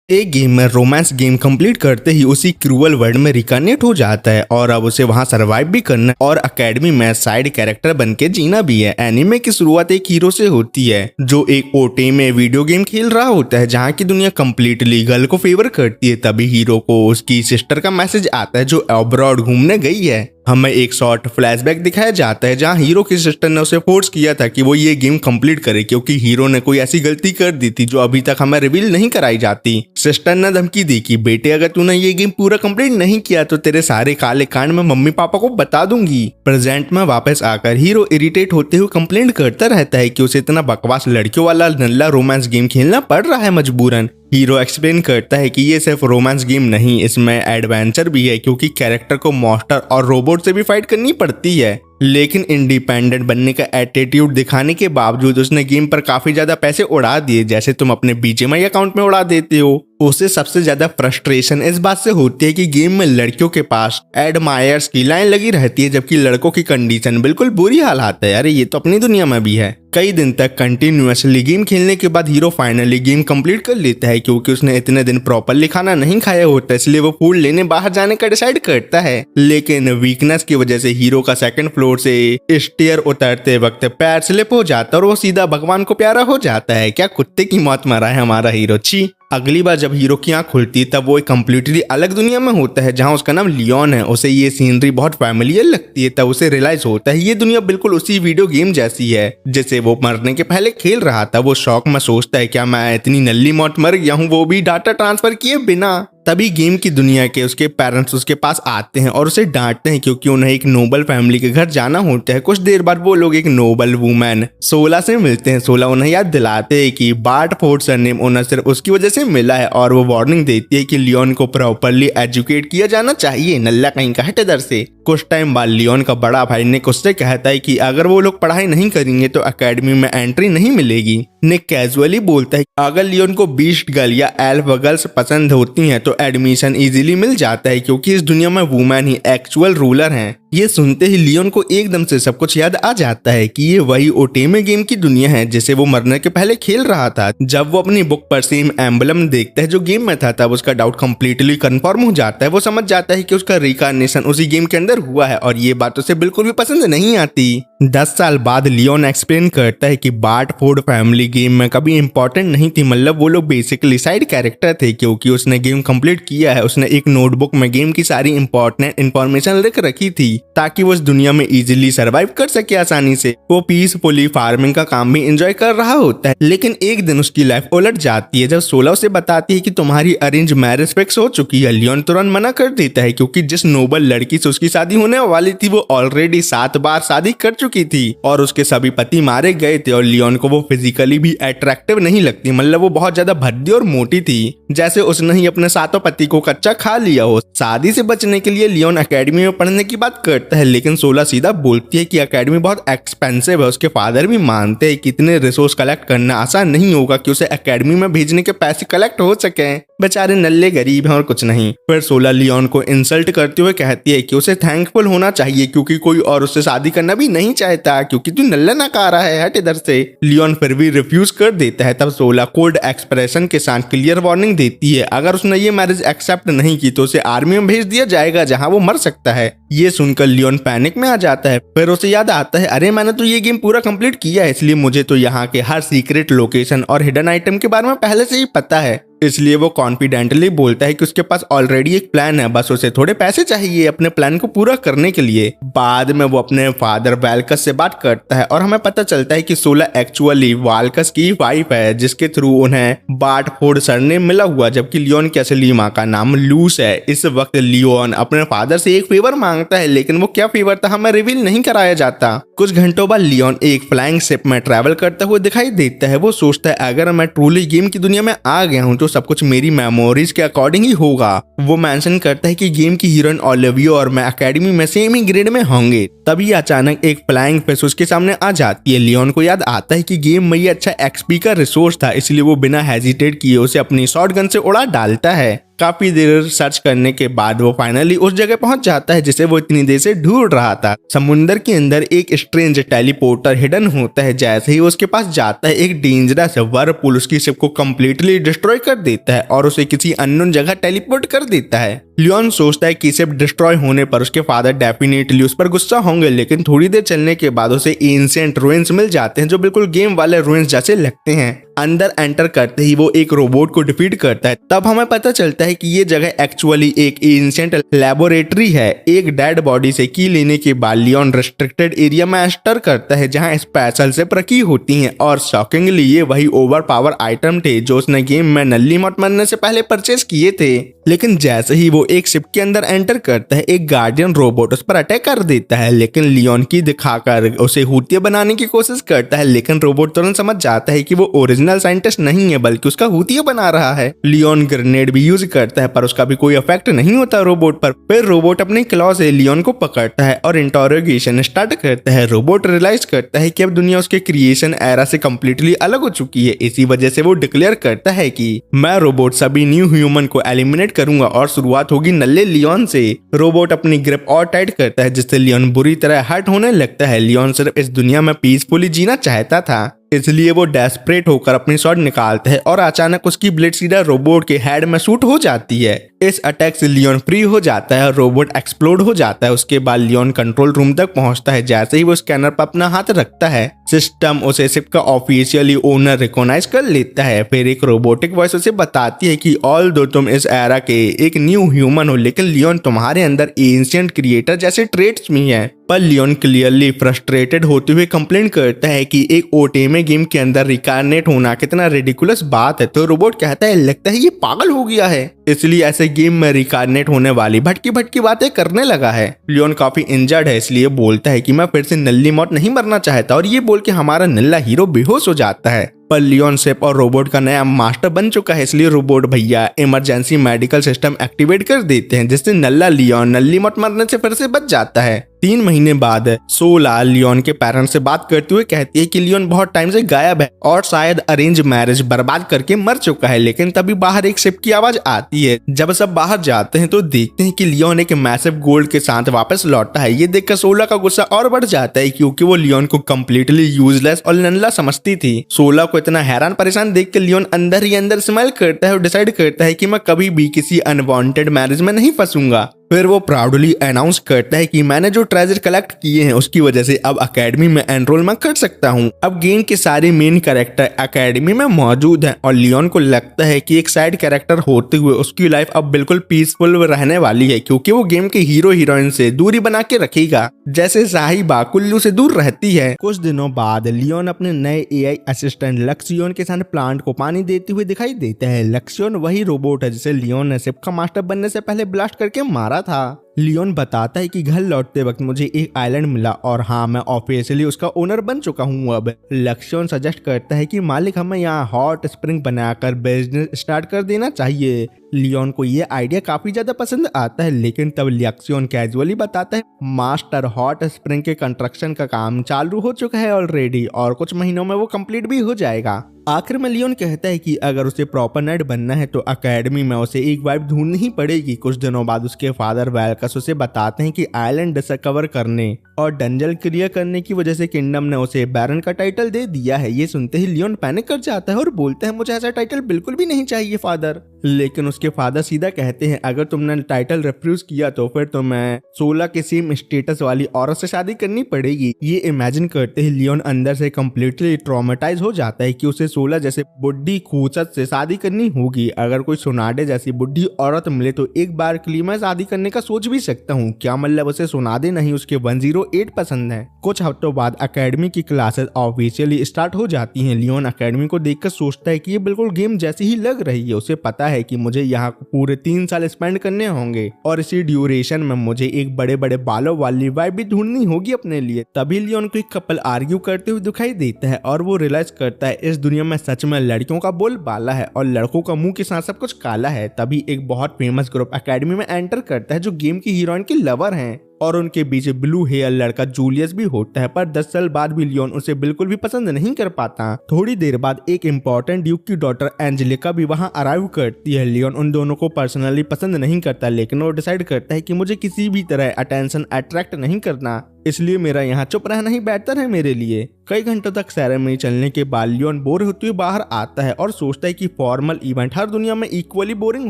एक gamer romance game complete करते ही उसी क्रूअल वर्ल्ड में रिकनेक्ट हो जाता है और अब उसे वहां सरवाइव भी करना और एकेडमी में साइड कैरेक्टर बन के जीना भी है। एनिमे की शुरुआत एक हीरो से होती है जो एक ओटे में वीडियो गेम खेल रहा होता है जहां की दुनिया कंप्लीटली गर्ल को फेवर करती है। तभी हीरो को उसकी सिस्टर का मैसेज आता है जो अब्रॉड घूमने गई है। हमें एक शॉर्ट फ्लैशबैक दिखाया जाता है जहां हीरो की सिस्टर ने उसे फोर्स किया था कि वो ये गेम कंप्लीट करे क्योंकि हीरो ने कोई ऐसी गलती कर दी थी जो अभी तक हमें रिवील नहीं कराई जाती। सिस्टर ने धमकी दी कि बेटे अगर तूने ये गेम पूरा कंप्लीट नहीं किया तो तेरे सारे काले कांड मैं मम्मी पापा को बता दूंगी। प्रेजेंट में वापस आकर हीरो इरिटेट होते हुए कंप्लेंट करता रहता है कि उसे इतना बकवास लड़कियों वाला नल्ला रोमांस गेम खेलना पड़ रहा है मजबूरन। हीरो एक्सप्लेन करता है कि ये सिर्फ रोमांस गेम नहीं, इसमें एडवेंचर भी है क्योंकि कैरेक्टर को मॉन्स्टर और रोबोट से भी फाइट करनी पड़ती है। लेकिन इंडिपेंडेंट बनने का एटीट्यूड दिखाने के बावजूद उसने गेम पर काफी ज्यादा पैसे उड़ा दिए जैसे तुम अपने बीजीएमआई अकाउंट में उड़ा देते हो। उसे सबसे ज्यादा फ्रस्ट्रेशन इस बात से होती है कि गेम में लड़कियों के पास एडमायर्स की लाइन लगी रहती है जबकि लड़कों की कंडीशन बिल्कुल बुरी हालात है। अरे ये तो अपनी दुनिया में भी है। कई दिन तक कंटिन्यूअसली गेम खेलने के बाद हीरो फाइनली गेम कंप्लीट कर लेता है क्योंकि उसने इतने दिन प्रॉपरली खाना नहीं खाया होता, इसलिए वो फूड लेने बाहर जाने का डिसाइड करता है। लेकिन वीकनेस की वजह से हीरो का सेकंड फ्लोर से स्टेयर उतरते वक्त पैर स्लिप हो जाता है और वो सीधा भगवान को प्यारा हो जाता है। क्या कुत्ते की मौत मरा है हमारा हीरो। छी। अगली बार जब हीरो की आंख खुलती है तब वो एक कम्प्लीटली अलग दुनिया में होता है जहां उसका नाम लियोन है। उसे ये सीनरी बहुत फैमिलियर लगती है। तब उसे रियलाइज होता है ये दुनिया बिल्कुल उसी वीडियो गेम जैसी है जिसे वो मरने के पहले खेल रहा था। वो शौक में सोचता है क्या मैं इतनी नल्ली मौत मर गया हूँ, वो भी डाटा ट्रांसफर किए बिना। तभी गेम की दुनिया के उसके पेरेंट्स उसके पास आते हैं और उसे डांटते हैं क्योंकि उन्हें एक नोबल फैमिली के घर जाना होता है। कुछ देर बाद वो लोग एक नोबल वुमेन सोला से मिलते हैं। सोला उन्हें याद दिलाते हैं कि बार्ट फोर्ड सरनेम उन्हें सिर्फ उसकी वजह से मिला है और वो वार्निंग देती है कि लियोन को प्रॉपरली एजुकेट किया जाना चाहिए। नल्ला कहीं का हट इधर से। कुछ टाइम बाद लियोन का बड़ा भाई निक उससे कहता है कि अगर वो लोग पढ़ाई नहीं करेंगे तो एकेडमी में एंट्री नहीं मिलेगी। निक कैजुअली बोलता है अगर लियोन को बीस्ट गर्ल या एल्फ गर्ल्स पसंद होती हैं तो एडमिशन इजीली मिल जाता है क्योंकि इस दुनिया में वुमेन ही एक्चुअल रूलर हैं। ये सुनते ही लियोन को एकदम से सब कुछ याद आ जाता है कि ये वही ओटेमे गेम की दुनिया है जिसे वो मरने के पहले खेल रहा था। जब वो अपनी बुक पर सेम एम्बलम देखता है जो गेम में था तब उसका डाउट कंप्लीटली कंफर्म हो जाता है। वो समझ जाता है कि उसका रिकार्नेशन उसी गेम के अंदर हुआ है और ये बात उसे बिल्कुल भी पसंद नहीं आती। 10 साल बाद लियोन एक्सप्लेन करता है कि बार्ट फोर्ड फैमिली गेम में कभी इंपॉर्टेंट नहीं थी, मतलब वो लोग बेसिकली साइड कैरेक्टर थे। क्योंकि उसने गेम कंप्लीट किया है उसने एक नोटबुक में गेम की सारी इंपॉर्टेंट इंफॉर्मेशन लिख रखी थी ताकि वो इस दुनिया में इजीली सरवाइव कर सके आसानी से। वो पीसफुली फार्मिंग का काम भी एंजॉय कर रहा होता है। लेकिन एक दिन उसकी लाइफ उलट जाती है जब सोला उसे बताती है कि तुम्हारी अरेंज मैरिज फिक्स हो चुकी है। लियोन तुरंत मना कर देता है क्योंकि जिस नोबल लड़की से उसकी शादी होने वाली थी वो ऑलरेडी 7 बार शादी कर चुकी थी और उसके सभी पति मारे गए थे और लियोन को वो फिजिकली भी अट्रैक्टिव नहीं लगती, मतलब वो बहुत ज्यादा भद्दी और मोटी थी जैसे उसने ही अपने 7 पति को कच्चा खा लिया हो। शादी से बचने के लिए लियोन एकेडमी में पढ़ने की बात करता है लेकिन सोला सीधा बोलती है कि एकेडमी बहुत एक्सपेंसिव है। उसके फादर भी मानते हैं कि इतने रिसोर्स कलेक्ट करना आसान नहीं होगा कि उसे एकेडमी में भेजने के पैसे कलेक्ट हो सके। बेचारे नल्ले गरीब हैं और कुछ नहीं। फिर सोला लियोन को इंसल्ट करते हुए कहती है कि उसे थैंकफुल होना चाहिए क्योंकि कोई और उससे शादी करना भी नहीं चाहता क्योंकि तू नल्ला नकारा है, हट इधर से। लियोन फिर भी रिफ्यूज कर देता है। तब सोला कोल्ड एक्सप्रेशन के साथ क्लियर वार्निंग देती है अगर उसने ये मैरिज एक्सेप्ट नहीं की तो उसे आर्मी में भेज दिया जाएगा जहां वो मर सकता है। ये सुनकर लियोन पैनिक में आ जाता है। फिर उसे याद आता है अरे मैंने तो ये गेम पूरा कंप्लीट किया है इसलिए मुझे तो यहाँ के हर सीक्रेट लोकेशन और हिडन आइटम के बारे में पहले से ही पता है। इसलिए वो कॉन्फिडेंटली बोलता है कि उसके पास ऑलरेडी एक प्लान है, बस उसे थोड़े पैसे चाहिए अपने प्लान को पूरा करने के लिए। बाद में वो अपने फादर वाल्कस से बात करता है और हमें पता चलता है कि सोला एक्चुअली वाल्कस की वाइफ है जिसके थ्रू उन्हें बार्ट फोर्ड सरनेम मिला हुआ जबकि लियोन की असली माँ का नाम लूस है। इस वक्त लियोन अपने फादर से एक फेवर मांगता है लेकिन वो क्या फेवर था हमें रिवील नहीं कराया जाता। कुछ घंटों बाद लियोन एक फ्लाइंग शिप में ट्रैवल करता हुआ दिखाई देता है। वो सोचता है अगर मैं ट्रूली गेम की दुनिया में आ गया हूँ तो सब कुछ मेरी मेमोरीज के अकॉर्डिंग ही होगा। वो मेंशन करता है कि गेम की हीरोइन ओलिविया और मैं एकेडमी में सेम ही ग्रेड में होंगे। तभी अचानक एक फ्लाइंग फिश उसके सामने आ जाती है। लियोन को याद आता है कि गेम में ये अच्छा एक्सपी का रिसोर्स था इसलिए वो बिना हेजिटेट किए उसे अपनी शॉटगन से उड़ा डालता है। काफी देर सर्च करने के बाद वो फाइनली उस जगह पहुंच जाता है जिसे वो इतनी देर से ढूंढ रहा था। समुंदर के अंदर एक स्ट्रेंज टेलीपोर्टर हिडन होता है। जैसे ही उसके पास जाता है, एक डेंजरस व्हर्लपूल उसकी शिप को कंप्लीटली डिस्ट्रॉय कर देता है और उसे किसी अननोन जगह टेलीपोर्ट कर देता है। लियोन सोचता है कि शिप डिस्ट्रॉय होने पर उसके फादर डेफिनेटली उस पर गुस्सा होंगे, लेकिन थोड़ी देर चलने के बाद उसे एंशिएंट रुइंस मिल जाते हैं जो बिल्कुल गेम वाले रुइंस जैसे लगते हैं। अंदर एंटर करते ही वो एक रोबोट को डिफीट करता है। तब हमें पता चलता है कि ये जगह एक्चुअली एक एंशिएंट लेबोरेटरी है। एक डेड बॉडी से की लेने के बाद लियोन रिस्ट्रिक्टेड एरिया में एंटर करता है जहां स्पेशल शिप रखी होती हैं और शॉकिंगली ये वही ओवर पावर आइटम थे जो उसने गेम में नल्ली मौत मरने से पहले परचेज किए थे। लेकिन जैसे ही वो एक शिप के अंदर एंटर करता है, एक गार्डियन रोबोट उस पर अटैक कर देता है, लेकिन लियोन की दिखाकर उसे हुतिया बनाने की कोशिश करता है। लेकिन रोबोट तुरंत समझ जाता है कि वो ओरिजिनल साइंटिस्ट नहीं है बल्कि उसका हुतिया बना रहा है। लियोन ग्रेनेड भी यूज करता है पर उसका भी कोई इफेक्ट नहीं होता रोबोट पर। फिर रोबोट अपने क्लॉ से लियोन को पकड़ता है और इंटरोगेशन स्टार्ट करता है। रोबोट रियलाइज करता है कि अब दुनिया उसके क्रिएशन एरा से कम्प्लीटली अलग हो चुकी है। इसी वजह से वो डिक्लेयर करता है कि मैं रोबोट सभी न्यू ह्यूमन को एलिमिनेट करूंगा और शुरुआत होगी नल्ले लियोन से। रोबोट अपनी ग्रिप और टाइट करता है जिससे लियोन बुरी तरह हर्ट होने लगता है। लियोन सिर्फ इस दुनिया में पीसफुली जीना चाहता था, इसलिए वो डेस्परेट होकर अपनी शॉट निकालता है और अचानक उसकी ब्लेड सीधा रोबोट के हेड में शूट हो जाती है। इस अटैक से लियोन फ्री हो जाता है और रोबोट एक्सप्लोड हो जाता है। उसके बाद लियोन कंट्रोल रूम तक पहुंचता है। जैसे ही वो स्कैनर पर अपना हाथ रखता है, सिस्टम उसे शिप का ऑफिशियली ओनर रिकॉग्नाइज कर लेता है। फिर एक रोबोटिक वॉइस उसे बताती है कि ऑल दो तुम इस एरा के एक न्यू ह्यूमन हो, लेकिन लियोन तुम्हारे अंदर एंशिएंट क्रिएटर जैसे ट्रेट्स भी हैं। पर लियोन क्लियरली फ्रस्ट्रेटेड होते हुए कंप्लेंट करता है कि एक ओटेमे गेम के अंदर रिकारनेट होना कितना रिडिकुलस बात है। तो रोबोट कहता है लगता है ये पागल हो गया है, इसलिए ऐसे गेम में रिकारनेट होने वाली भटकी भटकी बातें करने लगा है। लियोन काफी इंजर्ड है, इसलिए बोलता है कि मैं फिर से नल्ली मौत नहीं मरना चाहता और ये बोल के हमारा नल्ला हीरो बेहोश हो जाता है। पर लियोन शिप और रोबोट का नया मास्टर बन चुका है, इसलिए रोबोट भैया इमरजेंसी मेडिकल सिस्टम एक्टिवेट कर देते हैं जिससे नल्ला लियोन नल्ली मौत मरने से फिर से बच जाता है। 3 महीने बाद सोला लियोन के पेरेंट्स से बात करते हुए कहती है कि लियोन बहुत टाइम से गायब है और शायद अरेंज मैरिज बर्बाद करके मर चुका है। लेकिन तभी बाहर एक शिप की आवाज आती है। जब सब बाहर जाते हैं तो देखते हैं कि लियोन एक मैसिव गोल्ड के साथ वापस लौटा है। ये देखकर सोला का गुस्सा और बढ़ जाता है क्योंकि वो लियोन को कम्प्लीटली यूजलेस और नल्ला समझती थी। सोला को इतना हैरान परेशान देख के लियोन अंदर ही अंदर स्माइल करता है और डिसाइड करता है कि मैं कभी भी किसी अनवांटेड मैरिज में नहीं फंसूंगा। फिर वो प्राउडली अनाउंस करता है कि मैंने जो ट्रेजर कलेक्ट किए हैं उसकी वजह से अब अकेडमी में एनरोलमेंट कर सकता हूँ। अब गेम के सारे मेन कैरेक्टर अकेडमी में मौजूद हैं और लियोन को लगता है कि एक साइड कैरेक्टर होते हुए उसकी लाइफ अब बिल्कुल पीसफुल रहने वाली है क्योंकि वो गेम के हीरो हीरोइन से दूरी बना के रखेगा जैसे साहिबा कुल्लू से दूर रहती है। कुछ दिनों बाद लियोन अपने नए एआई असिस्टेंट लक्सियोन के साथ प्लांट को पानी देते हुए दिखाई देता है। लक्सियोन वही रोबोट है जिसे लियोन ने शिप का मास्टर बनने से पहले ब्लास्ट करके मारा था। लियोन बताता है कि घर लौटते वक्त मुझे एक आइलैंड मिला और हाँ मैं ऑफिशियली उसका ओनर बन चुका हूँ अब। लक्ष्मण सजेस्ट करता है कि मालिक हमें यहाँ हॉट स्प्रिंग बनाकर बिजनेस स्टार्ट कर देना चाहिए। लियोन को ये आइडिया काफी ज्यादा पसंद आता है, लेकिन तब लक्ष्मण कैजुअली बताता है मास्टर हॉट स्प्रिंग के कंस्ट्रक्शन का काम चालू हो चुका है ऑलरेडी और कुछ महीनों में वो कंप्लीट भी हो जाएगा। आखिर में लियोन कहता है कि अगर उसे प्रॉपर नाइट बनना है तो अकेडमी में उसे एक वाइफ ढूंढनी ही पड़ेगी। कुछ दिनों बाद उसके फादर वेलकस उसे बताते हैं कि आइलैंड डिस्कवर करने और डंजन क्लियर करने की वजह से किंगडम ने उसे बैरन का टाइटल दे दिया है। ये सुनते ही लियोन पैनिक कर जाता है और बोलता है मुझे ऐसा टाइटल बिल्कुल भी नहीं चाहिए फादर। लेकिन उसके फादर सीधा कहते हैं अगर तुमने टाइटल रिफ्यूज किया तो फिर तुम्हें 16 के सेम स्टेटस वाली औरत से शादी करनी पड़ेगी। ये इमेजिन करते ही लियोन अंदर से कम्प्लीटली ट्रॉमेटाइज हो जाता है कि उसे 16 जैसे बुढ़ी खूंचत से शादी करनी होगी। अगर कोई सोनाडे जैसी बुढ़ी औरत मिले तो एक बार के लिए मैं शादी करने का सोच भी सकता हूँ। क्या मतलब उसे सोनाडे नहीं उसके 108 पसंद है। कुछ हफ्तों बाद अकेडमी की क्लासेस ऑफिशियली स्टार्ट हो जाती हैं। लियोन अकेडमी को देखकर सोचता है कि ये बिल्कुल गेम जैसी ही लग रही है। उसे पता है कि मुझे यहाँ पूरे 3 साल स्पेंड करने होंगे और इसी ड्यूरेशन में मुझे एक बड़े बड़े बालों वाली वाइफ भी ढूंढनी होगी अपने लिए। तभी लियोन को एक कपल आर्ग्यू करते हुए दिखाई देता है और वो रियलाइज करता है इस दुनिया में सच में लड़कियों का बोल बाला है और लड़कों का मुंह के साथ सब कुछ काला है। तभी एक बहुत फेमस ग्रुप अकेडमी में एंटर करता है जो गेम की हीरोइन की लवर हैं। और उनके बीच ब्लू हेयर लड़का जूलियस भी होता है, पर 10 साल बाद भी लियोन उसे बिल्कुल भी पसंद नहीं कर पाता। थोड़ी देर बाद एक इम्पोर्टेंट ड्यूक की डॉटर एंजेलिका भी वहां अराइव करती है। लियोन उन दोनों को पर्सनली पसंद नहीं करता, लेकिन वो डिसाइड करता है कि मुझे किसी भी तरह अटेंशन अट्रैक्ट नहीं करना, इसलिए मेरा यहाँ चुप रहना ही बेहतर है मेरे लिए। कई घंटों तक सेरेमनी चलने के बाद लियोन बोर होते हुए बाहर आता है और सोचता है कि फॉर्मल इवेंट हर दुनिया में इक्वली बोरिंग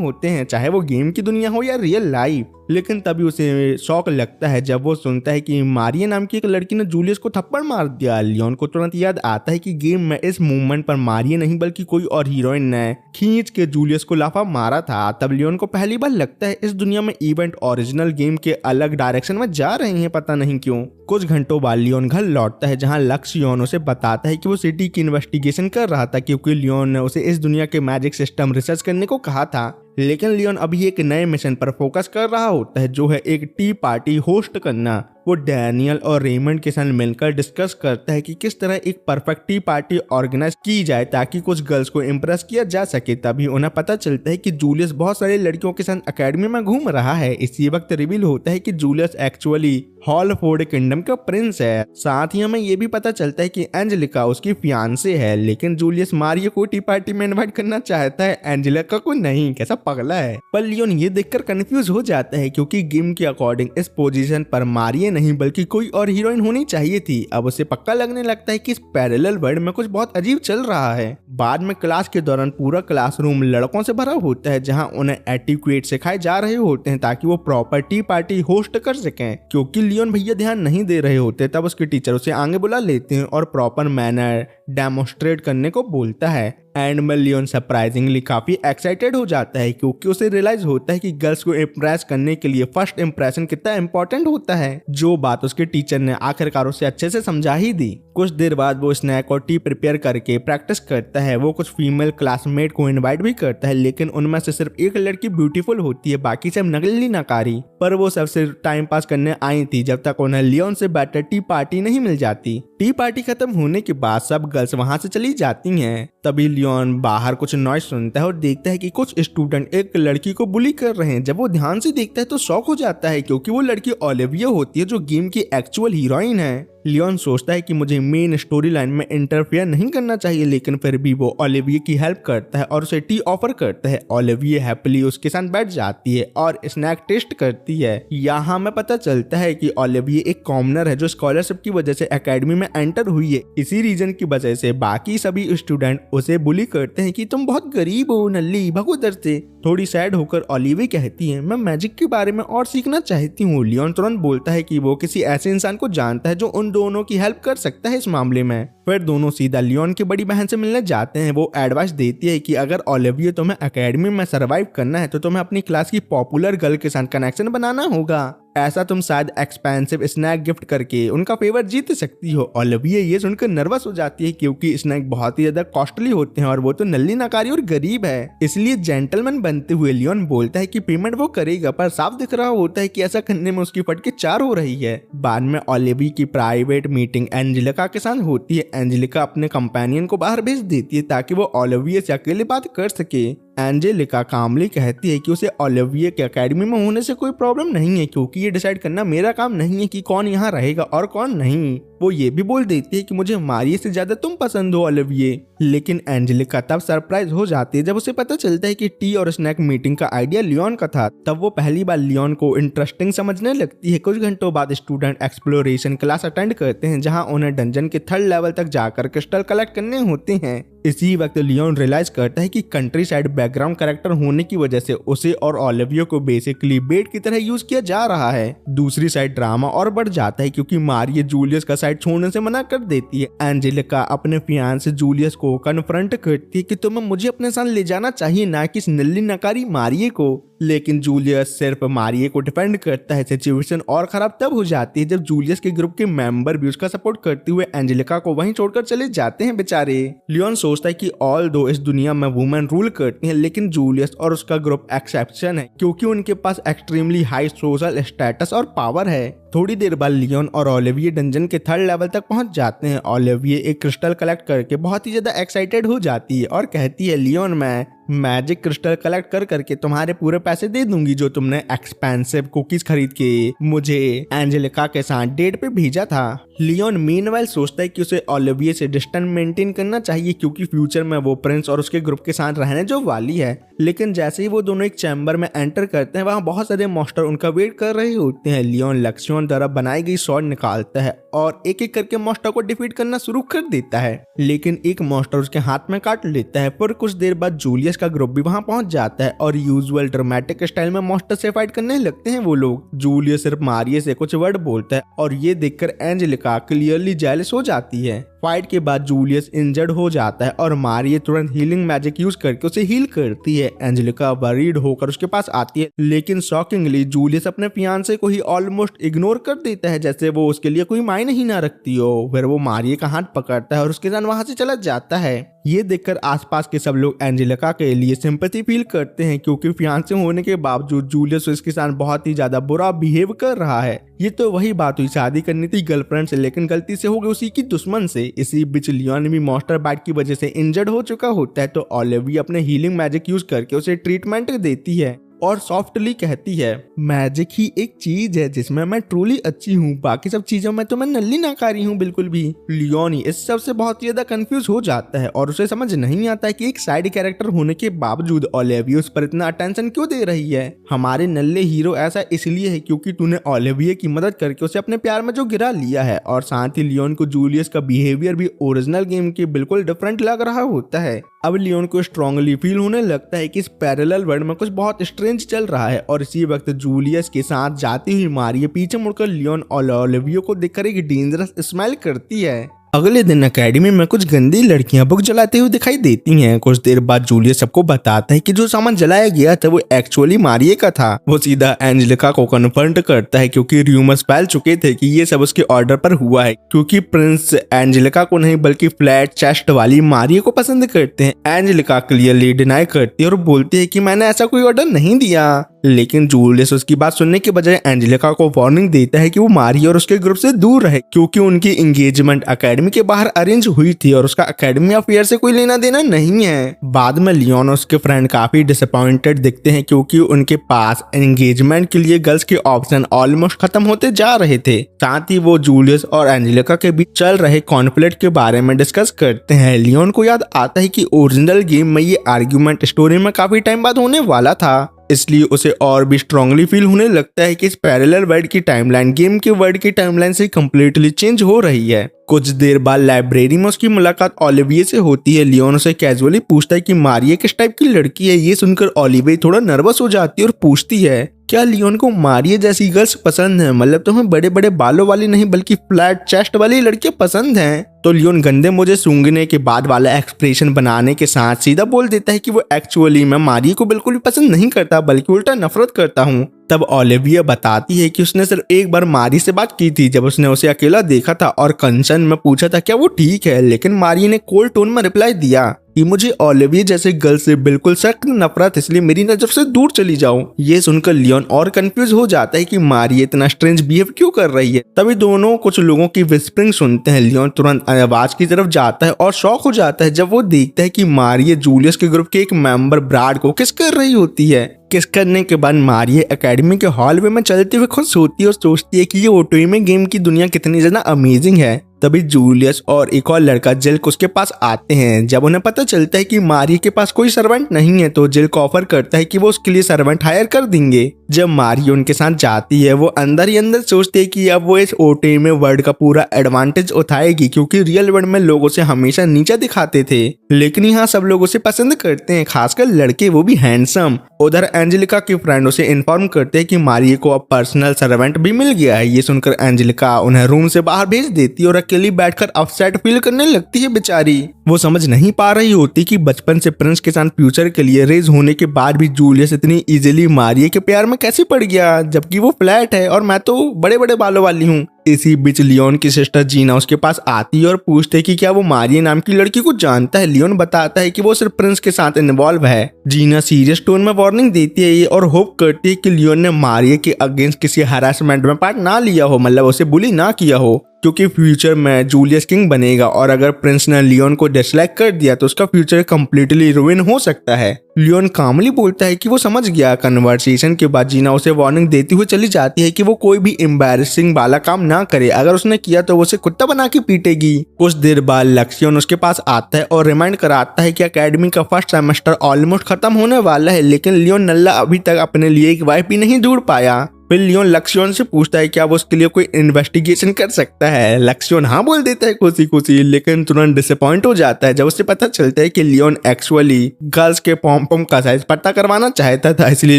होते हैं, चाहे वो गेम की दुनिया हो या रियल लाइफ। लेकिन तभी उसे शौक लगता है जब वो सुनता है कि मारिया नाम की एक लड़की ने जूलियस को थप्पड़ मार दिया। लियोन को तुरंत याद आता है कि गेम में इस मूवमेंट पर मारिया नहीं बल्कि कोई और हीरोइन ने खींच के जूलियस को लाफा मारा था। तब लियोन को पहली बार लगता है इस दुनिया में इवेंट ओरिजिनल गेम के अलग डायरेक्शन में जा रहे हैं, पता नहीं क्यों। कुछ घंटों बाद लियोन घर लौटता है, जहां लक्स लियोन उसे बताता है कि वो सिटी की इन्वेस्टिगेशन कर रहा था, क्योंकि लियोन ने उसे इस दुनिया के मैजिक सिस्टम रिसर्च करने को कहा था। लेकिन लियोन अभी एक नए मिशन पर फोकस कर रहा होता है, जो है एक टी पार्टी होस्ट करना। वो डैनियल और रेमंड के साथ मिलकर डिस्कस करता है कि किस तरह एक परफेक्ट टी पार्टी ऑर्गेनाइज की जाए ताकि कुछ गर्ल्स को इम्प्रेस किया जा सके। तभी उन्हें पता चलता है कि जूलियस बहुत सारे लड़कियों के साथ एकेडमी में घूम रहा है। इसी वक्त रिवील होता है कि जूलियस एक्चुअली हॉलफोर्ड किंगडम का प्रिंस है। साथ ही हमें ये भी पता चलता है कि एंजेलिका उसकी फियांसे है, लेकिन जूलियस मारिया को टी पार्टी में इन्वाइट करना चाहता है, एंजेलिका को नहीं। कैसा पगला है। पर लियोन ये देखकर कंफ्यूज हो जाता है, क्योंकि गेम के अकॉर्डिंग इस पोजीशन पर मारिया नहीं बल्कि कोई और हीरोइन होनी चाहिए थी। अब उसे पक्का लगने लगता है कि इस पैरेलल वर्ल्ड में कुछ बहुत अजीब चल रहा है। बाद में क्लास के दौरान पूरा क्लासरूम लड़कों से भरा होता है, जहां उन्हें एटिक्वेट सिखाए जा रहे होते हैं ताकि वो प्रॉपर टी पार्टी होस्ट कर सकें। क्योंकि लियोन भैया ध्यान नहीं दे रहे होते, तब उसके टीचर उसे आगे बुला लेते हैं और प्रॉपर मैनर डेमोस्ट्रेट करने को बोलता है। एंड में लियोन सरप्राइजिंगली काफी एक्साइटेड हो जाता है, क्योंकि उसे रियलाइज होता है कि गर्ल्स को इम्प्रेस करने के लिए फर्स्ट इंप्रेशन कितना इंपॉर्टेंट होता है, जो बात उसके टीचर ने आखिरकार उसे अच्छे से समझा ही दी। कुछ देर बाद वो स्नैक और टी प्रिपेयर करके प्रैक्टिस करता है। वो कुछ फीमेल क्लासमेट को इनवाइट भी करता है, लेकिन उनमें से सिर्फ एक लड़की ब्यूटीफुल होती है, बाकी सब नकली नकारी। पर वो सबसे टाइम पास करने आई थी जब तक उन्हें लियोन से बेटर टी पार्टी नहीं मिल जाती। टी पार्टी खत्म होने के बाद सब गर्ल्स वहां से चली जाती हैं। तभी लियोन बाहर कुछ नॉइज सुनता है और देखता है कि कुछ स्टूडेंट एक लड़की को बुली कर रहे हैं। जब वो ध्यान से देखता है तो शॉक हो जाता है, क्योंकि वो लड़की ओलिविया होती है, जो गेम की एक्चुअल हीरोइन है। लियोन सोचता है कि मुझे मेन स्टोरी लाइन में इंटरफेयर नहीं करना चाहिए, लेकिन फिर भी वो ओलिविया की हेल्प करता है और उसे टी ऑफर करता है। ओलिविया हैप्पीली उसके साथ बैठ जाती है और स्नैक टेस्ट करती है। यहाँ हमें पता चलता है कि ओलिविया एक कॉमनर है जो स्कॉलरशिप की वजह से एकेडमी में एंटर हुई है। इसी रीजन की वजह से बाकी सभी स्टूडेंट उसे बुली करते हैं कि तुम बहुत गरीब हो, नल्ली, भगो उधर से। थोड़ी सैड होकर ओलिविया कहती है, मैं मैजिक के बारे में और सीखना चाहती हूँ। लियोन तुरंत बोलता है कि वो किसी ऐसे इंसान को जानता है जो उन दोनों की हेल्प कर सकता है इस मामले में। फिर दोनों सीधा लियोन की बड़ी बहन से मिलने जाते हैं। वो एडवाइस देती है कि अगर ओलिविया तुम्हें एकेडमी में सरवाइव करना है तो तुम्हें अपनी क्लास की पॉपुलर गर्ल के साथ कनेक्शन बनाना होगा। ऐसा तुम शायद एक्सपेंसिव स्नैक गिफ्ट करके उनका फेवर जीत सकती हो। ओलिविया ये सुनकर नर्वस हो जाती है, क्योंकि स्नैक बहुत ही ज्यादा कॉस्टली होते हैं और वो तो नल्ली नकारी और गरीब है। इसलिए जेंटलमैन बनते हुए लियोन बोलता है कि पेमेंट वो करेगा, पर साफ दिख रहा होता है कि ऐसा करने में उसकी फटके चार हो रही है। बाद में ओलिविया की प्राइवेट मीटिंग एंजेलिका के साथ होती है। एंजेलिका अपने कंपेनियन को बाहर भेज देती है ताकि वो ओलिविया से अकेले बात कर सके। एंजेलिका कामली कहती है कि उसे ओलिविया के एकेडमी में होने से कोई प्रॉब्लम नहीं है, क्योंकि ये डिसाइड करना मेरा काम नहीं है कि कौन यहाँ रहेगा और कौन नहीं। वो ये भी बोल देती है कि मुझे मारिया से ज्यादा तुम पसंद हो ओलिविया। लेकिन एंजेलिका तब सरप्राइज हो जाती है जब उसे पता चलता है कि टी और स्नैक मीटिंग का आइडिया लियोन का था। तब वो पहली बार लियोन को इंटरेस्टिंग समझने लगती है। कुछ घंटों बाद स्टूडेंट एक्सप्लोरेशन क्लास अटेंड करते हैं, जहाँ उन्हें डंजन के 3rd लेवल तक जाकर क्रिस्टल कलेक्ट करने होते हैं। इसी वक्त लियोन रियलाइज करता है कि कंट्री साइड बैकग्राउंड कैरेक्टर होने की वजह से उसे और ओलिविया को बेसिकली बेट की तरह यूज किया जा रहा है। दूसरी साइड ड्रामा और बढ़ जाता है, क्योंकि मारिया जूलियस का साइड छोड़ने से मना कर देती है। एंजेलिका अपने फियांसे जूलियस को कन्फ्रंट करती है कि तुम्हें मुझे अपने साथ ले जाना चाहिए, ना कि इस नल्ली नकारी मारिया को। लेकिन जूलियस सिर्फ मारिया को डिफेंड करता है। सिचुएशन और खराब तब हो जाती है जब जूलियस के ग्रुप के मेंबर भी उसका सपोर्ट करते हुए एंजेलिका को वहीं छोड़कर चले जाते हैं बेचारे। लियोन सोचता है कि ऑल दो इस दुनिया में वुमेन रूल करती हैं, लेकिन जूलियस और उसका ग्रुप एक्सेप्शन है, क्योंकि उनके पास एक्सट्रीमली हाई सोशल स्टेटस और पावर है। थोड़ी देर बाद लियोन और ओलिविये डंजन के थर्ड लेवल तक पहुंच जाते हैं। ओलिविये एक क्रिस्टल कलेक्ट करके बहुत ही ज्यादा एक्साइटेड हो जाती है और कहती है, लियोन मैं मैजिक क्रिस्टल कलेक्ट कर करके तुम्हारे पूरे पैसे दे दूंगी जो तुमने एक्सपेंसिव कुकीज खरीद के मुझे एंजेलिका के साथ डेट पे भेजा था। लियोन मीनवाइल सोचता है कि उसे ओलिविये से डिस्टेंस मेंटेन करना चाहिए क्योंकि फ्यूचर में वो प्रिंस और उसके ग्रुप के साथ रहने जो वाली है। लेकिन जैसे ही वो दोनों एक चैम्बर में एंटर करते हैं वहाँ बहुत सारे मॉन्स्टर उनका वेट कर रहे होते हैं। लियोन लक्ष्योन द्वारा बनाई गई स्वॉर्ड निकालता है और एक एक करके मॉन्स्टर को डिफीट करना शुरू कर देता है, लेकिन एक मॉन्स्टर उसके हाथ में काट लेता है। पर कुछ देर बाद जूलियस का ग्रुप भी वहां पहुंच जाता है और यूजुअल ड्रामेटिक स्टाइल में मॉन्स्टर से फाइट करने लगते हैं वो लोग। जूलियस सिर्फ मारिये से कुछ वर्ड बोलता है और ये देखकर एंजेलिका क्लियरली जेलस हो जाती है। फाइट के बाद जूलियस इंजर्ड हो जाता है और मारिये तुरंत हीलिंग मैजिक यूज करके उसे हील करती है। एंजेलिका वरीड होकर उसके पास आती है, लेकिन शॉकिंगली जूलियस अपने फियांसे को ही ऑलमोस्ट इग्नोर कर देता है जैसे वो उसके लिए कोई मायने ही ना रखती हो। फिर वो मारिये का हाथ पकड़ता है और उसके साथ वहां से चला जाता है। ये देखकर आसपास के सब लोग एंजेलिका के लिए सिंपैथी फील करते हैं क्योंकि फियांसे होने के बावजूद जूलियस इसके साथ बहुत ही ज्यादा बुरा बिहेव कर रहा है। ये तो वही बात हुई, शादी करनी थी गर्लफ्रेंड से लेकिन गलती से हो गई उसी की दुश्मन से। इसी बीच लियोन भी मॉन्स्टर बाइट की वजह से इंजर्ड हो चुका होता है तो ओलिविया अपने हीलिंग मैजिक यूज करके उसे ट्रीटमेंट देती है और सॉफ्टली कहती है, मैजिक ही एक चीज है जिसमें मैं ट्रूली अच्छी हूँ, बाकी सब चीजों में तो मैं नल्ली नाकारी हूँ बिल्कुल भी। लियोन इस सब से बहुत ज्यादा कंफ्यूज हो जाता है और उसे समझ नहीं आता है कि एक साइड कैरेक्टर होने के बावजूद ओलिविया उस पर इतना अटेंशन क्यों दे रही है। हमारे नल्ले हीरो ऐसा इसलिए है क्योंकि तूने ओलिविया की मदद करके उसे अपने प्यार में जो गिरा लिया है। और साथ ही लियोन को जूलियस का बिहेवियर भी ओरिजिनल गेम के बिल्कुल डिफरेंट लग रहा होता है। अब लियोन को स्ट्रांगली फील होने लगता है कि इस पैरेलल वर्ल्ड में कुछ बहुत स्ट्रेंज चल रहा है और इसी वक्त जूलियस के साथ जाती हुई मारिये पीछे मुड़कर लियोन और ओलिविया को देखकर एक डेंजरस स्माइल करती है। अगले दिन एकेडमी में कुछ गंदी लड़कियां बुक जलाते हुए दिखाई देती हैं। कुछ देर बाद जूलियस सबको बताता है कि जो सामान जलाया गया था वो एक्चुअली मारिये का था। वो सीधा एंजेलिका को कन्फर्ट करता है क्योंकि रूमर्स फैल चुके थे कि ये सब उसके ऑर्डर पर हुआ है क्योंकि प्रिंस एंजेलिका को नहीं बल्कि फ्लैट चेस्ट वाली मारिये को पसंद करते हैं। एंजेलिका क्लियरली डिनाई करती है और बोलती है कि मैंने ऐसा कोई ऑर्डर नहीं दिया, लेकिन जूलियस उसकी बात सुनने के बजाय एंजेलिका को वार्निंग देता है कि वो मारिये और उसके ग्रुप से दूर रहे क्योंकि उनकी एंगेजमेंट एकेडमी के बाहर अरेंज हुई थी और उसका एकेडमी अफेयर से कोई लेना देना नहीं है। बाद में लियोन और उसके फ्रेंड काफी डिसअपॉइंटेड दिखते हैं क्योंकि उनके पास एंगेजमेंट के लिए गर्ल्स के ऑप्शन ऑलमोस्ट खत्म होते जा रहे थे। साथ ही वो जूलियस और एंजेलिका के बीच चल रहे कॉन्फ्लिक्ट के बारे में डिस्कस करते हैं। लियोन को याद आता है कि ओरिजिनल गेम में ये आर्ग्यूमेंट स्टोरी में काफी टाइम बाद होने वाला था, इसलिए उसे और भी स्ट्रांगली फील होने लगता है कि इस पैरेलल वर्ल्ड की टाइमलाइन गेम के वर्ल्ड की टाइमलाइन से कंप्लीटली चेंज हो रही है। कुछ देर बाद लाइब्रेरी में उसकी मुलाकात ओलिविया से होती है। लियोन उसे कैजुअली पूछता है कि मारिये किस टाइप की लड़की है। ये सुनकर ओलिविया थोड़ा नर्वस हो जाती है और पूछती है, क्या लियोन को मारिये जैसी गर्ल्स पसंद है? मतलब तुम्हें बड़े बड़े बालों वाली नहीं बल्कि फ्लैट चेस्ट वाली लड़कियां पसंद हैं? तो लियोन गंदे मुझे सूंघने के बाद वाला एक्सप्रेशन बनाने के साथ सीधा बोल देता है कि वो एक्चुअली मैं मारिये को बिल्कुल भी पसंद नहीं करता बल्कि उल्टा नफरत करता हूँ। तब ओलिविया बताती है कि उसने सिर्फ एक बार मारिये से बात की थी जब उसने उसे अकेला देखा था और कंसर्न में पूछा था क्या वो ठीक है, लेकिन मारिये ने कोल्ड टोन में रिप्लाई दिया कि मुझे ओलिविया जैसे गर्ल से बिल्कुल सख्त नफरत, इसलिए मेरी नजर से दूर चली जाओ। ये सुनकर लियोन और कंफ्यूज हो जाता है कि मारिये इतना स्ट्रेंज बिहेव क्यों कर रही है। तभी दोनों कुछ लोगों की विस्परिंग सुनते हैं। लियोन तुरंत आवाज की तरफ जाता है और शॉक हो जाता है जब वो देखता है कि मारिये जूलियस के ग्रुप के एक मेंबर ब्राड को किस कर रही होती है। किस करने के बाद मारिये एकेडमी के हॉलवे में चलते हुए खुश होती है और सोचती है कि ये ओटोइमे गेम की दुनिया कितनी ज्यादा अमेजिंग है। तभी जूलियस और एक और लड़का जिल्क उसके पास आते हैं। जब उन्हें पता चलता है कि मारिये के पास कोई सर्वेंट नहीं है तो जिल्क ऑफर करता है कि वो उसके लिए सर्वेंट हायर कर देंगे। जब मारिये उनके साथ जाती है वो अंदर ही अंदर सोचती है कि अब वो इस ओटोइमे वर्ल्ड का पूरा एडवांटेज उठाएगी क्योंकि रियल वर्ल्ड में लोग उसे हमेशा नीचे दिखाते थे, लेकिन यहाँ सब लोग उसे पसंद करते हैं, खासकर लड़के, वो भी हैंडसम। उधर एंजेलिका के फ्रेंड उसे इन्फॉर्म करते हैं कि मारिये को अब पर्सनल सर्वेंट भी मिल गया है। ये सुनकर एंजेलिका उन्हें रूम से बाहर भेज देती है और अकेली बैठकर अपसेट फील करने लगती है बेचारी। वो समझ नहीं पा रही होती कि बचपन से प्रिंस के साथ फ्यूचर के लिए रेज होने के बाद भी जूलियस इतनी इजीली मारिये के प्यार में कैसे पड़ गया, जबकि वो फ्लैट है और मैं तो बड़े बड़े बालों वाली हूँ। इसी बीच लियोन की सिस्टर जीना उसके पास आती है और पूछते है कि क्या वो मारिया नाम की लड़की को जानता है। लियोन बताता है कि वो सिर्फ प्रिंस के साथ इन्वॉल्व है। जीना सीरियस टोन में वार्निंग देती है और होप करती है कि लियोन ने मारिया के अगेंस्ट किसी हरासमेंट में पार्ट ना लिया हो, मतलब उसे बुली ना किया हो, क्योंकि फ्यूचर में जूलियस किंग बनेगा और अगर प्रिंस ने लियोन को डिसलाइक कर दिया तो उसका फ्यूचर कंप्लीटली रुइन हो सकता है। लियोन कामली बोलता है कि वो समझ गया। कन्वर्सेशन के बाद जीना उसे वार्निंग देती हुई चली जाती है कि वो कोई भी एम्बैरेसिंग वाला काम ना करे, अगर उसने किया तो वो उसे कुत्ता बना के पीटेगी। कुछ देर बाद लक्ष्यन उसके पास आता है और रिमाइंड कराता है कि एकेडमी का फर्स्ट सेमेस्टर ऑलमोस्ट खत्म होने वाला है, लेकिन लियोन नल्ला अभी तक अपने लिए एक वाइफ भी नहीं ढूंढ पाया। फिर लियोन लक्ष्यन से पूछता है क्या वो उसके लिए कोई इन्वेस्टिगेशन कर सकता है। लक्ष्यन हाँ बोल देता है खुशी खुशी, लेकिन तुरंत डिसअपॉइंट हो जाता है जब उसे पता चलता है कि लियोन एक्चुअली गर्ल्स के पॉम का साइज पता करवाना चाहता था। इसलिए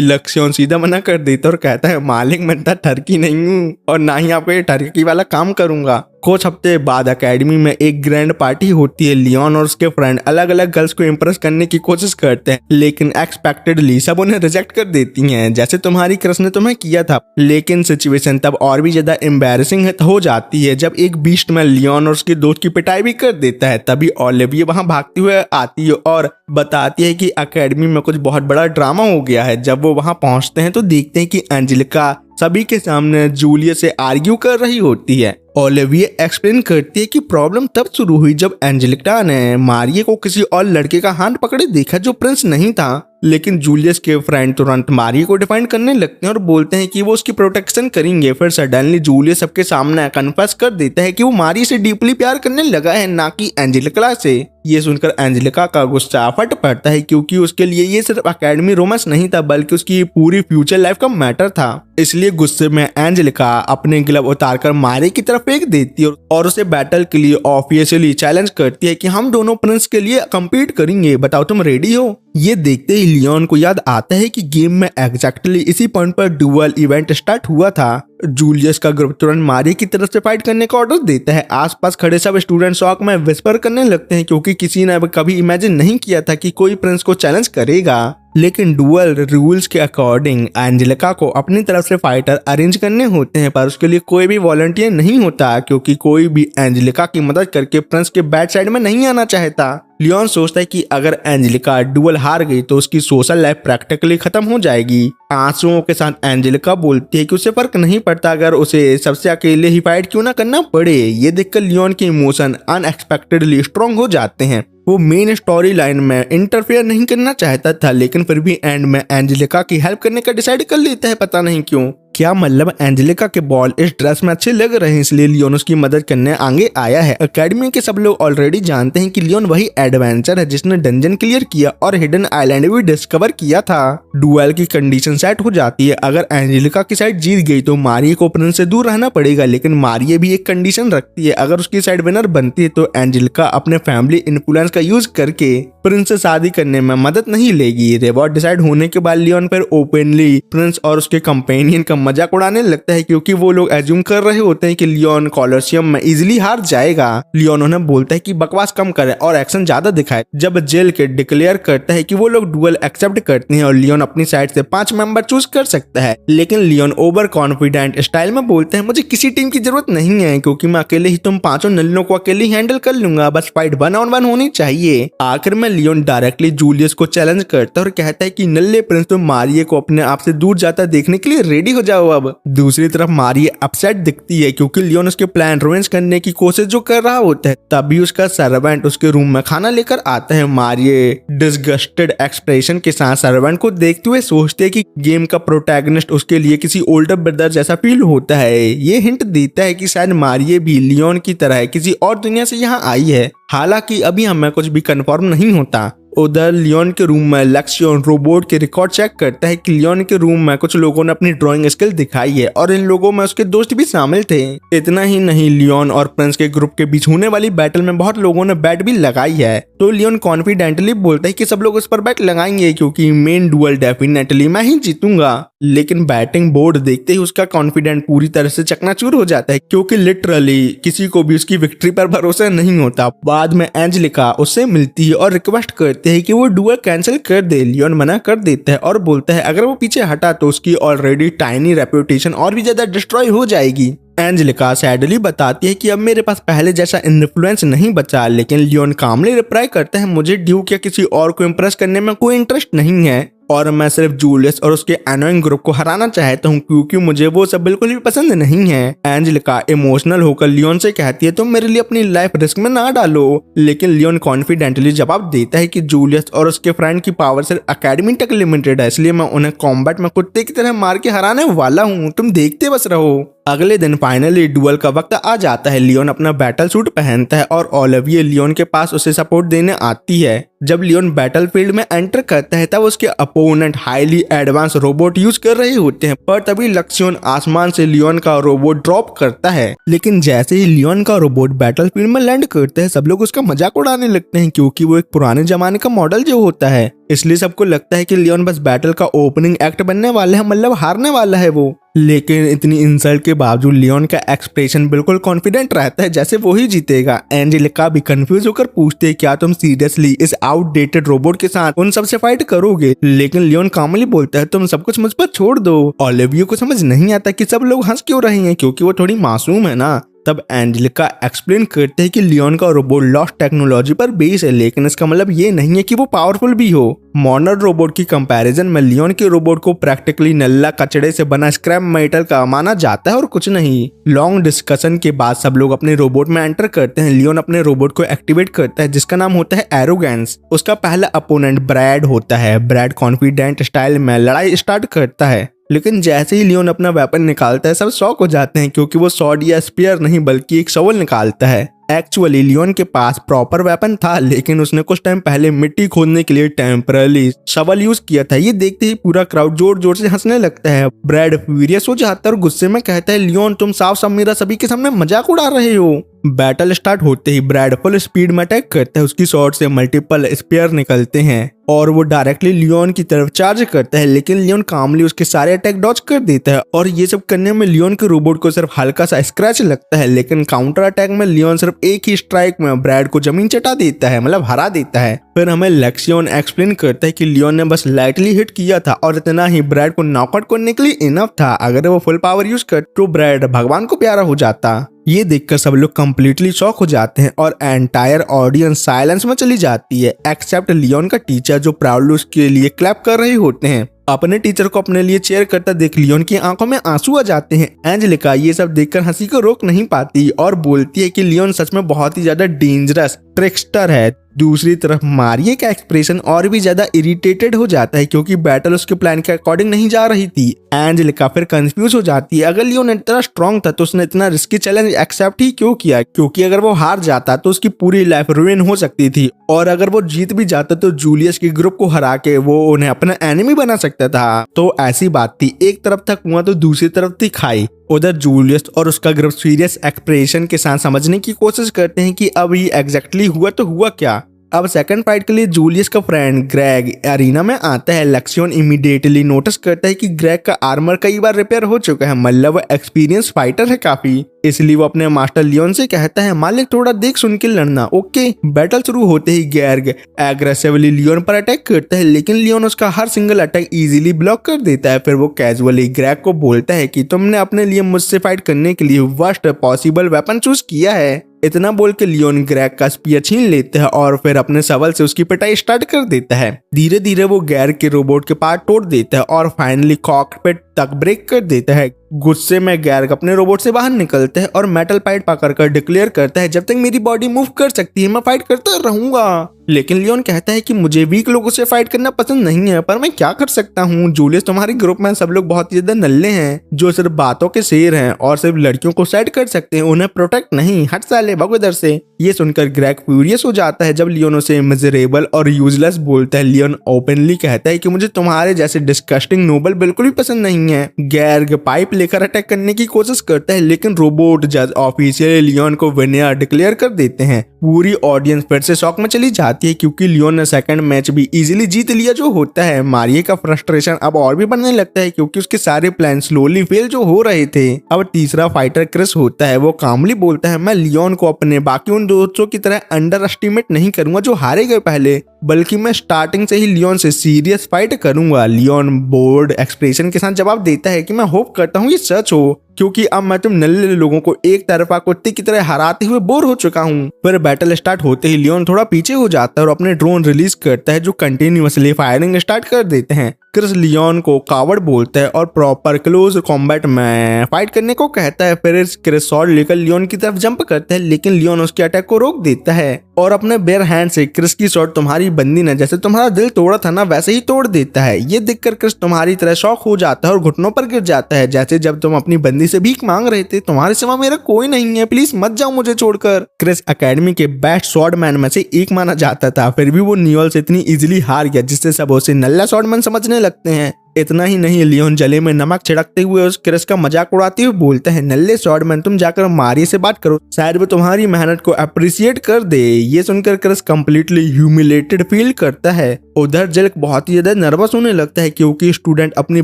लक्ष्यन सीधा मना कर देता और कहता है मालिक मैं तो ठरकी नहीं हूँ और ना ही आपको ये ठरकी वाला काम करूंगा। कुछ हफ्ते बाद एकेडमी में एक ग्रैंड पार्टी होती है। लियोन और उसके फ्रेंड अलग अलग गर्ल्स को इम्प्रेस करने की कोशिश करते हैं, लेकिन एक्सपेक्टेडली सब उन्हें रिजेक्ट कर देती हैं, जैसे तुम्हारी क्रश ने तुम्हें किया था। लेकिन सिचुएशन तब और भी ज्यादा एम्बैरेसिंग हो जाती है जब एक बीस्ट में लियोन और उसके दोस्त की पिटाई भी कर देता है। तभी ओलिविया वहां भागती हुए आती है और बताती है कि एकेडमी में कुछ बहुत बड़ा ड्रामा हो गया है। जब वो वहां पहुंचते हैं तो देखते हैं कि एंजेलिका सभी के सामने जूलियस से आर्ग्यू कर रही होती है। ओलिविया एक्सप्लेन करती है कि प्रॉब्लम तब शुरू हुई जब एंजेलिका ने मारिया को किसी और लड़के का हाथ पकड़े देखा जो प्रिंस नहीं था। लेकिन जूलियस के फ्रेंड तुरंत मारिया को डिफाइन करने लगते हैं और बोलते हैं कि वो उसकी प्रोटेक्शन करेंगे। फिर सडनली जूलियस सबके सामने कन्फेस कर देता है कि वो मारिया से डीपली प्यार करने लगा है, ना कि एंजेलिका से। ये सुनकर एंजेलिका का गुस्सा फट पड़ता है, क्योंकि उसके लिए ये सिर्फ एकेडमी रोमांस नहीं था बल्कि उसकी पूरी फ्यूचर लाइफ का मैटर था। इसलिए गुस्से में एंजेलिका अपने ग्लव उतारकर मारिया की तरफ फेंक देती है और उसे बैटल के लिए ऑफिशियली चैलेंज करती है कि हम दोनों प्रिंस के लिए कम्पीट करेंगे, बताओ तुम रेडी हो। ये देखते ही लियोन को याद आता है कि गेम में एग्जैक्टली इसी पॉइंट पर डुअल इवेंट स्टार्ट हुआ था। जूलियस का ग्रुप तुरंत मारिया की तरफ से फाइट करने का ऑर्डर देता है। आसपास खड़े सब स्टूडेंट शॉक में विस्पर करने लगते हैं, क्योंकि किसी ने कभी इमेजिन नहीं किया था कि कोई प्रिंस को चैलेंज करेगा। लेकिन डुअल रूल्स के अकॉर्डिंग एंजेलिका को अपनी तरफ से फाइटर अरेंज करने होते हैं, पर उसके लिए कोई भी वॉलंटियर नहीं होता, क्योंकि कोई भी एंजेलिका की मदद करके प्रिंस के बैड साइड में नहीं आना चाहता। लियोन सोचता है कि अगर एंजेलिका डुअल हार गई तो उसकी सोशल लाइफ प्रैक्टिकली खत्म हो जाएगी। आंसुओं के साथ एंजेलिका बोलती है कि उसे फर्क नहीं पड़ता अगर उसे सबसे अकेले ही फाइट क्यों ना करना पड़े। ये देखकर लियोन के इमोशन अनएक्सपेक्टेडली स्ट्रॉन्ग हो जाते हैं। वो मेन स्टोरी लाइन में इंटरफेयर नहीं करना चाहता था, लेकिन फिर भी एंड में एंजेलिका की हेल्प करने का डिसाइड कर लेता है, पता नहीं क्यों। क्या मतलब एंजेलिका के बॉल इस ड्रेस में अच्छे लग रहे हैं, इसलिए लियोन उसकी मदद करने आगे आया है। एकेडमी के सब लोग ऑलरेडी जानते हैं कि लियोन वही एडवेंचर है जिसने डंजन क्लियर किया और हिडन आइलैंड भी डिस्कवर किया था। डुएल की कंडीशन सेट हो जाती है। अगर एंजेलिका की साइड जीत गई तो मारिया को प्रिंस से दूर रहना पड़ेगा, लेकिन मारिया भी एक कंडीशन रखती है। अगर उसकी साइड विनर बनती है तो एंजेलिका अपने फैमिली इन्फ्लुएंस का यूज करके प्रिंस से शादी करने में मदद नहीं लेगी। रिवॉर्ड डिसाइड होने के बाद लियोन फिर ओपनली प्रिंस और उसके कंपेनियन का मजाक उड़ाने लगता है, क्योंकि वो लोग एज्यूम कर रहे होते हैं कि लियोन कॉलोसियम में इजीली हार जाएगा। लियोन उन्हें बोलता है कि बकवास कम करे और एक्शन ज्यादा दिखाए। जब जेल के डिक्लेयर करता है कि वो लोग डुएल एक्सेप्ट करते हैं और लियोन अपनी साइड से 5 मेंबर चूज कर सकता है, लेकिन लियोन ओवर कॉन्फिडेंट स्टाइल में बोलते हैं मुझे किसी टीम की जरूरत नहीं है, क्योंकि मैं अकेले ही तुम 5 नल्लों को अकेले ही हैंडल कर लूंगा, बस फाइट 1-on-1 होनी चाहिए। आखिर में लियोन डायरेक्टली जूलियस को चैलेंज करता है और कहता है कि नल्ले प्रिंस तो मारिया को अपने आप से दूर जाता देखने के लिए रेडी हो जाओ। अब दूसरी तरफ मारिया अपसेट दिखती है, क्योंकि लियोन उसके प्लान रुइंस करने की कोशिश जो कर रहा होता है। तभी उसका सर्वेंट उसके रूम में खाना लेकर आता है। मारिया डिसगस्टेड एक्सप्रेशन के साथ सर्वेंट को देखते हुए सोचते है कि गेम का प्रोटैगनिस्ट उसके लिए किसी ओल्डर ब्रदर जैसा फील होता है। ये हिंट देता है कि शायद मारिया भी लियोन की तरह किसी और दुनिया से यहाँ आई है, हालांकि अभी हमें कुछ भी कंफर्म नहीं होता। उधर लियोन के रूम में लक्ष्यन रोबोट के रिकॉर्ड चेक करता है कि लियोन के रूम में कुछ लोगों ने अपनी ड्राइंग स्किल दिखाई है और इन लोगों में उसके दोस्त भी शामिल थे। इतना ही नहीं, लियोन और प्रिंस के ग्रुप के बीच होने वाली बैटल में बहुत लोगों ने बैट भी लगाई है, तो लियोन कॉन्फिडेंटली बोलता है कि सब लोग उस पर बैट लगाएंगे क्योंकि मेन डुएल डेफिनेटली मैं ही जीतूंगा। लेकिन बैटिंग बोर्ड देखते ही उसका कॉन्फिडेंट पूरी तरह से चकनाचूर हो जाता है, क्योंकि लिटरली किसी को भी उसकी विक्ट्री पर भरोसा नहीं होता। बाद में एंजेलिका उससे मिलती है और रिक्वेस्ट करती कहते हैं कि वो डुअल कैंसिल कर दे। लियोन मना कर देता है और बोलता है अगर वो पीछे हटा तो उसकी ऑलरेडी टाइनी रेपुटेशन और भी ज्यादा डिस्ट्रॉय हो जाएगी। एंजेलिका सैडली बताती है कि अब मेरे पास पहले जैसा इन्फ्लुएंस नहीं बचा, लेकिन लियोन कामली रिप्लाई करता है मुझे ड्यूक या किसी और को इम्प्रेस करने में कोई इंटरेस्ट नहीं है और मैं सिर्फ जूलियस और उसके एनोइंग ग्रुप को हराना चाहता हूँ क्योंकि मुझे वो सब बिल्कुल भी पसंद नहीं है। एंजेलिका इमोशनल होकर लियोन से कहती है तुम मेरे लिए अपनी लाइफ रिस्क में ना डालो, लेकिन लियोन कॉन्फिडेंटली जवाब देता है कि जूलियस और उसके फ्रेंड की पावर सिर्फ एकेडमी तक लिमिटेड है, इसलिए मैं उन्हें कॉम्बैट में कुत्ते की तरह मार के हराने वाला हूँ, तुम देखते बस रहो। अगले दिन फाइनली डुअल का वक्त आ जाता है। लियोन अपना बैटल सूट पहनता है और ओलिविया लियोन के पास उसे सपोर्ट देने आती है। जब लियोन बैटलफील्ड में एंटर करता है तब उसके opponent highly advance robot use कर रहे होते हैं, पर तभी लक्ष्योन आसमान से लियोन का रोबोट ड्रॉप करता है। लेकिन जैसे ही लियोन का रोबोट बैटलफील्ड में लैंड करता है सब लोग उसका मजाक उड़ाने लगते हैं क्योंकि वो एक पुराने जमाने का मॉडल जो होता है, इसलिए सबको लगता है कि लियोन बस बैटल का ओपनिंग एक्ट बनने वाला है, मतलब हारने वाला है वो। लेकिन इतनी इंसल्ट के बावजूद लियोन का एक्सप्रेशन बिल्कुल कॉन्फिडेंट रहता है जैसे वो ही जीतेगा। एंजेलिका भी कंफ्यूज होकर पूछते है क्या तुम सीरियसली इस आउटडेटेड रोबोट के साथ उन सबसे फाइट करोगे, लेकिन लियोन कामली बोलता है तुम सब कुछ मुझ पर छोड़ दो। ओलिविया को समझ नहीं आता कि सब लोग हंस क्यों रहे हैं क्योंकि वो थोड़ी मासूम है ना। तब एंजेलिका एक्सप्लेन करते हैं कि लियोन का रोबोट लॉस्ट टेक्नोलॉजी पर बेस है, लेकिन इसका मतलब ये नहीं है कि वो पावरफुल भी हो। मॉडर्न रोबोट की कंपैरिजन में लियोन के रोबोट को प्रैक्टिकली नल्ला कचड़े से बना स्क्रैप मेटल का माना जाता है और कुछ नहीं। लॉन्ग डिस्कशन के बाद सब लोग अपने रोबोट में एंटर करते हैं। लियोन अपने रोबोट को एक्टिवेट करता है जिसका नाम होता है एरोगेंस। उसका पहला अपोनेंट ब्रैड होता है। ब्रैड कॉन्फिडेंट स्टाइल में लड़ाई स्टार्ट करता है, लेकिन जैसे ही लियोन अपना वेपन निकालता है सब शॉक हो जाते हैं क्योंकि वो सॉर्ड या स्पीयर नहीं बल्कि एक शॉवल निकालता है। एक्चुअली लियोन के पास प्रॉपर वेपन था, लेकिन उसने कुछ टाइम पहले मिट्टी खोदने के लिए टेम्पररी शवल यूज किया था। ये देखते ही पूरा क्राउड जोर जोर से हंसने लगता है। ब्रैड फ्यूरियस हो जाता है और गुस्से में कहता है लियोन तुम साफ साफ मेरा सभी के सामने मजाक उड़ा रहे हो। बैटल स्टार्ट होते ही ब्रैड फुल स्पीड में अटैक करता है। उसकी शॉट से मल्टीपल स्पेयर निकलते हैं और वो डायरेक्टली लियोन की तरफ चार्ज करता है, लेकिन लियोन कामली उसके सारे अटैक डॉज कर देता है और ये सब करने में लियोन के रोबोट को सिर्फ हल्का सा स्क्रैच लगता है, लेकिन काउंटर अटैक में लियोन सिर्फ एक ही स्ट्राइक में ब्रैड को जमीन चटा देता है, मतलब हरा देता है। फिर हमें लक्ष्योन एक्सप्लेन करता है कि लियोन ने बस लाइटली हिट किया था और इतना ही ब्रैड को नॉकआउट करने के लिए इनफ था। अगर वो फुल पावर यूज कर तो ब्रैड भगवान को प्यारा हो जाता। ये देखकर सब लोग कंप्लीटली शॉक हो जाते हैं और एंटायर ऑडियंस साइलेंस में चली जाती है एक्सेप्ट लियोन का टीचर जो प्राउडली उसके लिए क्लैप कर रहे होते हैं। अपने टीचर को अपने लिए चेयर करता देख लियोन की आंखों में आंसू आ जाते हैं। एंजेलिका ये सब देखकर हंसी को रोक नहीं पाती और बोलती है कि लियोन सच में बहुत ही ज्यादा डेंजरस ट्रिकस्टर है। दूसरी तरफ मारिये का एक्सप्रेशन और भी ज्यादा इरिटेटेड हो जाता है क्योंकि बैटल उसके प्लान के अकॉर्डिंग नहीं जा रही थी। एंजेलिका फिर कंफ्यूज हो जाती है। अगर लियोन इतना स्ट्रांग था तो उसने इतना रिस्की चैलेंज एक्सेप्ट ही क्यों किया, क्योंकि अगर वो हार जाता तो उसकी पूरी लाइफ रुइन हो सकती थी और अगर वो जीत भी जाता तो जूलियस के ग्रुप को हरा के वो उन्हें अपना एनिमी बना सकता था। तो ऐसी बात थी, एक तरफ था कुआं तो दूसरी तरफ थी खाई। उधर जूलियस और उसका ग्रुप सीरियस एक्सप्रेशन के साथ समझने की कोशिश करते हैं कि अब ये एग्जैक्टली हुआ तो हुआ क्या। अब सेकंड फाइट के लिए जूलियस का फ्रेंड ग्रेग एरिना में आता है। लक्ष्योन इमीडिएटली नोटिस करता है कि ग्रेग का आर्मर कई बार रिपेयर हो चुका है, मतलब वो एक्सपीरियंस फाइटर है काफी, इसलिए वो अपने मास्टर लियोन से कहता है मालिक थोड़ा देख सुन के लड़ना। ओके। बैटल शुरू होते ही ग्रेग एग्रेसिवली लियोन पर अटैक करता है, लेकिन लियोन उसका हर सिंगल अटैक इजीली ब्लॉक कर देता है। फिर वो कैजुअली ग्रेग को बोलता है कि तुमने अपने लिए मुझसे फाइट करने के लिए वर्स्ट पॉसिबल वेपन चूज किया है। इतना बोल के लियोन ग्रेग का स्पीयर छीन लेता है और फिर अपने शवल से उसकी पिटाई स्टार्ट कर देता है। धीरे धीरे वो ग्रेग के रोबोट के पार्ट तोड़ देता है और फाइनली कॉकपिट तक ब्रेक कर देता है। गुस्से में ग्रेग अपने रोबोट से बाहर निकलता है और मेटल पाइप पकड़कर डिक्लेयर करता है जब तक मेरी बॉडी मूव कर सकती है मैं फाइट करता रहूंगा। लेकिन लियोन कहता है कि मुझे वीक लोगों से फाइट करना पसंद नहीं है, पर मैं क्या कर सकता हूँ। जूलियस तुम्हारे ग्रुप में सब लोग बहुत ज्यादा नल्ले हैं जो सिर्फ बातों के शेर हैं और सिर्फ लड़कियों को सेट कर सकते हैं, उन्हें प्रोटेक्ट नहीं। हट साले भगो इधर से। ये सुनकर ग्रेग फ्यूरियस हो जाता है जब लियोन उसे मिजरेबल और यूजलेस बोलता है। लियोन ओपनली कहता है कि मुझे तुम्हारे जैसे डिस्कस्टिंग नोबल बिल्कुल भी पसंद नहीं है। ग्रेग पाइप लेकर अटैक करने की कोशिश करता है, लेकिन रोबोट जज ऑफिशियली लियोन को विनर डिक्लेयर कर देते हैं। पूरी ऑडियंस फिर से शॉक में चली जाती है क्योंकि लियोन ने सेकंड मैच भी इजीली जीत लिया जो होता है। मारिये का फ्रस्ट्रेशन अब और भी बढ़ने लगता है क्योंकि उसके सारे प्लान स्लोली फेल जो हो रहे थे। अब तीसरा फाइटर क्रिस होता है। वो कामली बोलता है मैं लियोन को अपने बाकी उन दोस्तों की तरह अंडर एस्टिमेट नहीं करूंगा जो हारे गए पहले। बल्कि मैं स्टार्टिंग से ही लियोन से सीरियस फाइट करूंगा। लियोन बोर्ड एक्सप्रेशन के साथ जवाब देता है कि मैं होप करता हूँ ये सच हो, क्योंकि अब मैं तुम नल्ले लोगों को एक तरफा कुत्ते की तरह हराते हुए बोर हो चुका हूँ। फिर बैटल स्टार्ट होते ही लियोन थोड़ा पीछे हो जाता है और अपने ड्रोन रिलीज करता है जो कंटिन्यूअसली फायरिंग स्टार्ट कर देते हैं। क्रिस लियोन को कावड़ बोलता है और प्रॉपर क्लोज कॉम्बैट में फाइट करने को कहता है। फिर क्रिस शॉट लेकर लियोन की तरफ जंप करता है, लेकिन लियोन उसके अटैक को रोक देता है और अपने बेयर हैंड से क्रिस की शॉट तुम्हारी बंदी ने जैसे तुम्हारा दिल तोड़ा था ना वैसे ही तोड़ देता है। ये देखकर क्रिस तुम्हारी तरह शॉक हो जाता है और घुटनों पर गिर जाता है, जैसे जब तुम अपनी बंदी से भीख मांग रहे थे। तुम्हारे सिवा मेरा कोई नहीं है, प्लीज मत जाओ मुझे छोड़कर। क्रिस एकेडमी के बेस्ट स्वॉर्डमैन में से एक माना जाता था, फिर भी वो नियोल से इतनी इजीली हार गया जिससे सब उसे नल्ला स्वॉर्डमैन समझने लगते हैं। इतना ही नहीं, लियोन जले में नमक छिड़कते हुए उस क्रिस का मजाक उड़ाते हुए बोलता है, नल्ले स्वॉर्डमैन तुम जाकर मारिये से बात करो, शायद वो तुम्हारी मेहनत को अप्रिशिएट कर दे। ये सुनकर क्रिस कंप्लीटली ह्यूमिलेटेड फील करता है। उधर जिल्क बहुत ही ज्यादा नर्वस होने लगता है क्योंकि स्टूडेंट अपनी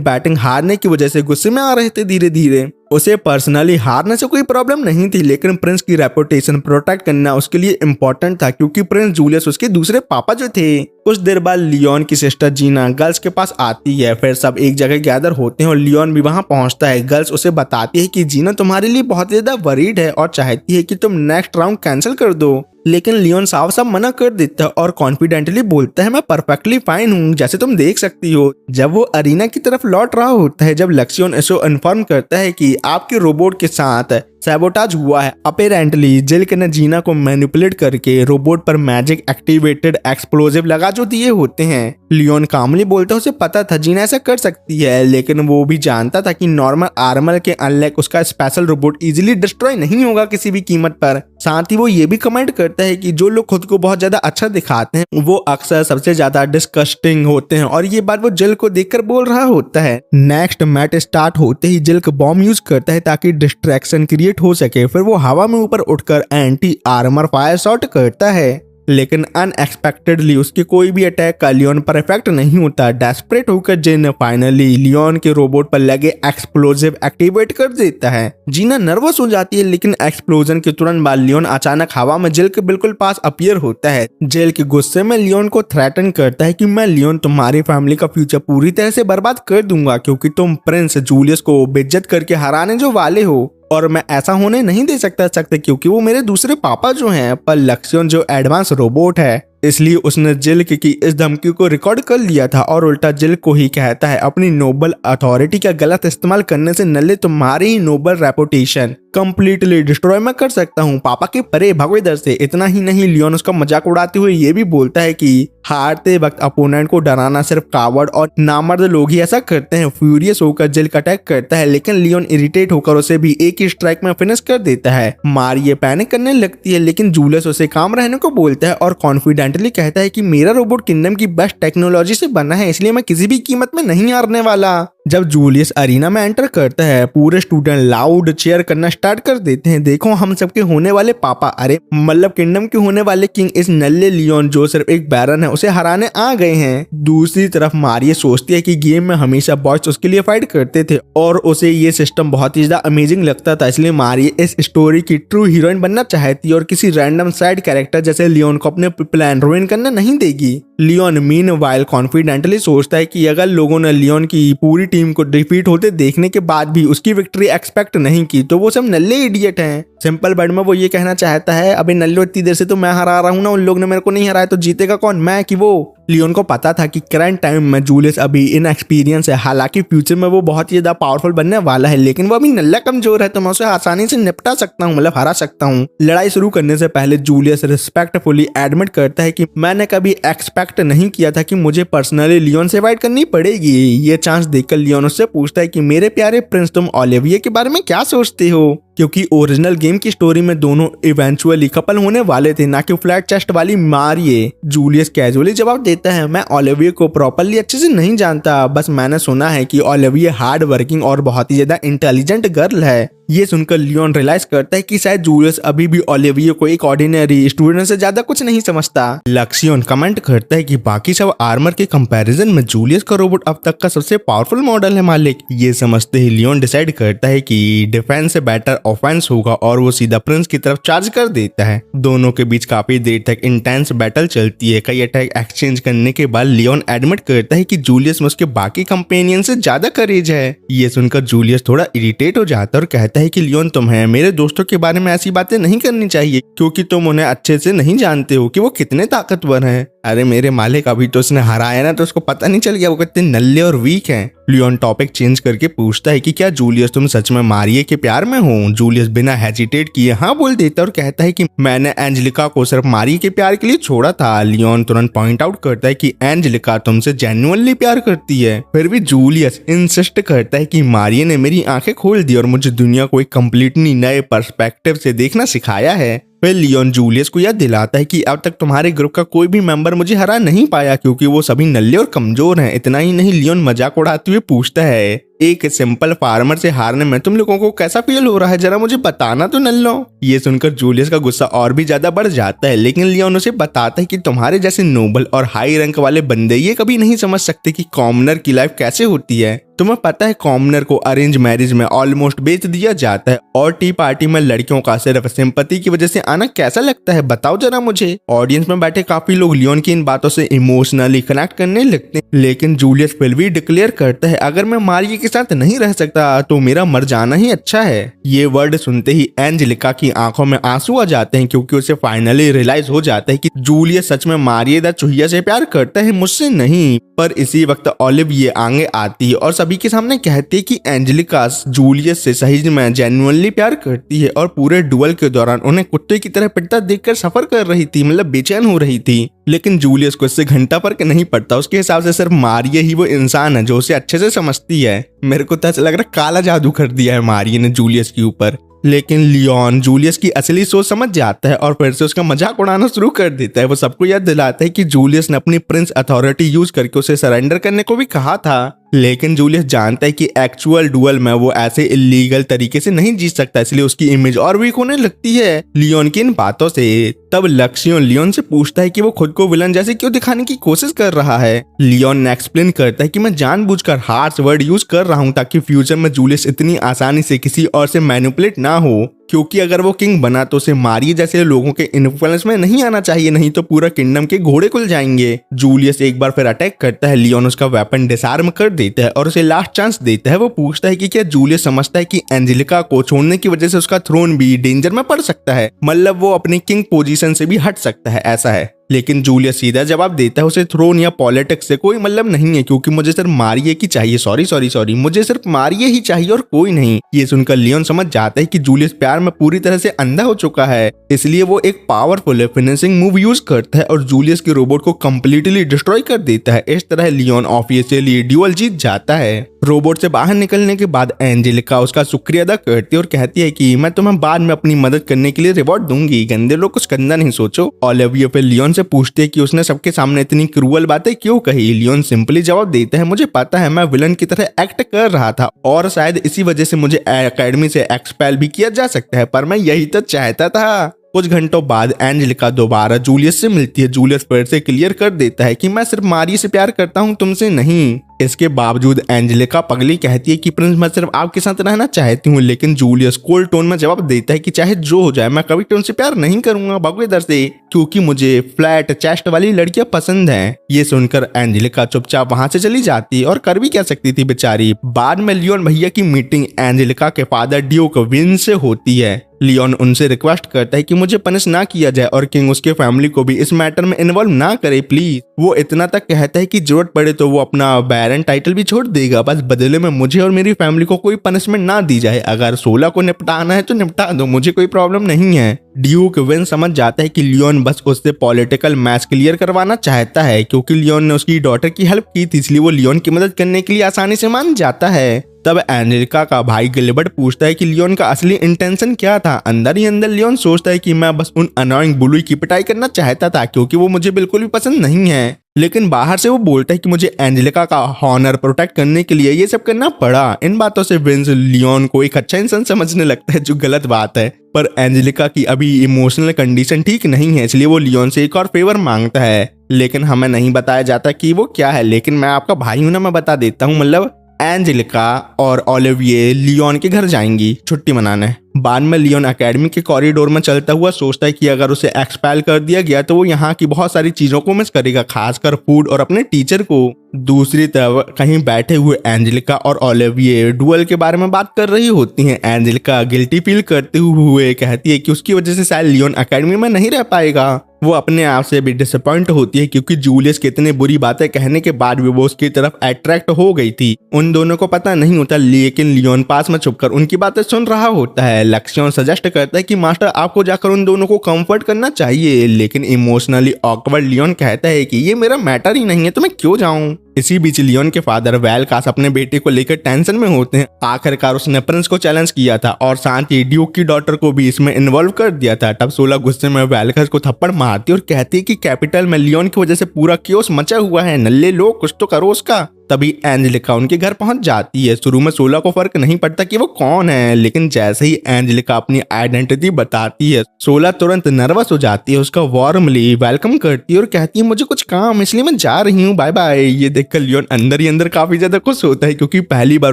बैटिंग हारने की वजह से गुस्से में आ रहे थे धीरे धीरे। उसे पर्सनली हारने से कोई प्रॉब्लम नहीं थी, लेकिन प्रिंस की रेपुटेशन प्रोटेक्ट करना उसके लिए इम्पोर्टेंट था क्योंकि प्रिंस जूलियस उसके दूसरे पापा जो थे। कुछ देर बाद लियोन की सिस्टर जीना गर्ल्स के पास आती है। फिर सब एक जगह गैदर होते हैं और लियोन भी वहां पहुंचता है। गर्ल्स उसे बताती है कि जीना तुम्हारे लिए बहुत ज्यादा वरीड है और चाहती है कि तुम नेक्स्ट राउंड कैंसिल कर दो, लेकिन लियोन साफ साफ मना कर देता है और कॉन्फिडेंटली बोलता है मैं परफेक्टली फाइन हूँ, जैसे तुम देख सकती हो। जब वो अरीना की तरफ लौट रहा होता है, जब लक्ष्योन इसे इन्फॉर्म करता है कि आपके रोबोट के साथ सैबोटाज हुआ है। अपेरेंटली जिल्क ने जीना को मैनिपुलेट करके रोबोट पर मैजिक एक्टिवेटेड एक्सप्लोजिव लगा जो दिए होते हैं। लियोन कामली बोलता है उसे पता था जीना ऐसा कर सकती है, लेकिन वो भी जानता था कि नॉर्मल आर्मर के अनलाइक उसका स्पेशल रोबोट इजीली डिस्ट्रॉय नहीं होगा किसी भी कीमत पर। साथ ही वो ये भी कमेंट करता है कि जो लोग खुद को बहुत ज्यादा अच्छा दिखाते हैं वो अक्सर सबसे ज्यादा डिस्कस्टिंग होते हैं, और ये बात वो जिल्क को देखकर बोल रहा होता है। नेक्स्ट मैच स्टार्ट होते ही जिल्क बॉम्ब यूज करता है ताकि डिस्ट्रैक्शन क्रिएट हो सके। फिर वो हवा में ऊपर उठकर एंटी आर्मर फायर शॉट करता है, लेकिन अनएक्सपेक्टेडली उसके कोई भी अटैक का लियोन पर इफेक्ट नहीं होता। डेस्परेट होकर जिन फाइनली लियोन के रोबोट पर लगे एक्सप्लोजिव एक्टिवेट कर देता है। जीना नर्वस हो जाती है, लेकिन एक्सप्लोजन के तुरंत बाद लियोन अचानक हवा में जिल्क के बिल्कुल पास अपीयर होता है। जिल्क गुस्से में लियोन को थ्रेटन करता है कि मैं लियोन तुम्हारी फैमिली का फ्यूचर पूरी तरह से बर्बाद कर दूंगा क्योंकि तुम प्रिंस जूलियस को बेइज्जत करके हराने जो वाले हो, और मैं ऐसा होने नहीं दे सकता क्योंकि वो मेरे दूसरे पापा जो हैं। पर लक्ष्योन जो एडवांस रोबोट है, इसलिए उसने जिल्क की इस धमकी को रिकॉर्ड कर लिया था और उल्टा जिल्क को ही कहता है अपनी नोबल अथॉरिटी का गलत इस्तेमाल करने से नल्ले तुम्हारी ही नोबल रेपुटेशन कंप्लीटली डिस्ट्रॉय मैं कर सकता हूँ पापा के परे भगवे दर से। इतना ही नहीं, लियोन उसका मजाक उड़ाते हुए ये भी बोलता है कि हारते वक्त अपोनेंट को डराना सिर्फ कावर्ड और नामर्द लोग ही ऐसा करते हैं। फ्यूरियस होकर जिल्क अटैक करता है, लेकिन लियोन इरिटेट होकर उसे भी एक ही स्ट्राइक में फिनिश कर देता है। मारिये पैनिक करने लगती है, लेकिन जूलियस उसे काम रहने को बोलता है और कॉन्फिडेंटली कहता है कि मेरा रोबोट किंगडम की बेस्ट टेक्नोलॉजी से बना है, इसलिए मैं किसी भी कीमत में नहीं हारने वाला। जब जूलियस अरीना में एंटर करता है, पूरे स्टूडेंट लाउड चीयर करना स्टार्ट कर देते हैं, देखो हम सबके होने वाले पापा, अरे मतलब किंगडम के होने वाले किंग इस नल्ले लियोन जो सिर्फ एक बैरन है उसे हराने आ गए हैं। दूसरी तरफ मारिये सोचती है कि गेम में हमेशा बॉयज उसके लिए फाइट करते थे और उसे ये सिस्टम बहुत ही ज्यादा अमेजिंग लगता था, इसलिए मारिये इस स्टोरी की ट्रू हीरोइन बनना चाहती है और किसी रैंडम साइड कैरेक्टर जैसे लियोन को अपने प्लान रुइन करना नहीं देगी। लियोन मीनवाइल कॉन्फिडेंटली सोचता है कि अगर लोगों ने लियोन की पूरी टीम को डिफीट होते देखने के बाद भी उसकी विक्ट्री एक्सपेक्ट नहीं की तो वो सब नल्ले इडियट हैं। सिंपल वर्ड में वो ये कहना चाहता है, अबे नल्लो इतनी देर से तो मैं हरा रहा हूँ ना, उन लोग ने मेरे को नहीं हराया तो जीतेगा कौन, मैं कि वो। लियोन को पता था कि करंट टाइम में जूलियस अभी इनएक्सपीरियंस है, हालांकि फ्यूचर में वो बहुत ही ज्यादा पावरफुल बनने वाला है, लेकिन वो अभी नल्ला कमजोर है तो मैं उसे आसानी से निपटा सकता हूँ, मतलब हरा सकता हूँ। लड़ाई शुरू करने से पहले जूलियस रिस्पेक्टफुली एडमिट करता है कि मैंने कभी एक्सपेक्ट नहीं किया था कि मुझे पर्सनली लियोन से फाइट करनी पड़ेगी। ये चांस देखकर लियोन उससे पूछता है कि मेरे प्यारे प्रिंस तुम ओलिविये के बारे में क्या सोचते हो, क्योंकि ओरिजिनल गेम की स्टोरी में दोनों इवेंचुअली कपल होने वाले थे, ना कि फ्लैट चेस्ट वाली मारिये। जूलियस कैजुअली जवाब देता है, मैं ओलिविये को प्रॉपर्ली अच्छे से नहीं जानता, बस मैंने सुना है कि ओलिविये हार्ड वर्किंग और बहुत ही ज्यादा इंटेलिजेंट गर्ल है। ये सुनकर लियोन रियलाइज करता है कि शायद जूलियस अभी भी ओलिविया को एक ऑर्डिनरी स्टूडेंट से ज्यादा कुछ नहीं समझता। लक्सियन कमेंट करता है कि बाकी सब आर्मर के कंपैरिजन में जूलियस का रोबोट अब तक का सबसे पावरफुल मॉडल है मालिक। ये समझते ही लियोन डिसाइड करता है कि डिफेंस से बेटर ऑफेंस होगा और वो सीधा प्रिंस की तरफ चार्ज कर देता है। दोनों के बीच काफी देर तक इंटेंस बैटल चलती है। कई अटैक एक्सचेंज करने के बाद लियोन एडमिट करता है कि जूलियस में उसके बाकी कंपेनियन से ज्यादा करेज है। ये सुनकर जूलियस थोड़ा इरिटेट हो जाता है और कहता है कि लियोन तुम्हें मेरे दोस्तों के बारे में ऐसी बातें नहीं करनी चाहिए क्योंकि तुम उन्हें अच्छे से नहीं जानते हो कि वो कितने ताकतवर हैं। अरे मेरे मालिक, अभी तो उसने हराया ना तो उसको पता नहीं चल गया वो कितने नल्ले और वीक हैं। लियोन टॉपिक चेंज करके पूछता है कि क्या जूलियस तुम सच में मारिये के प्यार में हो। जूलियस बिना हेजिटेट किए हाँ बोल देता और कहता है कि मैंने एंजेलिका को सिर्फ मारिये के प्यार के लिए छोड़ा था। लियोन तुरंत पॉइंट आउट करता है कि एंजेलिका तुमसे जेन्युइनली प्यार करती है। फिर भी जूलियस इंसिस्ट करता है कि मारिये ने मेरी आंखें खोल दी और मुझे दुनिया को एक कम्प्लीटली नए पर्सपेक्टिव से देखना सिखाया है। फिर लियोन जूलियस को याद दिलाता है कि अब तक तुम्हारे ग्रुप का कोई भी मेंबर मुझे हरा नहीं पाया क्योंकि वो सभी नल्ले और कमजोर हैं। इतना ही नहीं, लियोन मजाक उड़ाते हुए पूछता है एक सिंपल फार्मर से हारने में तुम लोगों को कैसा फील हो रहा है, जरा मुझे बताना तो नल्लो। ये सुनकर जूलियस का गुस्सा और भी ज्यादा बढ़ जाता है, लेकिन लियोन उसे बताता है कि तुम्हारे जैसे नोबल और हाई रैंक वाले बंदे ये कभी नहीं समझ सकते कि कॉमनर की लाइफ कैसे होती है। तुम्हें पता है कॉमनर को अरेंज मैरिज में ऑलमोस्ट बेच दिया जाता है और टी पार्टी में लड़कियों का सिर्फ सिंपैथी की वजह से आना कैसा लगता है, बताओ जरा मुझे। ऑडियंस में बैठे काफी लोग लियोन की इन बातों से इमोशनली कनेक्ट करने लगते हैं, लेकिन जूलियस फिर भी डिक्लेयर करता है अगर मैं मारिये के साथ नहीं रह सकता तो मेरा मर जाना ही अच्छा है। ये वर्ड सुनते ही एंजेलिका की आंखों में आंसू आ जाते हैं क्योंकि उसे फाइनली रियलाइज हो जाता है कि जूलियस सच में मारिये द चूहिया से प्यार करता है, मुझसे नहीं। पर इसी वक्त ओलिविया आगे आती है और सभी के सामने कहती है कि एंजेलिका जूलियस से सही में जेन्युइनली प्यार करती है और पूरे डुअल के दौरान उन्हें कुत्ते की तरह पिटता देखकर सफर कर रही थी, मतलब बेचैन हो रही थी। लेकिन जूलियस को इससे घंटा फर्क नहीं पड़ता, उसके हिसाब से सिर्फ मारिये ही वो इंसान है जो उसे अच्छे से समझती है। मेरे को तो ऐसा लग रहा है काला जादू कर दिया है मारिये ने जूलियस के ऊपर। लेकिन लियोन जूलियस की असली सोच समझ जाता है और फिर से उसका मजाक उड़ाना शुरू कर देता है। वो सबको याद दिलाता है कि जूलियस ने अपनी प्रिंस अथॉरिटी यूज करके उसे सरेंडर करने को भी कहा था, लेकिन जूलियस जानता है कि एक्चुअल डुअल में वो ऐसे इलीगल तरीके से नहीं जीत सकता, इसलिए उसकी इमेज और वीक होने लगती है लियोन की इन बातों से। तब लक्सियन लियोन से पूछता है कि वो खुद को विलन जैसे क्यों दिखाने की कोशिश कर रहा है। लियोन ने एक्सप्लेन करता है कि मैं जानबूझकर हार्श वर्ड यूज कर रहा हूँ ताकि फ्यूचर में जूलियस इतनी आसानी से किसी और से मैनिपुलेट ना हो, क्योंकि अगर वो किंग बना तो उसे मारिये जैसे लोगों के इन्फ्लुएंस में नहीं आना चाहिए, नहीं तो पूरा किंगडम के घोड़े खुल जाएंगे। जूलियस एक बार फिर अटैक करता है, लियोन उसका वेपन डिसआर्म कर देता है और उसे लास्ट चांस देता है। वो पूछता है कि क्या जूलियस समझता है कि एंजेलिका को छोड़ने की वजह से उसका थ्रोन भी डेंजर में पड़ सकता है, मतलब वो अपनी किंग पोजीशन से भी हट सकता है, ऐसा है। लेकिन जूलियस सीधा जवाब देता है उसे थ्रोन या पॉलिटिक्स से कोई मतलब नहीं है क्योंकि मुझे सिर्फ मारिये की चाहिए, सॉरी मुझे सिर्फ मारिये ही चाहिए और कोई नहीं। ये सुनकर लियोन समझ जाता है कि जूलियस प्यार में पूरी तरह से अंधा हो चुका है, इसलिए वो एक पावरफुल फिनिशिंग मूव यूज करता है और जूलियस के रोबोट को कंप्लीटली डिस्ट्रॉय कर देता है। इस तरह लियोन ऑफिशियली ड्यूअल जीत जाता है। रोबोट से बाहर निकलने के बाद एंजेलिका उसका शुक्रिया अदा करती है और कहती है कि मैं तुम्हें बाद में अपनी मदद करने के लिए रिवॉर्ड दूंगी, गंदे लोग कुछ गंदा नहीं सोचो। ओलिविया फिर लियोन से पूछते हैं कि उसने सबके सामने इतनी क्रूअल बातें क्यों कही। लियोन सिंपली जवाब देता है मुझे पता है मैं विलन की तरह एक्ट कर रहा था और शायद इसी वजह से मुझे एकेडमी से एक्सपेल भी किया जा सकता है, पर मैं यही तो चाहता था। कुछ घंटों बाद एंजेलिका दोबारा जूलियस से मिलती है। जूलियस फिर से क्लियर कर देता है कि मैं सिर्फ मारिये से प्यार करता हूँ, तुमसे नहीं। इसके बावजूद एंजेलिका पगली कहती है कि प्रिंस मैं सिर्फ आपके साथ रहना चाहती हूँ, लेकिन जूलियस कोल्ड टोन में जवाब देता है कि चाहे जो हो जाए मैं कभी तुमसे प्यार नहीं करूंगा, भागो इधर से, क्योंकि मुझे फ्लैट चेस्ट वाली लड़कियां पसंद हैं। ये सुनकर एंजेलिका चुपचाप वहां से चली जाती है और कर भी क्या सकती थी बेचारी। बाद में लियोन भैया की मीटिंग एंजेलिका के फादर ड्यूक विन से होती है। लियोन उनसे रिक्वेस्ट करता है कि मुझे पनिश ना किया जाए और किंग उसके फैमिली को भी इस मैटर में इन्वॉल्व ना करे प्लीज। वो इतना तक कहता है कि जरूरत पड़े तो वो अपना बैरन टाइटल भी छोड़ देगा, बस बदले में मुझे और मेरी फैमिली को कोई पनिशमेंट ना दी जाए। अगर 16 को निपटाना है तो निपटा दो, मुझे कोई प्रॉब्लम नहीं है। ड्यूक विन समझ जाता है कि लियोन बस उससे पॉलिटिकल मैच क्लियर करवाना चाहता है, क्योंकि लियोन ने उसकी डॉटर की हेल्प की थी, इसलिए वो लियोन की मदद करने के लिए आसानी से मान जाता है। तब एंजेलिका का भाई गिलबर्ट पूछता है कि लियोन का असली इंटेंशन क्या था। अंदर ही अंदर लियोन सोचता है कि मैं बस उन अनोइंग बुलुई की पिटाई करना चाहता था क्योंकि वो मुझे बिल्कुल भी पसंद नहीं है। लेकिन बाहर से वो बोलता है कि मुझे एंजेलिका का हॉनर प्रोटेक्ट करने के लिए ये सब करना पड़ा। इन बातों से विंस लियोन को एक अच्छा इंसान समझने लगता है, जो गलत बात है। पर एंजेलिका की अभी इमोशनल कंडीशन ठीक नहीं है, इसलिए वो लियोन से एक और फेवर मांगता है। लेकिन हमें नहीं बताया जाता कि वो क्या है। लेकिन मैं आपका भाई हूं ना, मैं बता देता हूँ। मतलब एंजेलिका और ओलिविये लियोन के घर जाएंगी छुट्टी मनाने। बाद में लियोन एकेडमी के कॉरिडोर में चलता हुआ सोचता है कि अगर उसे एक्सपेल कर दिया गया तो वो यहाँ की बहुत सारी चीजों को मिस करेगा, खासकर फूड और अपने टीचर को। दूसरी तरफ कहीं बैठे हुए एंजेलिका और ओलिविये डुअल के बारे में बात कर रही होती हैं। एंजेलिका गिल्टी फील करते हुए कहती है कि उसकी वजह से शायद लियोन एकेडमी में नहीं रह पाएगा। वो अपने आप से भी डिसअपॉइंट होती है क्योंकि जूलियस के इतने बुरी बातें कहने के बाद भी वो उसकी तरफ अट्रैक्ट हो गई थी। उन दोनों को पता नहीं होता, लेकिन लियोन पास में छुपकर उनकी बातें सुन रहा होता है। लक्ष्मण सजेस्ट करता है कि मास्टर आपको जाकर उन दोनों को कंफर्ट करना चाहिए, लेकिन इमोशनली ऑकवर्ड लियोन कहता है कि ये मेरा मैटर ही नहीं है तो मैं क्यों जाऊं। इसी बीच लियोन के फादर वेलकास अपने बेटे को लेकर टेंशन में होते हैं। आखिरकार उसने प्रिंस को चैलेंज किया था और साथ ही ड्यूक की डॉटर को भी इसमें इन्वॉल्व कर दिया था। तब सोला गुस्से में वेलकास को थप्पड़ मारती और कहती है कि कैपिटल में लियोन की वजह से पूरा क्योस मचा हुआ है, नल्ले लोग कुछ तो करो उसका। तभी एंजेलिका उनके घर पहुंच जाती है। शुरू में सोला को फर्क नहीं पड़ता कि वो कौन है, लेकिन जैसे ही एंजेलिका अपनी आइडेंटिटी बताती है सोला तुरंत नर्वस हो जाती है। उसका वार्मली वेलकम करती है और कहती है मुझे कुछ काम इसलिए मैं जा रही हूँ, बाय बाय। ये देखकर लियोन अंदर ही अंदर काफी ज्यादा खुश होता है क्योंकि पहली बार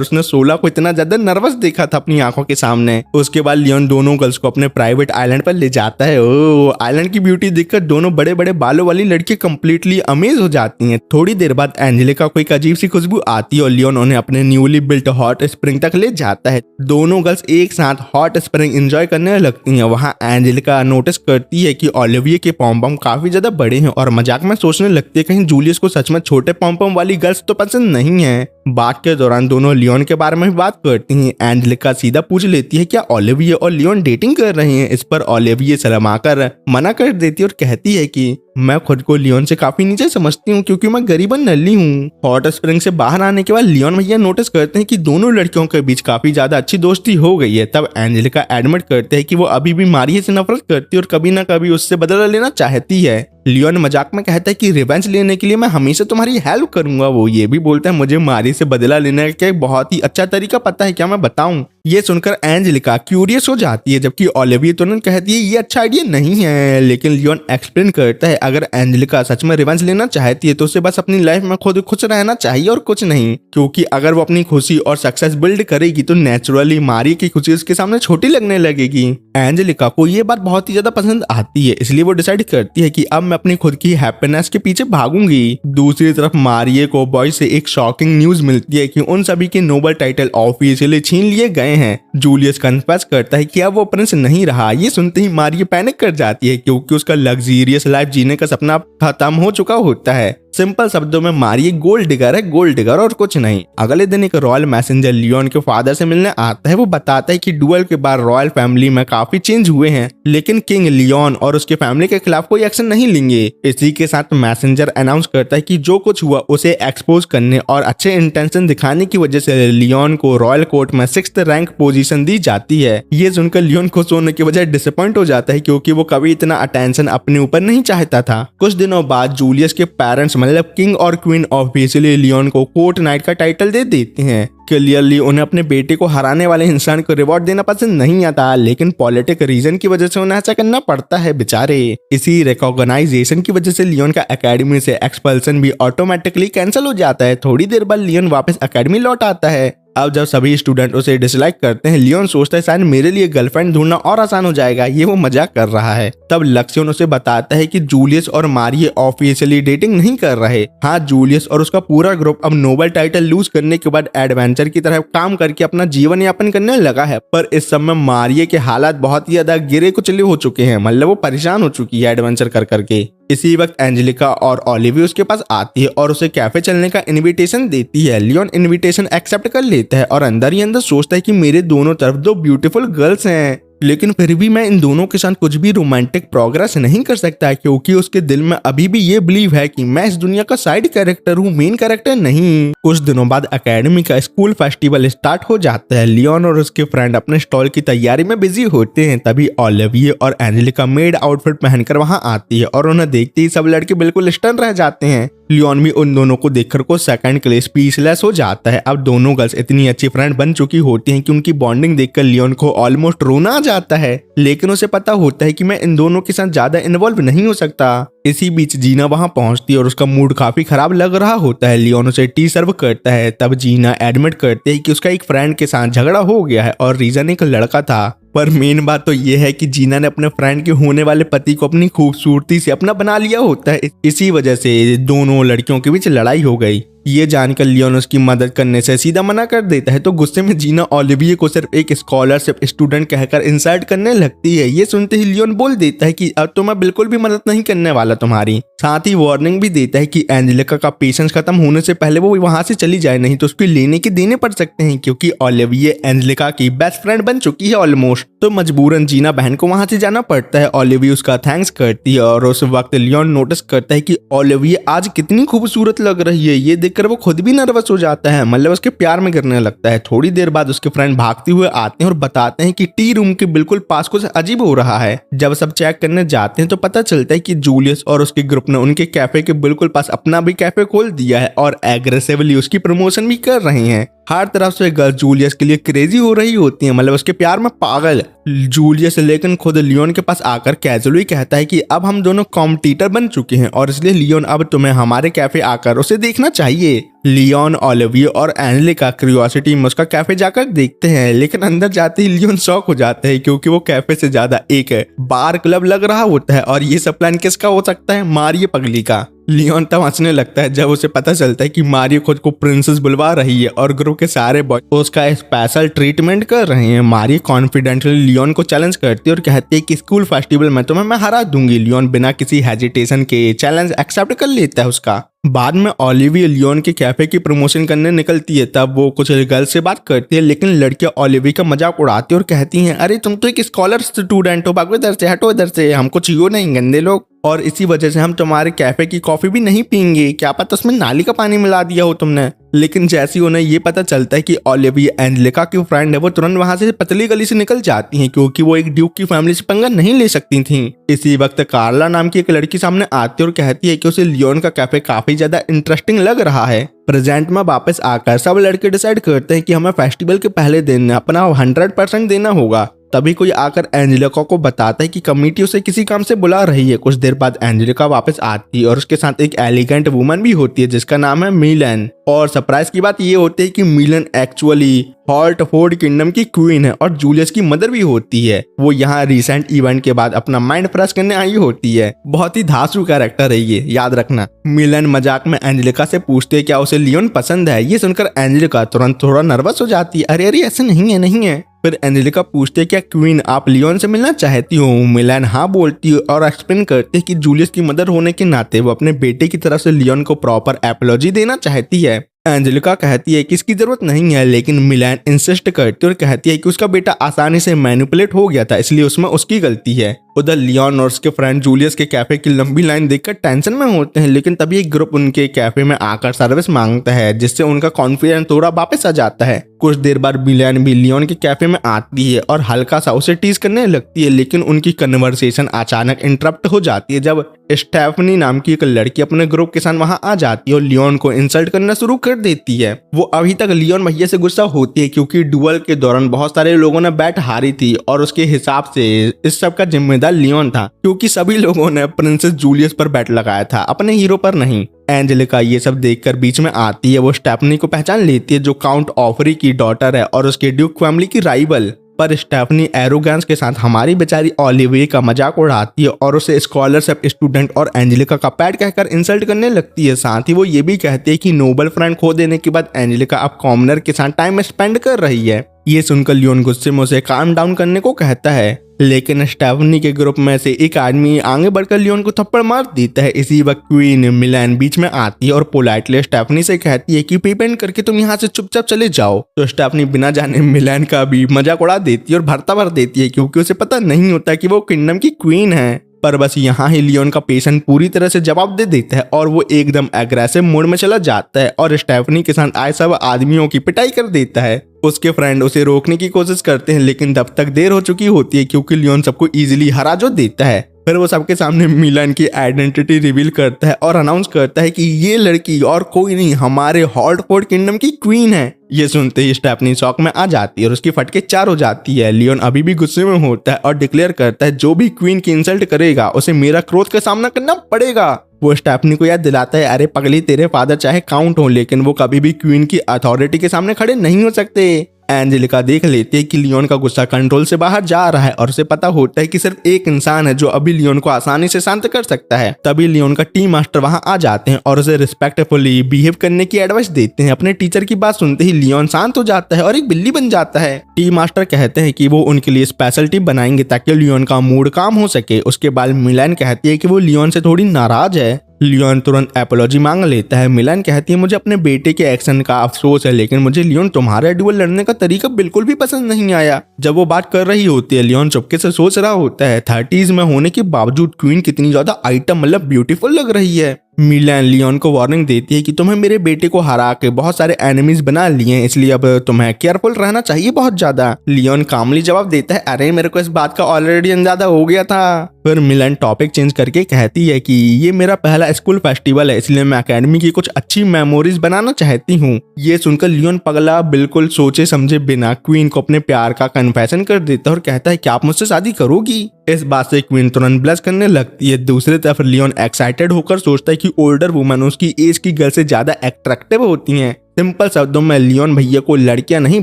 उसने सोला को इतना ज्यादा नर्वस देखा था अपनी आंखों के सामने। उसके बाद लियोन दोनों गर्ल्स को अपने प्राइवेट आइलैंड पर ले जाता है। ओह, आइलैंड की ब्यूटी देखकर दोनों बड़े बड़े बालों वाली लड़की कंप्लीटली अमेज हो जाती हैं। थोड़ी देर बाद एंजेलिका को एक अजीब सी खुशबू आती है और लियोन उन्हें अपने न्यूली बिल्ट हॉट स्प्रिंग तक ले जाता है। दोनों गर्ल्स एक साथ हॉट स्प्रिंग एंजॉय करने लगती हैं। वहां एंजेलिका नोटिस करती है कि ओलिविये के पॉम काफी ज्यादा बड़े हैं और मजाक में सोचने लगती है कहीं जूलियस को सच में छोटे पॉम वाली गर्ल्स तो पसंद नहीं है। बात के दौरान दोनों लियोन के बारे में भी बात करती हैं। एंजेलिका सीधा पूछ लेती है क्या ओलिविये और लियोन डेटिंग कर रहे हैं। इस पर ओलिविये शर्माकर मना कर देती है और कहती है कि मैं खुद को लियोन से काफी नीचे समझती हूँ क्योंकि मैं गरीब और नल्ली हूँ। हॉट स्प्रिंग से बाहर आने के बाद लियोन भैया नोटिस करते हैं कि दोनों लड़कियों के बीच काफी ज्यादा अच्छी दोस्ती हो गई है। तब एंजेलिका एडमिट करते हैं कि वो अभी भी मारिया से नफरत करती है और कभी ना कभी उससे बदला लेना चाहती है। लियोन मजाक में कहता है कि रिवेंज लेने के लिए मैं हमेशा तुम्हारी हेल्प करूंगा। वो ये भी बोलता है मुझे मारी से बदला लेने का एक बहुत ही अच्छा तरीका पता है, क्या मैं बताऊं। ये सुनकर एंजेलिका क्यूरियस हो जाती है जबकि ओलिविये तुरंत कहती है ये अच्छा आइडिया नहीं है। लेकिन लियोन एक्सप्लेन करता है अगर एंजेलिका सच में रिवेंज लेना चाहती है तो उसे बस अपनी लाइफ में खुद खुश रहना चाहिए और कुछ नहीं, क्योंकि अगर वो अपनी खुशी और सक्सेस बिल्ड करेगी तो नेचुरली मारी की खुशी उसके सामने छोटी लगने लगेगी। एंजेलिका को ये बात बहुत ही ज्यादा पसंद आती है, इसलिए वो डिसाइड करती है कि अब मैं अपनी खुद की हैप्पीनेस के पीछे भागूंगी। दूसरी तरफ मारिये को बॉय से एक शॉकिंग न्यूज मिलती है कि उन सभी के नोबल टाइटल ऑफिशियली छीन लिए गए हैं। जूलियस कन्फेस करता है कि अब वो प्रिंस नहीं रहा। ये सुनते ही मारिये पैनिक कर जाती है क्योंकि उसका लग्जरियस लाइफ जीने का सपना खत्म हो चुका होता है। सिंपल शब्दों में मारिये गोल्ड डिगर है, गोल्ड डिगर और कुछ नहीं। अगले दिन एक रॉयल मैसेंजर लियोन के फादर से मिलने आता है। वो बताता है कि डुअल के बाद रॉयल फैमिली में काफी चेंज हुए हैं, लेकिन किंग लियोन और उसके फैमिली के खिलाफ कोई एक्शन नहीं लेंगे। इसी के साथ मैसेंजर अनाउंस करता है कि जो कुछ हुआ उसे एक्सपोज करने और अच्छे इंटेंशन दिखाने की वजह से लियोन को रॉयल कोर्ट में 6th रैंक पोजीशन दी जाती है। ये सुनकर लियोन खुश होने की बजाय डिसअपॉइंट हो जाता है क्योंकि वो कभी इतना अटेंशन अपने ऊपर नहीं चाहता था। कुछ दिनों बाद जूलियस के पेरेंट्स मतलब किंग और क्वीन ऑफिशियली लियोन को कोर्ट नाइट का टाइटल दे देते हैं। क्लियरली उन्हें अपने बेटे को हराने वाले इंसान को रिवॉर्ड देना पसंद नहीं आता, लेकिन पॉलिटिक रीजन की वजह से उन्हें ऐसा करना पड़ता है बेचारे। इसी रिकॉग्नाइजेशन की वजह से लियोन का एकेडमी से एक्सपल्सन भी ऑटोमेटिकली कैंसिल हो जाता है। थोड़ी देर बाद लियोन वापस एकेडमी लौट आता है। अब जब सभी स्टूडेंट उसे डिसलाइक करते हैं, लियोन सोचता है शायद मेरे लिए गर्लफ्रेंड ढूंढना और आसान हो जाएगा। ये वो मजाक कर रहा है। तब लक्ष्मण उसे बताता है कि जूलियस और मारिये ऑफिशियली डेटिंग नहीं कर रहे। हाँ, जूलियस और उसका पूरा ग्रुप अब नोबल टाइटल लूज करने के बाद एडवेंचर की तरह काम करके अपना जीवन यापन करने लगा है। पर इस समय मारिये के हालात बहुत ही ज्यादा गिरे कुचले हो चुके हैं, मतलब वो परेशान हो चुकी है एडवेंचर कर करके। इसी वक्त एंजेलिका और ओलिविये उसके पास आती है और उसे कैफे चलने का इनविटेशन देती है। लियोन इनविटेशन एक्सेप्ट कर लेता है और अंदर ही अंदर सोचता है कि मेरे दोनों तरफ दो ब्यूटीफुल गर्ल्स हैं। लेकिन फिर भी मैं इन दोनों के साथ कुछ भी रोमांटिक प्रोग्रेस नहीं कर सकता क्योंकि उसके दिल में अभी भी ये बिलीव है कि मैं इस दुनिया का साइड कैरेक्टर हूँ, मेन कैरेक्टर नहीं। कुछ दिनों बाद एकेडमी का स्कूल फेस्टिवल स्टार्ट हो जाता है। लियोन और उसके फ्रेंड अपने स्टॉल की तैयारी में बिजी होते हैं। तभी ओलिविये और एंजेलिका मेड आउटफिट पहनकर वहां आती है और उन्हें देखते ही सब लड़के बिल्कुल स्टन रह जाते हैं। लियोन भी उन दोनों को देखकर को सेकंड के लिए स्पीचलेस हो जाता है। अब दोनों गर्ल्स इतनी अच्छी फ्रेंड बन चुकी होती हैं कि उनकी बॉन्डिंग देखकर लियोन को ऑलमोस्ट रोना आ जाता है, लेकिन उसे पता होता है कि मैं इन दोनों के साथ ज्यादा इन्वॉल्व नहीं हो सकता। इसी बीच जीना वहां पहुंचती है और उसका मूड काफी खराब लग रहा होता है। लियोन उसे टी सर्व करता है। तब जीना एडमिट करते है कि उसका एक फ्रेंड के साथ झगड़ा हो गया है और रीजन एक लड़का था। पर मेन बात तो यह है कि जीना ने अपने फ्रेंड के होने वाले पति को अपनी खूबसूरती से अपना बना लिया होता है। इसी वजह से दोनों लड़कियों के बीच लड़ाई हो गई। ये जानकर लियोन उसकी मदद करने से सीधा मना कर देता है, तो गुस्से में जीना ओलिविये को सिर्फ एक स्कॉलरशिप स्टूडेंट कहकर इंसल्ट करने लगती है। ये सुनते ही लियोन बोल देता है कि अब तो मैं बिल्कुल भी मदद नहीं करने वाला तुम्हारी। साथ ही वार्निंग भी देता है कि एंजेलिका का पेशेंस खत्म होने से पहले वो वहां से चली जाए, नहीं तो उसको लेने के देने पड़ सकते हैं, क्योंकि ओलिविये एंजेलिका की बेस्ट फ्रेंड बन चुकी है ऑलमोस्ट। तो मजबूरन जीना बहन को वहां से जाना पड़ता है। ओलिविये उसका थैंक्स करती है और उस वक्त लियोन नोटिस करता है कि ओलिविये आज कितनी खूबसूरत लग रही है। ये देखकर वो खुद भी नर्वस हो जाता है, मतलब उसके प्यार में गिरने लगता है। थोड़ी देर बाद उसके फ्रेंड भागते हुए आते हैं और बताते हैं कि टी रूम के बिल्कुल पास कुछ अजीब हो रहा है। जब सब चेक करने जाते हैं तो पता चलता है कि जूलियस और उसके ग्रुप ने उनके कैफे के बिल्कुल पास अपना भी कैफे खोल दिया है और एग्रेसिवली उसकी प्रमोशन भी कर रहे हैं। हर तरफ से गर्ल्स जूलियस के लिए क्रेजी हो रही होती हैं, मतलब उसके प्यार में पागल। जूलियस लेकिन खुद लियोन के पास आकर कैजुअली कहता है कि अब हम दोनों कॉम्पिटिटर बन चुके हैं और इसलिए लियोन अब तुम्हें हमारे कैफे आकर उसे देखना चाहिए। लियोन, ओलिविये और एंजेलिका क्यूरियोसिटी में उसका कैफे जाकर देखते हैं, लेकिन अंदर जाते ही लियोन शॉक हो जाता है क्योंकि वो कैफे से ज्यादा एक बार क्लब लग रहा होता है। और ये सब प्लान किसका हो सकता है? मारियो पगली का। लियोन तब हंसने लगता है जब उसे पता चलता है कि मारियो खुद को प्रिंसेस बुलवा रही है और ग्रुप के सारे बॉय उसका स्पेशल ट्रीटमेंट कर रहे हैं। मारियो कॉन्फिडेंटली लियोन को चैलेंज करती है और कहती है कि स्कूल फेस्टिवल में तुम्हें मैं हरा दूंगी। लियोन बिना किसी हेजिटेशन के चैलेंज एक्सेप्ट कर लेता है उसका। बाद में ओलिविये लियोन के कैफे की प्रमोशन करने निकलती है। तब वो कुछ गर्ल से बात करती है, लेकिन लड़कियां ओलिविये का मजाक उड़ाती है और कहती हैं, अरे तुम तो एक स्कॉलर स्टूडेंट हो, भागो इधर से, हटो इधर से, हमको चाहिए नहीं गंदे लोग, और इसी वजह से हम तुम्हारे कैफे की कॉफी भी नहीं पीएंगे, क्या पता उसमें नाली का पानी मिला दिया हो तुमने। लेकिन जैसे ही उन्हें ये पता चलता है कि ओलिविये एंजेलिका की फ्रेंड है, वो तुरंत वहां से पतली गली से निकल जाती हैं क्योंकि वो एक ड्यूक की फैमिली से पंगा नहीं ले सकती थीं। इसी वक्त कार्ला नाम की एक लड़की सामने आती है और कहती है कि उसे लियोन का कैफे काफी ज्यादा इंटरेस्टिंग लग रहा है। प्रेजेंट में वापस आकर सब लड़के डिसाइड करते हैं कि हमें फेस्टिवल के पहले दिन अपना 100% देना होगा। तभी कोई आकर एंजेलिका को बताता है कि कमेटी उसे किसी काम से बुला रही है। कुछ देर बाद एंजेलिका वापस आती है और उसके साथ एक एलिगेंट वुमन भी होती है जिसका नाम है मिलन। और सरप्राइज की बात ये होती है कि मिलन एक्चुअली हॉल्टफोर्ड किंगडम की क्वीन है और जूलियस की मदर भी होती है। वो यहाँ रिसेंट इवेंट के बाद अपना माइंड फ्रेश करने आई होती है। बहुत ही धांसू कैरेक्टर है ये, याद रखना। मिलन मजाक में एंजेलिका से पूछते हैं क्या उसे लियोन पसंद है। ये सुनकर एंजेलिका तुरंत थोड़ा नर्वस हो जाती है, अरे अरे ऐसा नहीं है, नहीं है। फिर एंजेलिका पूछते हैं क्या क्वीन आप लियोन से मिलना चाहती हो। मिलन हाँ बोलती है और एक्सप्लेन करते हैं कि जूलियस की मदर होने के नाते वो अपने बेटे की तरफ से लियोन को प्रॉपर एपोलॉजी देना चाहती है। एंजेलिका कहती है कि इसकी जरूरत नहीं है, लेकिन मिलन इंसिस्ट करती है और कहती है कि उसका बेटा आसानी से मैनिपुलेट हो गया था, इसलिए उसमें उसकी गलती है। उधर लियोन और उसके फ्रेंड जूलियस के कैफे की लंबी लाइन देखकर टेंशन में होते हैं, लेकिन तभी एक ग्रुप उनके कैफे में आकर सर्विस मांगता है जिससे उनका कॉन्फिडेंस थोड़ा वापस आ जाता है। कुछ देर बाद मिलन भी लियोन के कैफे में आती है और हल्का सा उसे टीज करने लगती है, लेकिन उनकी कन्वर्सेशन अचानक इंटरप्ट हो जाती है जब स्टेफनी नाम की एक लड़की अपने ग्रुप के साथ वहां आ जाती है और लियोन को इंसल्ट करना शुरू कर देती है। वो अभी तक लियोन भैया से गुस्सा होती है क्योंकि डुअल के दौरान बहुत सारे लोगों ने बैट हारी थी और उसके हिसाब से इस सब का जिम्मेदार लियोन था, क्योंकि सभी लोगों ने प्रिंसेस जूलियस पर बैट लगाया था, अपने हीरो पर नहीं। एंजेलिका ये सब देखकर बीच में आती है। वो स्टेफनी को पहचान लेती है जो काउंट ऑफरी की डॉटर है और उसके ड्यूक फैमिली की राइवल। पर स्टेफनी एरोगेंस के साथ हमारी बेचारी ओलिविये का मजाक उड़ाती है और उसे स्कॉलरशिप स्टूडेंट और एंजेलिका का पैट कहकर इंसल्ट करने लगती है। साथ ही वो ये भी कहती है कि नोबल फ्रेंड खो देने के बाद एंजेलिका अब कॉमनर के साथ टाइम स्पेंड कर रही है। ये सुनकर लियोन गुस्से में उसे काम डाउन करने को कहता है, लेकिन स्टेफनी के ग्रुप में से एक आदमी आगे बढ़कर लियोन को थप्पड़ मार देता है। इसी वक्त क्वीन मिलान बीच में आती है और पोलाइटली स्टेफनी से कहती है कि पेमेंट करके तुम यहाँ से चुपचाप चले जाओ। तो स्टेफनी बिना जाने मिलान का भी मजाक उड़ा देती है और भरता भर देती है, क्योंकि उसे पता नहीं होता कि वो किंगडम की क्वीन है। पर बस यहाँ ही लियोन का पेशेंट पूरी तरह से जवाब दे देता है और वो एकदम एग्रेसिव मोड में चला जाता है और स्टेफनी के साथ आए सब आदमियों की पिटाई कर देता है। उसके फ्रेंड उसे रोकने की कोशिश करते हैं, लेकिन तब तक देर हो चुकी होती है, क्योंकि लियोन सबको इजीली हरा जो देता है। फिर वो सबके सामने मिलान की आइडेंटिटी रिवील करता है और अनाउंस करता है कि ये लड़की और कोई नहीं, हमारे हॉल्टफोर्ड किंगडम की क्वीन है। ये सुनते ही स्टेफनी शॉक में आ जाती है और उसकी फटके चार हो जाती है। लियोन अभी भी गुस्से में होता है और डिक्लेयर करता है जो भी क्वीन की इंसल्ट करेगा उसे मेरा क्रोध का सामना करना पड़ेगा। वो स्टेफनी को याद दिलाता है, अरे पगली, तेरे फादर चाहे काउंट हो लेकिन वो कभी भी क्वीन की अथॉरिटी के सामने खड़े नहीं हो सकते। एंजेलिका देख लेती है कि लियोन का गुस्सा कंट्रोल से बाहर जा रहा है और उसे पता होता है कि सिर्फ एक इंसान है जो अभी लियोन को आसानी से शांत कर सकता है। तभी लियोन का टीम मास्टर वहां आ जाते हैं और उसे रिस्पेक्टफुली बिहेव करने की एडवाइस देते हैं। अपने टीचर की बात सुनते ही लियोन शांत हो जाता है और एक बिल्ली बन जाता है। टीम मास्टर कहते हैं कि वो उनके लिए स्पेशल टिप बनाएंगे ताकि लियोन का मूड काम हो सके। उसके बाद मिलान कहती है कि वो लियोन से थोड़ी नाराज है। लियोन तुरंत एपोलॉजी मांग लेता है। मिलान कहती है, मुझे अपने बेटे के एक्शन का अफसोस है, लेकिन मुझे लियोन तुम्हारा ड्यूल लड़ने का तरीका बिल्कुल भी पसंद नहीं आया। जब वो बात कर रही होती है, लियोन चुपके से सोच रहा होता है 30s में होने के बावजूद क्वीन कितनी ज्यादा आइटम मतलब ब्यूटीफुल लग रही है। मिलान लियोन को वार्निंग देती है कि तुम्हें मेरे बेटे को हरा के बहुत सारे एनिमीज बना लिए हैं, इसलिए अब तुम्हें केयरफुल रहना चाहिए बहुत ज्यादा। लियोन कामली जवाब देता है, अरे मेरे को इस बात का ऑलरेडी अंदाजा हो गया था। फिर मिलान टॉपिक चेंज करके कहती है कि ये मेरा पहला स्कूल फेस्टिवल है, इसलिए मैं एकेडमी की कुछ अच्छी मेमोरीज बनाना चाहती हूँ। ये सुनकर लियोन पगला बिल्कुल सोचे समझे बिना क्वीन को अपने प्यार का कन्फेशन कर देता है और कहता है, क्या आप मुझसे शादी करोगी? इस बात से क्वीन तुरंत ब्लश करने लगती है। दूसरी तरफ लियोन एक्साइटेड होकर सोचता है कि ओल्डर वुमन उसकी एज की गर्ल से ज्यादा अट्रैक्टिव होती हैं। सिंपल शब्दों में लियोन भैया को लड़कियां नहीं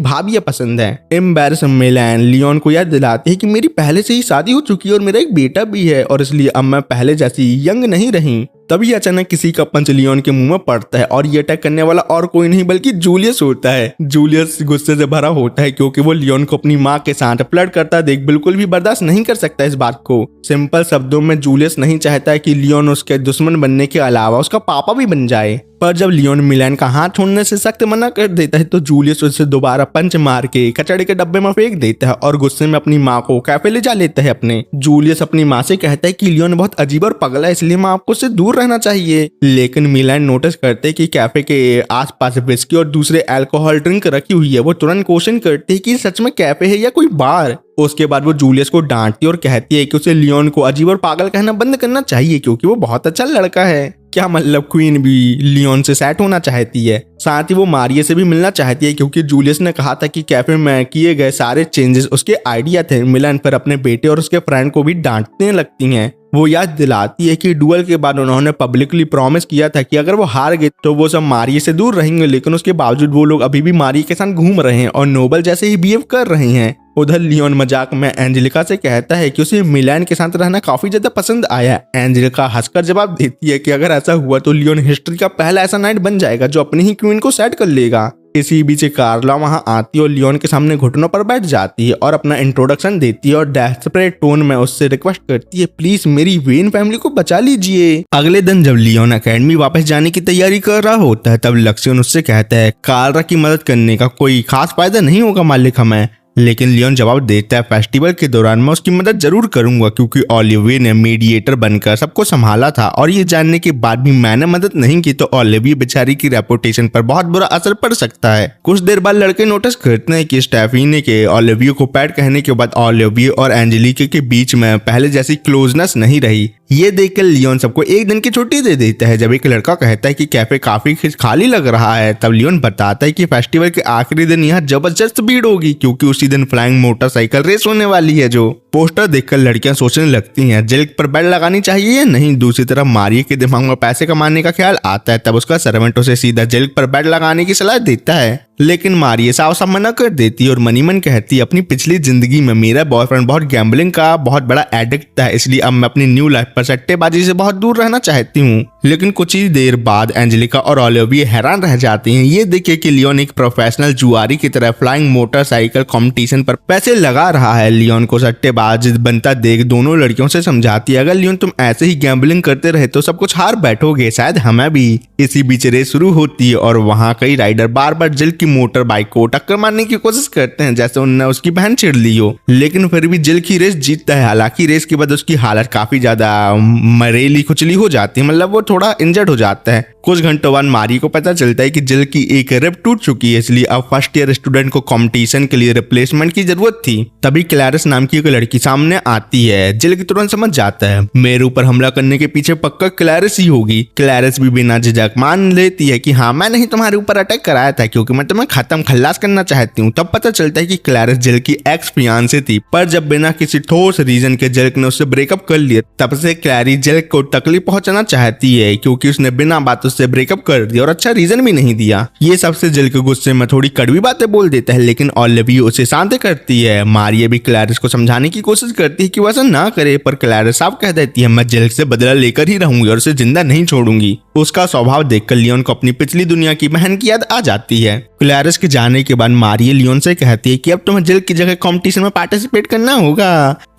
भाभियां पसंद है। एम्बैरस मिलान लियोन को याद दिलाती है कि मेरी पहले से ही शादी हो चुकी है और मेरा एक बेटा भी है और इसलिए अब मैं पहले जैसी यंग नहीं रही। तभी अचानक किसी का पंच लियोन के मुंह में पड़ता है और ये अटैक करने वाला और कोई नहीं बल्कि जूलियस होता है। जूलियस गुस्से से भरा होता है क्योंकि वो लियोन को अपनी माँ के साथ फ्लर्ट करता देख बिल्कुल भी बर्दाश्त नहीं कर सकता इस बात को। सिंपल शब्दों में जूलियस नहीं चाहता है कि लियोन उसके दुश्मन बनने के अलावा उसका पापा भी बन जाए। पर जब लियोन मिलान का हाथ छोड़ने से सख्त मना कर देता है तो जूलियस उसे दोबारा पंच मार के कचड़े के डब्बे में फेंक देता है और गुस्से में अपनी माँ को कैफे ले जा लेता है अपने। जूलियस अपनी माँ से कहता है कि लियोन बहुत अजीब और पगला है, इसलिए माँ आपको उससे दूर रहना चाहिए। लेकिन मिलान नोटिस करते हैं कि कैफे के आसपास विस्की और दूसरे अल्कोहल ड्रिंक रखी हुई है। वो तुरंत क्वेश्चन करते हैं कि सच में कैफे है या कोई बार। उसके बाद वो जूलियस को डांटती है और कहती है कि उसे लियोन को अजीब और पागल कहना बंद करना चाहिए क्योंकि वो बहुत अच्छा लड़का है। क्या मतलब क्वीन भी लियोन से सेट होना चाहती है, साथ ही वो मारिया से भी मिलना चाहती है क्योंकि जूलियस ने कहा था कि कैफे में किए गए सारे चेंजेस उसके आइडिया थे। मिलान पर अपने बेटे और उसके फ्रेंड को भी डांटने लगती हैं। वो याद दिलाती है कि डुअल के बाद उन्होंने पब्लिकली प्रॉमिस किया था कि अगर वो हार गए तो वो सब मारिया से दूर रहेंगे, लेकिन उसके बावजूद वो लोग अभी भी मारिया के साथ घूम रहे हैं और नोबल जैसे ही बिहेव कर रहे हैं। उधर लियोन मजाक में एंजेलिका से कहता है कि उसे मिलान के साथ रहना काफी ज्यादा पसंद आया। एंजेलिका हंसकर जवाब देती है कि अगर ऐसा हुआ तो लियोन हिस्ट्री का पहला ऐसा नाइट बन जाएगा जो अपनी ही क्वीन को सेट कर लेगा। इसी बीच कार्ला वहां आती है और लियोन के सामने घुटनों पर बैठ जाती है और अपना इंट्रोडक्शन देती है और डेस्परेट टोन में उससे रिक्वेस्ट करती है, प्लीज मेरी वेन फैमिली को बचा लीजिए। अगले दिन जब लियोन एकेडमी वापस जाने की तैयारी कर रहा होता है तब लक्ष्यन उससे कहता है, कार्ला की मदद करने का कोई खास फायदा नहीं होगा मालिक हमें। लेकिन लियोन जवाब देता है, फेस्टिवल के दौरान मैं उसकी मदद जरूर करूंगा क्योंकि ओलिविया ने मीडिएटर बनकर सबको संभाला था और ये जानने के बाद भी मैंने मदद नहीं की तो ओलिविया बेचारी की रेपुटेशन पर बहुत बुरा असर पड़ सकता है। कुछ देर बाद लड़के नोटिस करते हैं कि स्टेफनी के ओलिविया को पैट कहने के बाद ओलिविया और एंजेलिका के बीच में पहले जैसी क्लोजनेस नहीं रही। ये देखकर लियोन सबको एक दिन की छुट्टी दे देता है। जब एक लड़का कहता है कि कैफे काफी खाली लग रहा है तब लियोन बताता है कि फेस्टिवल के आखिरी दिन यहाँ जबरदस्त भीड़ होगी क्योंकि उसी दिन फ्लाइंग मोटरसाइकिल रेस होने वाली है। जो पोस्टर देखकर लड़कियां सोचने लगती हैं जिल्क पर बेड लगानी चाहिए या नहीं। दूसरी तरफ मारिया के दिमाग में पैसे कमाने का ख्याल आता है, तब उसका सर्वेंट उसे सीधा जिल्क पर बेड लगाने की सलाह देता है। लेकिन मारिया साफ साफ मना कर देती है और मनी मन कहती है अपनी पिछली जिंदगी में मेरा बॉयफ्रेंड बहुत गैम्बलिंग का बहुत बड़ा एडिक्ट था, इसलिए अब मैं अपनी न्यू लाइफ पर सट्टेबाजी से बहुत दूर रहना चाहती हूँ। लेकिन कुछ ही देर बाद एंजेलिका और ओलिविया हैरान रह जाती हैं ये देख कि लियोन एक प्रोफेशनल जुआरी की तरह फ्लाइंग मोटरसाइकिल कंपटीशन पर पैसे लगा रहा है। लियोन को सट्टेबाज बनता देख दोनों लड़कियों से समझाती है अगर लियोन तुम ऐसे ही गैम्बलिंग करते रहे तो सब कुछ हार बैठोगे, शायद हमें भी। इसी बीच रेस शुरू होती है और वहाँ कई राइडर बार बार जिल की मोटर बाइक को टक्कर मारने की कोशिश करते हैं जैसे उन्होंने उसकी बहन चिढ़ ली हो, लेकिन फिर भी जिल की रेस जीतता है। हालांकि रेस के बाद उसकी हालत काफी ज्यादा मरेली कुचली हो जाती है, मतलब वो थोड़ा इंजर्ड हो जाता है। कुछ घंटों बाद मारी को पता चलता है कि जिल की एक रिब टूट चुकी है, इसलिए अब फर्स्ट ईयर स्टूडेंट को कंपटीशन के लिए रिप्लेसमेंट की जरूरत थी। तभी क्लैरिस नाम की एक लड़की सामने आती है। जिल की तुरंत समझ जाता है मेरे ऊपर हमला करने के पीछे पक्का क्लैरिस ही होगी। क्लैरिस भी बिना झिझक मान लेती है कि हाँ मैंने ही तुम्हारे ऊपर अटैक कराया था क्योंकि मैं तुम्हें खत्म खल्लास करना चाहती हूँ। तब पता चलता है कि क्लैरिस जिल की एक्स फियांसे थी, पर जब बिना किसी ठोस रीजन के जिल ने उससे ब्रेकअप कर लिया तब से क्लैरिस जिल को तकलीफ पहुंचाना चाहती है क्योंकि उसने बिना बात उससे ब्रेकअप कर दिया और अच्छा रीजन भी नहीं दिया। ये सबसे जिल के गुस्से में थोड़ी कड़वी बातें बोल देता है, लेकिन ओलिविया उसे शांत करती है। मारिया भी क्लैरिस को समझाने की कोशिश करती है कि वो ऐसा ना करे, पर क्लैरिस साफ कह देती है मैं जिल से बदला लेकर ही रहूंगी और उसे जिंदा नहीं छोड़ूंगी। उसका स्वभाव देखकर लियोन को अपनी पिछली दुनिया की बहन की याद आ जाती है। क्लैरिस के जाने के बाद मारिया लियोन से कहती है कि अब तुम्हें जिल की जगह कंपटीशन में पार्टिसिपेट करना होगा।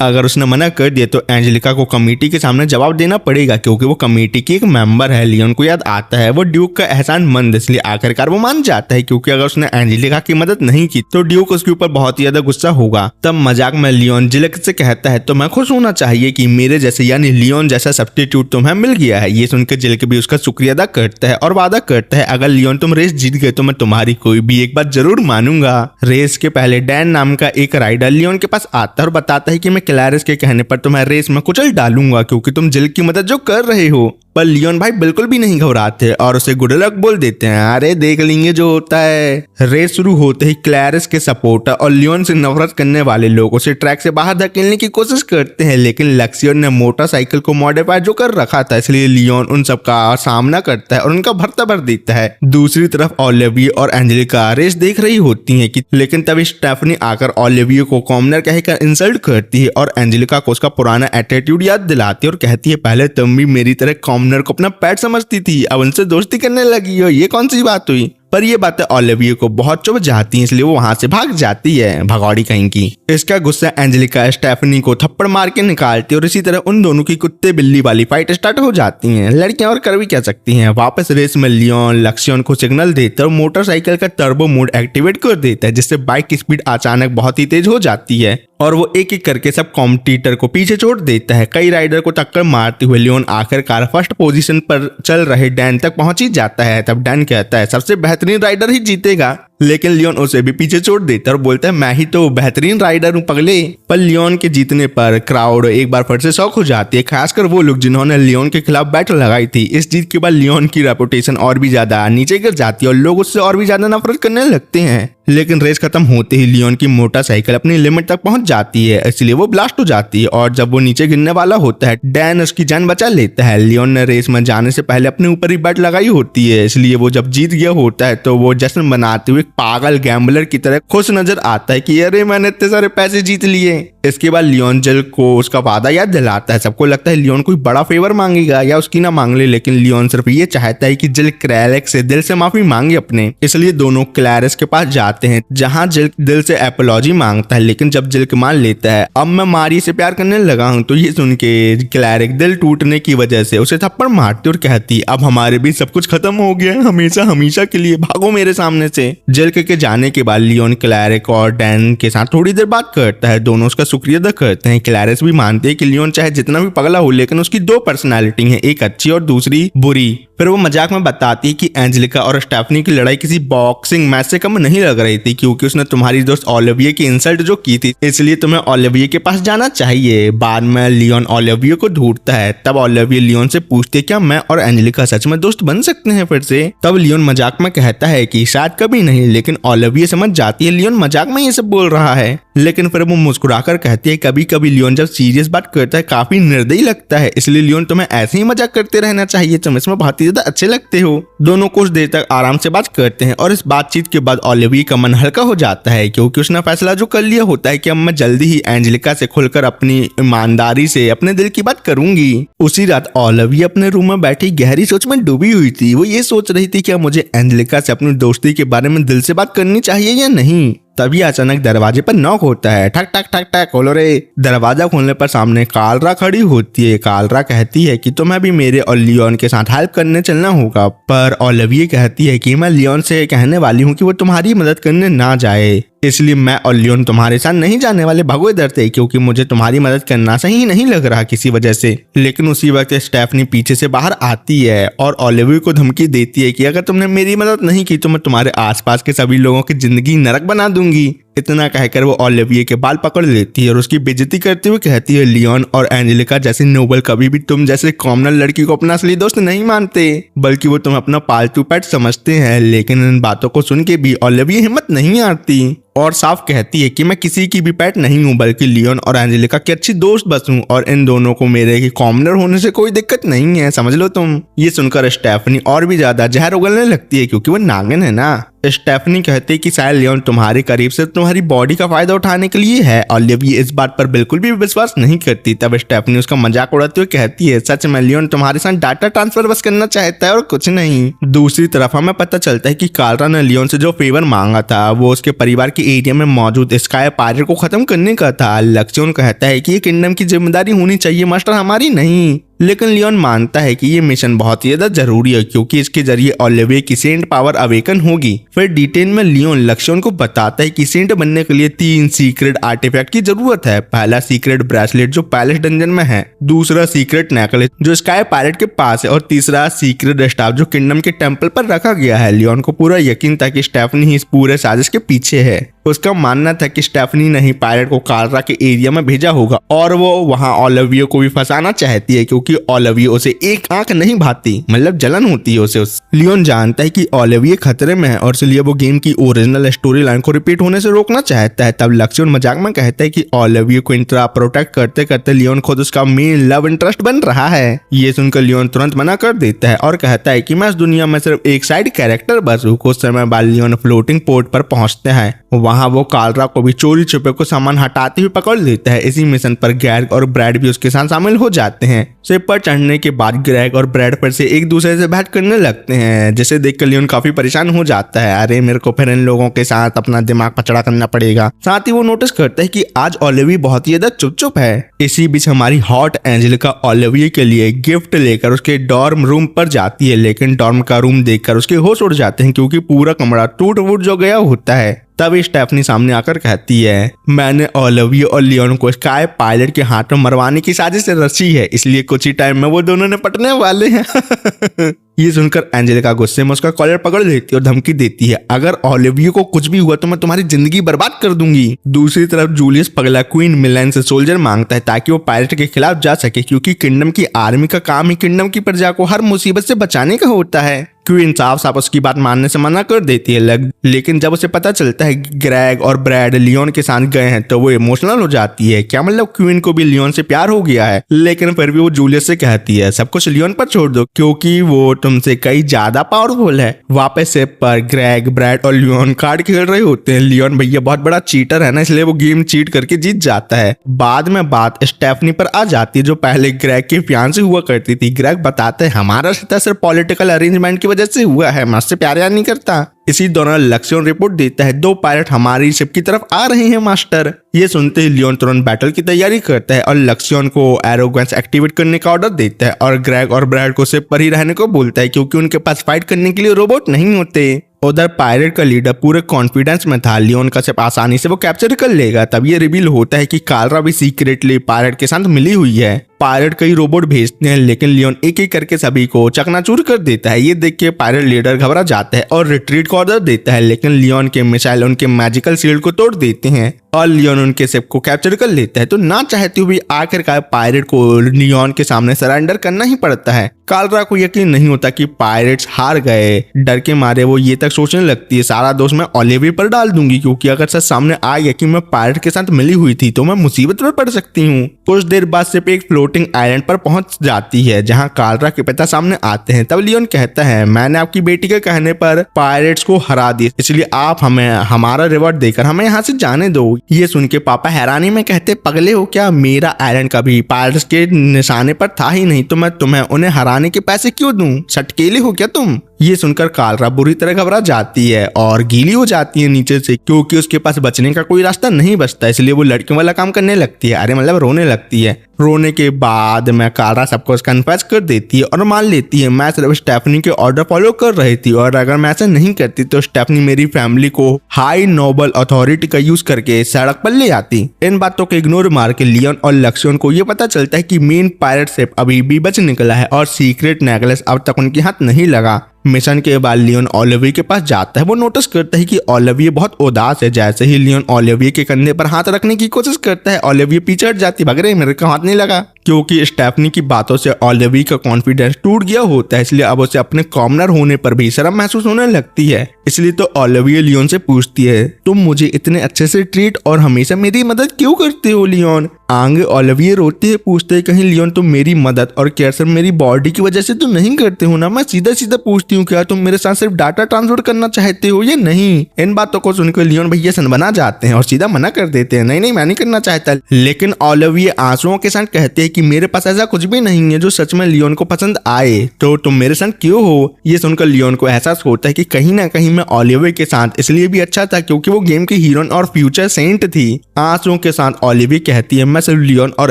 अगर उसने मना कर दिया तो एंजेलिका को कमेटी के सामने जवाब देना पड़ेगा क्योंकि वो कमेटी की एक मेंबर है। लियोन को याद आता है वो ड्यूक का एहसानमंद, इसलिए आखिरकार वो मान जाता है क्योंकि अगर उसने एंजेलिका की मदद नहीं की तो ड्यूक उसके ऊपर बहुत ही ज्यादा गुस्सा होगा। तब मजाक में लियोन जिल से कहता है तो मैं खुश होना चाहिए कि मेरे जैसे यानी लियोन जैसा सब्स्टिट्यूट तुम्हें मिल गया है। ये सुनकर जिल भी उसका शुक्रिया अदा करता है और वादा करता है अगर लियोन तुम रेस जीत गए तो मैं तुम्हारी कोई भी एक बात जरूर मानूंगा। रेस के पहले डैन नाम का एक राइडर लियोन के पास आता है और बताता है कि मैं क्लैरिस के कहने पर तुम्हें रेस में कुचल डालूंगा क्योंकि तुम जिल की मदद जो कर रहे हो। पर लियोन भाई बिल्कुल भी नहीं घबराते और उसे गुड लक बोल देते हैं, अरे देख लेंगे जो होता है। रेस शुरू होते ही क्लैरिस के सपोर्टर और लियोन से नफरत करने वाले लोग उसे ट्रैक से बाहर धकेलने की कोशिश करते हैं, लेकिन लक्सियन ने मोटरसाइकिल को मॉडिफाई जो कर रखा था, इसलिए लियोन उन सबका सामना करता है और उनका भरता भर देता है। दूसरी तरफ ओलिविया और एंजेलिका रेस देख रही होती है कि लेकिन तभी स्टेफनी आकर ओलिविया को कॉमनर कहकर इंसल्ट करती है और एंजेलिका को उसका पुराना एटीट्यूड याद दिलाती है और कहती है पहले तुम भी मेरी तरह कॉमनर को अपना पेट समझती थी, अब उनसे दोस्ती करने लगी हो, ये कौन सी बात हुई। पर ये बातें ओलिविया को बहुत चुभ जाती हैं, इसलिए वो वहां से भाग जाती है, भगौड़ी कहीं की। इसका गुस्सा एंजेलिका स्टेफनी को थप्पड़ मार के निकालती है और इसी तरह उन दोनों की कुत्ते बिल्ली वाली फाइट स्टार्ट हो जाती है। लड़कियां और कर भी क्या सकती हैं। वापस रेस में लियोन लक्ष्यन को सिग्नल देता है और मोटरसाइकिल का टर्बो मोड एक्टिवेट कर देता है, जिससे बाइक की स्पीड अचानक बहुत ही तेज हो जाती है और वो एक एक करके सब कॉम्पिटिटर को पीछे छोड़ देता है। कई राइडर को टक्कर मारते हुए लियोन आखिरकार फर्स्ट पोजीशन पर चल रहे डैन तक पहुंच ही जाता है। तब डैन कहता है सबसे बेहतरीन राइडर ही जीतेगा, लेकिन लियोन उसे भी पीछे छोड़ देता है और बोलता है मैं ही तो बेहतरीन राइडर हूँ पगले। पर लियोन के जीतने पर क्राउड एक बार फिर से शौक हो जाती है, खासकर वो लोग जिन्होंने लियोन के खिलाफ बैटल लगाई थी। इस जीत के बाद लियोन की रेपुटेशन और भी ज्यादा नीचे गिर जाती है और लोग उससे और भी ज्यादा नफरत करने लगते हैं। लेकिन रेस खत्म होते ही लियोन की मोटरसाइकिल अपनी लिमिट तक पहुंच जाती है, इसलिए वो ब्लास्ट हो जाती है और जब वो नीचे गिरने वाला होता है डैन उसकी जान बचा लेता है। लियोन ने रेस में जाने से पहले अपने ऊपर ही बैट लगाई होती है, इसलिए वो जब जीत गया होता है तो वो जश्न मनाते हुए पागल गैम्बलर की तरह खुश नजर आता है कि अरे मैंने इतने सारे पैसे जीत लिए। इसके बाद लियोन जिल को उसका वादा याद दिलाता है। सबको लगता है लियोन कोई बड़ा फेवर मांगेगा या उसकी ना मांग ले, लेकिन लियोन सिर्फ ये चाहता है कि जिल क्लैरिस से दिल से माफी मांगे अपने। इसलिए दोनों क्लैरिस के पास जाते हैं जहां जिल दिल से एपोलॉजी मांगता है, लेकिन जब जिल मान लेता है अब मैं मारी से प्यार करने लगा हूं, तो ये सुन के क्लैरिस दिल टूटने की वजह से उसे थप्पड़ मारती और कहती अब हमारे भी सब कुछ खत्म हो गया, हमेशा हमेशा के लिए भागो मेरे सामने से। जिल के जाने के बाद लियोन क्लैरिस और डैन के साथ थोड़ी देर बात करता है, दोनों उसका शुक्रिया अदा करते हैं। क्लैरिस भी मानते हैं कि लियोन चाहे जितना भी पगला हो लेकिन उसकी दो पर्सनालिटी है, एक अच्छी और दूसरी बुरी। फिर वो मजाक में बताती है कि एंजेलिका और स्टेफनी की लड़ाई किसी बॉक्सिंग मैच से कम नहीं लग रही थी, क्योंकि उसने तुम्हारी दोस्त ओलिविया की इंसल्ट जो की थी, इसलिए तुम्हें ओलिविया के पास जाना चाहिए। बाद में लियोन ओलिविया को ढूंढता है, तब ओलिविया लियोन से पूछती है क्या मैं और एंजेलिका सच में दोस्त बन सकते हैं फिर से। तब लियोन मजाक में कहता है कि शायद कभी नहीं, लेकिन ओलिविया समझ जाती है लियोन मजाक में ये सब बोल रहा है। लेकिन फिर वो मुस्कुराकर कहती है कभी कभी लियोन जब सीरियस बात करता है काफी निर्दयी लगता है, इसलिए लियोन तुम्हें ऐसे ही मजाक करते रहना चाहिए, तुम इसमें बहुत ही ज्यादा अच्छे लगते हो। दोनों कुछ देर तक आराम से बात करते हैं और इस बातचीत के बाद ओलिविया का मन हल्का हो जाता है क्योंकि उसने फैसला जो कर लिया होता है कि अब मैं जल्दी ही एंजेलिका से खुलकर अपनी ईमानदारी से अपने दिल की बात करूंगी। उसी रात ओलिविया अपने रूम में बैठी गहरी सोच में डूबी हुई थी। वो ये सोच रही थी कि मुझे एंजेलिका से अपनी दोस्ती के बारे में दिल से बात करनी चाहिए या नहीं। तभी अचानक दरवाजे पर नॉक होता है। ठक ठक ठक ठक, खोलो रे। दरवाजा खोलने पर सामने कालरा खड़ी होती है। कालरा कहती है कि तुम्हें भी मेरे और लियोन के साथ हेल्प करने चलना होगा, पर ओलिविया कहती है कि मैं लियोन से कहने वाली हूँ कि वो तुम्हारी मदद करने ना जाए, इसलिए मैं और लियोन तुम्हारे साथ नहीं जाने वाले। भगो इधर से, क्योंकि मुझे तुम्हारी मदद करना सही नहीं लग रहा किसी वजह से। लेकिन उसी वक्त स्टेफनी पीछे से बाहर आती है और ओलिविया को धमकी देती है कि अगर तुमने मेरी मदद नहीं की तो मैं तुम्हारे आसपास के सभी लोगों की जिंदगी नरक बना दूंगी। इतना कहकर वो ओलिविया के बाल पकड़ लेती है और उसकी बेइज्जती करते हुए कहती है लियोन और एंजेलिका जैसे नोबल कभी भी तुम जैसे कॉमनर लड़की को अपना असली दोस्त नहीं मानते, बल्कि वो तुम अपना पालतू पेट समझते हैं। लेकिन इन बातों को सुन के भी ओलिविया हिम्मत नहीं आती और साफ कहती है कि मैं किसी की भी पेट नहीं हूँ, बल्कि लियोन और एंजेलिका की अच्छी दोस्त बस हूँ और इन दोनों को मेरे ही कॉमनर होने से कोई दिक्कत नहीं है, समझ लो तुम। ये सुनकर स्टेफनी और भी ज्यादा जहर उगलने लगती है क्योंकि वो नागिन है ना। स्टेफनी कहती है कि शायद लियोन तुम्हारे करीब से तुम्हारी बॉडी का फायदा उठाने के लिए है। ओलिविया इस बात पर बिल्कुल भी विश्वास नहीं करती। तब स्टेफनी उसका मजाक उड़ाते हुए कहती है सच में लियोन तुम्हारे साथ डाटा ट्रांसफर बस करना चाहता है और कुछ नहीं। दूसरी तरफ हमें पता चलता है कि कालरा ने लियोन से जो फेवर मांगा था वो उसके परिवार के एरिया में मौजूद स्काई पायरेट को खत्म करने का था। लक्ष्मण कहता है कि ये किंगडम की जिम्मेदारी होनी चाहिए मास्टर, हमारी नहीं। लेकिन लियोन मानता है कि ये मिशन बहुत ही ज्यादा जरूरी है क्योंकि इसके जरिए ओलिविया की सेंट पावर अवेकन होगी। फिर डिटेल में लियोन लक्ष्मण को बताता है कि सेंट बनने के लिए 3 सीक्रेट आर्टिफैक्ट की जरूरत है। पहला सीक्रेट ब्रेसलेट जो पैलेस डंजन में है, दूसरा सीक्रेट नेकलेस जो स्काई पायरेट के पास है और तीसरा सीक्रेट स्टाफ जो किंगडम के टेंपल पर रखा गया है। लियोन को पूरा यकीन था कि स्टेफनी ही इस पूरे साजिश के पीछे है। उसका मानना था कि स्टेफनी ने ही पायरेट को कालरा के एरिया में भेजा होगा और वो वहां ओलिविया को भी फंसाना चाहती है क्योंकि ओलिविया उसे एक आंख नहीं भाती, मतलब जलन होती है उसे। लियोन जानता है कि ओलिविया खतरे में है और इसलिए वो गेम की ओरिजिनल स्टोरी लाइन को रिपीट होने से रोकना चाहता है। तब लक्ष्मण मजाक में कहता है कि ओलिविया को इंट्रा प्रोटेक्ट करते करते लियोन खुद उसका मेन लव इंटरेस्ट बन रहा है। ये सुनकर लियोन तुरंत मना कर देता है और कहता है कि मैं इस दुनिया में सिर्फ एक साइड कैरेक्टर बस हूँ। कुछ समय बाद लियोन फ्लोटिंग पोर्ट पर पहुंचते हैं। वहां वो कालरा को भी चोरी छुपे को सामान हटाते हुए पकड़ लेता है। इसी मिशन पर ग्रेग और ब्रैड भी उसके साथ शामिल हो जाते हैं। शिप पर चढ़ने के बाद ग्रेग और ब्रैड पर से एक दूसरे से बात करने लगते हैं, जिसे देखकर लियोन काफी परेशान हो जाता है। अरे मेरे को फिर इन लोगों के साथ अपना दिमाग पचड़ा करना पड़ेगा। साथ ही वो नोटिस करता है कि आज ओलिविया बहुत ही ज्यादा चुप है। इसी बीच हमारी हॉट एंजेलिका ओलिविया के लिए गिफ्ट लेकर उसके डॉर्म रूम पर जाती है, लेकिन डॉर्म का रूम देखकर उसके होश उड़ जाते हैं क्योंकि पूरा कमरा टूट फूट जो गया होता है। तब स्टेफनी सामने आकर कहती है मैंने ओलिविया और लियोन को स्काई पायलट के हाथों मरवाने की साजिश रची है, इसलिए कुछ ही टाइम में वो दोनों ने पटने वाले हैं। ये सुनकर एंजेलिका गुस्से में उसका कॉलर पकड़ लेती है और धमकी देती है अगर ओलिविया को कुछ भी हुआ तो मैं तुम्हारी जिंदगी बर्बाद कर दूंगी। दूसरी तरफ जूलियस पगला क्वीन मिलन से सोल्जर मांगता है ताकि वो पायलट के खिलाफ जा सके क्योंकि किंगडम की आर्मी का काम ही किंगडम की प्रजा को हर मुसीबत से बचाने का होता है। क्वीन साफ साफ उसकी बात मानने से मना कर देती है। लेकिन जब उसे पता चलता है कि ग्रेग और ब्रैड लियोन के साथ गए हैं तो वो इमोशनल हो जाती है। क्या मतलब क्वीन को भी लियोन से प्यार हो गया है? लेकिन फिर भी वो जूलियस से कहती है सब कुछ लियोन पर छोड़ दो क्योंकि वो तुमसे कई ज्यादा पावरफुल है। वापस से पर ग्रेग, ब्रैड और लियोन कार्ड खेल रहे होते हैं। लियोन भैया बहुत बड़ा चीटर है ना, इसलिए वो गेम चीट करके जीत जाता है। बाद में बात स्टेफनी पर आ जाती है जो पहले ग्रेग के फियांसे हुआ करती थी। ग्रेग बताते हैं हमारा रिश्ता सिर्फ पॉलिटिकल अरेंजमेंट की वजह से हुआ है, मैं उससे प्यार यार नहीं करता। इसी दौरान लक्ष्मण रिपोर्ट देता है 2 पायलट हमारी शिप की तरफ आ रहे हैं मास्टर। ये सुनते ही लियोन तुरंत बैटल की तैयारी करता है और लक्ष्मण को एरोगेंस एक्टिवेट करने का ऑर्डर देता है और ग्रेग और ब्रैड को शिप पर ही रहने को बोलता है क्योंकि उनके पास फाइट करने के लिए रोबोट नहीं होते। उधर पायरेट का लीडर पूरे कॉन्फिडेंस में था लियोन का शिप आसानी से वो कैप्चर कर लेगा। तब ये रिवील होता है कि कालरा भी सीक्रेटली पायरेट के साथ मिली हुई है। पायलट कई रोबोट भेजते हैं, लेकिन लियोन एक एक करके सभी को चकनाचूर कर देता है। ये देख के पायलट लीडर घबरा जाता है और रिट्रीट का ऑर्डर देता है, लेकिन लियोन के मिसाइल उनके मैजिकल शील्ड को तोड़ देते हैं और लियोन उनके शिप को कैप्चर कर लेता है। तो ना चाहते हुए आखिरकार पायलट को लियोन के सामने सरेंडर करना ही पड़ता है। कालरा को यकीन नहीं होता कि पायरेट्स हार गए। डर के मारे वो ये तक सोचने लगती है सारा दोष मैं ओलिविया पर डाल दूंगी, क्योंकि अगर सच सामने आ गया कि मैं पायरेट के साथ मिली हुई थी तो मैं मुसीबत में पड़ सकती हूँ। कुछ देर बाद सिर्फ एक फ्लोटिंग आइलैंड पर पहुंच जाती है जहां कालरा के पिता सामने आते हैं। तब लियोन कहता है मैंने आपकी बेटी के कहने पर पायरेट्स को हरा दिया, इसलिए आप हमें हमारा रिवॉर्ड देकर हमें यहाँ से जाने दो। ये सुन के पापा हैरानी में कहते पगले हो क्या, मेरा आइलैंड कभी पायरेट्स के निशाने पर था ही नहीं, तो मैं तुम्हें उन्हें हराने के पैसे क्यों दूं? सटकेले हो क्या तुम? ये सुनकर कालरा बुरी तरह घबरा जाती है और गीली हो जाती है नीचे से, क्योंकि उसके पास बचने का कोई रास्ता नहीं बचता। इसलिए वो लड़कियों वाला काम करने लगती है, अरे मतलब रोने लगती है। रोने के बाद मैं कालरा सबको कन्फेस कर देती है और मान लेती है मैं सिर्फ स्टेफनी के ऑर्डर फॉलो कर रही थी, और अगर मैं ऐसा नहीं करती तो स्टेफनी मेरी फैमिली को हाई नोबल अथॉरिटी का यूज करके सड़क पर ले आती। इन बातों को इग्नोर मार के लियोन और लक्ष्मण को ये पता चलता है कि मेन पायरेट शिप अभी भी बच निकला है और सीक्रेट नेकलेस अब तक उनके हाथ नहीं लगा। मिशन के बाद लियोन ओलिविया के पास जाता है। वो नोटिस करता है कि ओलिविया बहुत उदास है। जैसे ही लियोन ओलिविया के कंधे पर हाथ रखने की कोशिश करता है, ओलिविया पीछे हट जाती, भाग रही, मेरे को हाथ नहीं लगा। क्योंकि स्टेफनी की बातों से ओलिविया का कॉन्फिडेंस टूट गया होता है, इसलिए अब उसे अपने कॉमनर होने पर भी शर्म महसूस होने लगती है। इसलिए तो ओलिविया लियोन से पूछती है तुम मुझे इतने अच्छे से ट्रीट और हमेशा मेरी मदद क्यों करते हो लियोन? आगे ओलिविया रोते हुए पूछते हैं कहीं लियोन तुम मेरी मदद और केयर सिर्फ मेरी बॉडी की वजह से तो नहीं करते हो ना? मैं सीधा सीधा पूछती हूँ क्या तुम मेरे साथ सिर्फ डाटा ट्रांसफर करना चाहते हो या नहीं? इन बातों को सुनकर लियोन भैया सनबना जाते हैं और सीधा मना कर देते हैं, नहीं नहीं मैं नहीं करना चाहता। लेकिन ओलिविया आंसुओं के साथ कहते हैं कि मेरे पास ऐसा कुछ भी नहीं है जो सच में लियोन को पसंद आए, तो तुम मेरे साथ क्यों हो? ये सुनकर लियोन को एहसास होता है कि कहीं ना कहीं मैं ओलिविया के साथ इसलिए भी अच्छा था क्योंकि वो गेम की हीरोइन और फ्यूचर सेंट थी। आंसुओं के साथ ओलिविया कहती है मैं सिर्फ लियोन और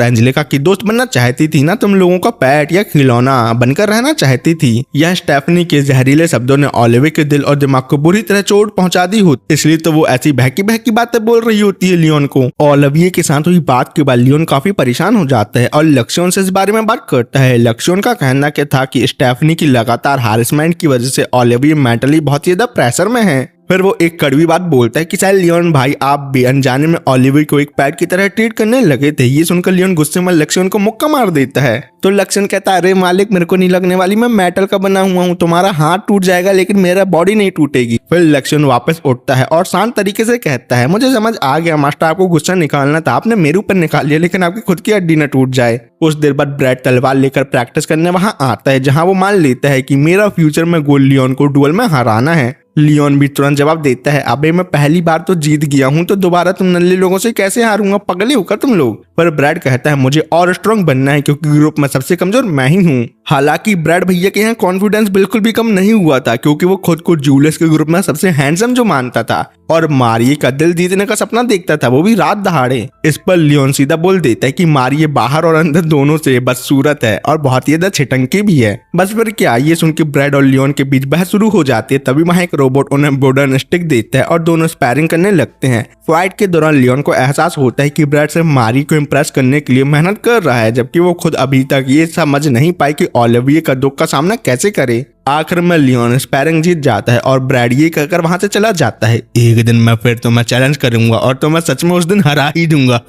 एंजेलिका की दोस्त बनना चाहती थी ना, तुम लोगों का पेट या खिलौना बनकर रहना चाहती थी। यह स्टेफनी के जहरीले शब्दों ने ओलिविया के दिल और दिमाग को बुरी तरह चोट पहुंचा दी होती, इसलिए तो वो ऐसी बहकी बहकी बातें बोल रही होती है लियोन को। ओलिविया के साथ हुई बात के बाद लियोन काफी परेशान हो जाता है और लक्ष्मण से इस बारे में बात करता है। लक्ष्मण का कहना क्या था कि स्टेफनी की लगातार हैरेसमेंट की वजह से ओलिविया मेंटली बहुत ज्यादा प्रेशर में है। फिर वो एक कड़वी बात बोलता है कि शायद लियोन भाई आप भी अनजाने में ओलिविया को एक पैट की तरह ट्रीट करने लगे थे। ये सुनकर लियोन गुस्से में लक्ष्मण को मुक्का मार देता है, तो लक्ष्मण कहता है अरे मालिक मेरे को नहीं लगने वाली, मैं मेटल का बना हुआ हूँ, तुम्हारा हाथ टूट जाएगा लेकिन मेरा बॉडी नहीं टूटेगी। फिर लक्ष्मण वापस उठता है और शांत तरीके से कहता है मुझे समझ आ गया मास्टर, आपको गुस्सा निकालना था, आपने मेरे ऊपर निकाल लिया लेकिन आपकी खुद की हड्डी न टूट जाए। कुछ देर बाद ब्रैड तलवार लेकर प्रैक्टिस करने वहां आता है, जहां वो मान लेता है कि मेरा फ्यूचर में गोल लियोन को डुअल में हराना है। लियोन भी तुरंत जवाब देता है अबे मैं पहली बार तो जीत गया हूँ, तो दोबारा तुम नल्ले लोगों से कैसे हारूंगा, पगले होकर तुम लोग। पर ब्रैड कहता है मुझे और स्ट्रांग बनना है क्योंकि ग्रुप में सबसे कमजोर मैं ही हूँ। हालांकि ब्रैड भैया के यहाँ कॉन्फिडेंस बिल्कुल भी कम नहीं हुआ था, क्योंकि वो खुद को जूलियस के ग्रुप में सबसे हैंडसम जो मानता था और मारिये का दिल जीतने का सपना देखता था, वो भी रात दहाड़े। इस पर लियोन सीधा बोल देता है कि मारिये बाहर और अंदर दोनों से बदसूरत है और बहुत ही ज्यादा छिटंकी भी है। बस फिर क्या, ये सुन के ब्रैड और लियोन के बीच बहस शुरू हो जाती है। तभी वहां एक रोबोट उन्हें वुडन स्टिक देता है और दोनों स्पैरिंग करने लगते हैं। फाइट के दौरान लियोन को एहसास होता है कि ब्रैड सिर्फ मारी को इम्प्रेस करने के लिए मेहनत कर रहा है, जबकि वो खुद अभी तक ये समझ नहीं पाई कि ओलिविया का दुख का सामना कैसे करे। आखिर में लियोन स्पैरिंग जीत जाता है और ब्रैड ये कहकर वहां से चला जाता है एक दिन मैं फिर तुम्हें चैलेंज करूंगा और तुम्हें सच में उस दिन हरा ही दूंगा।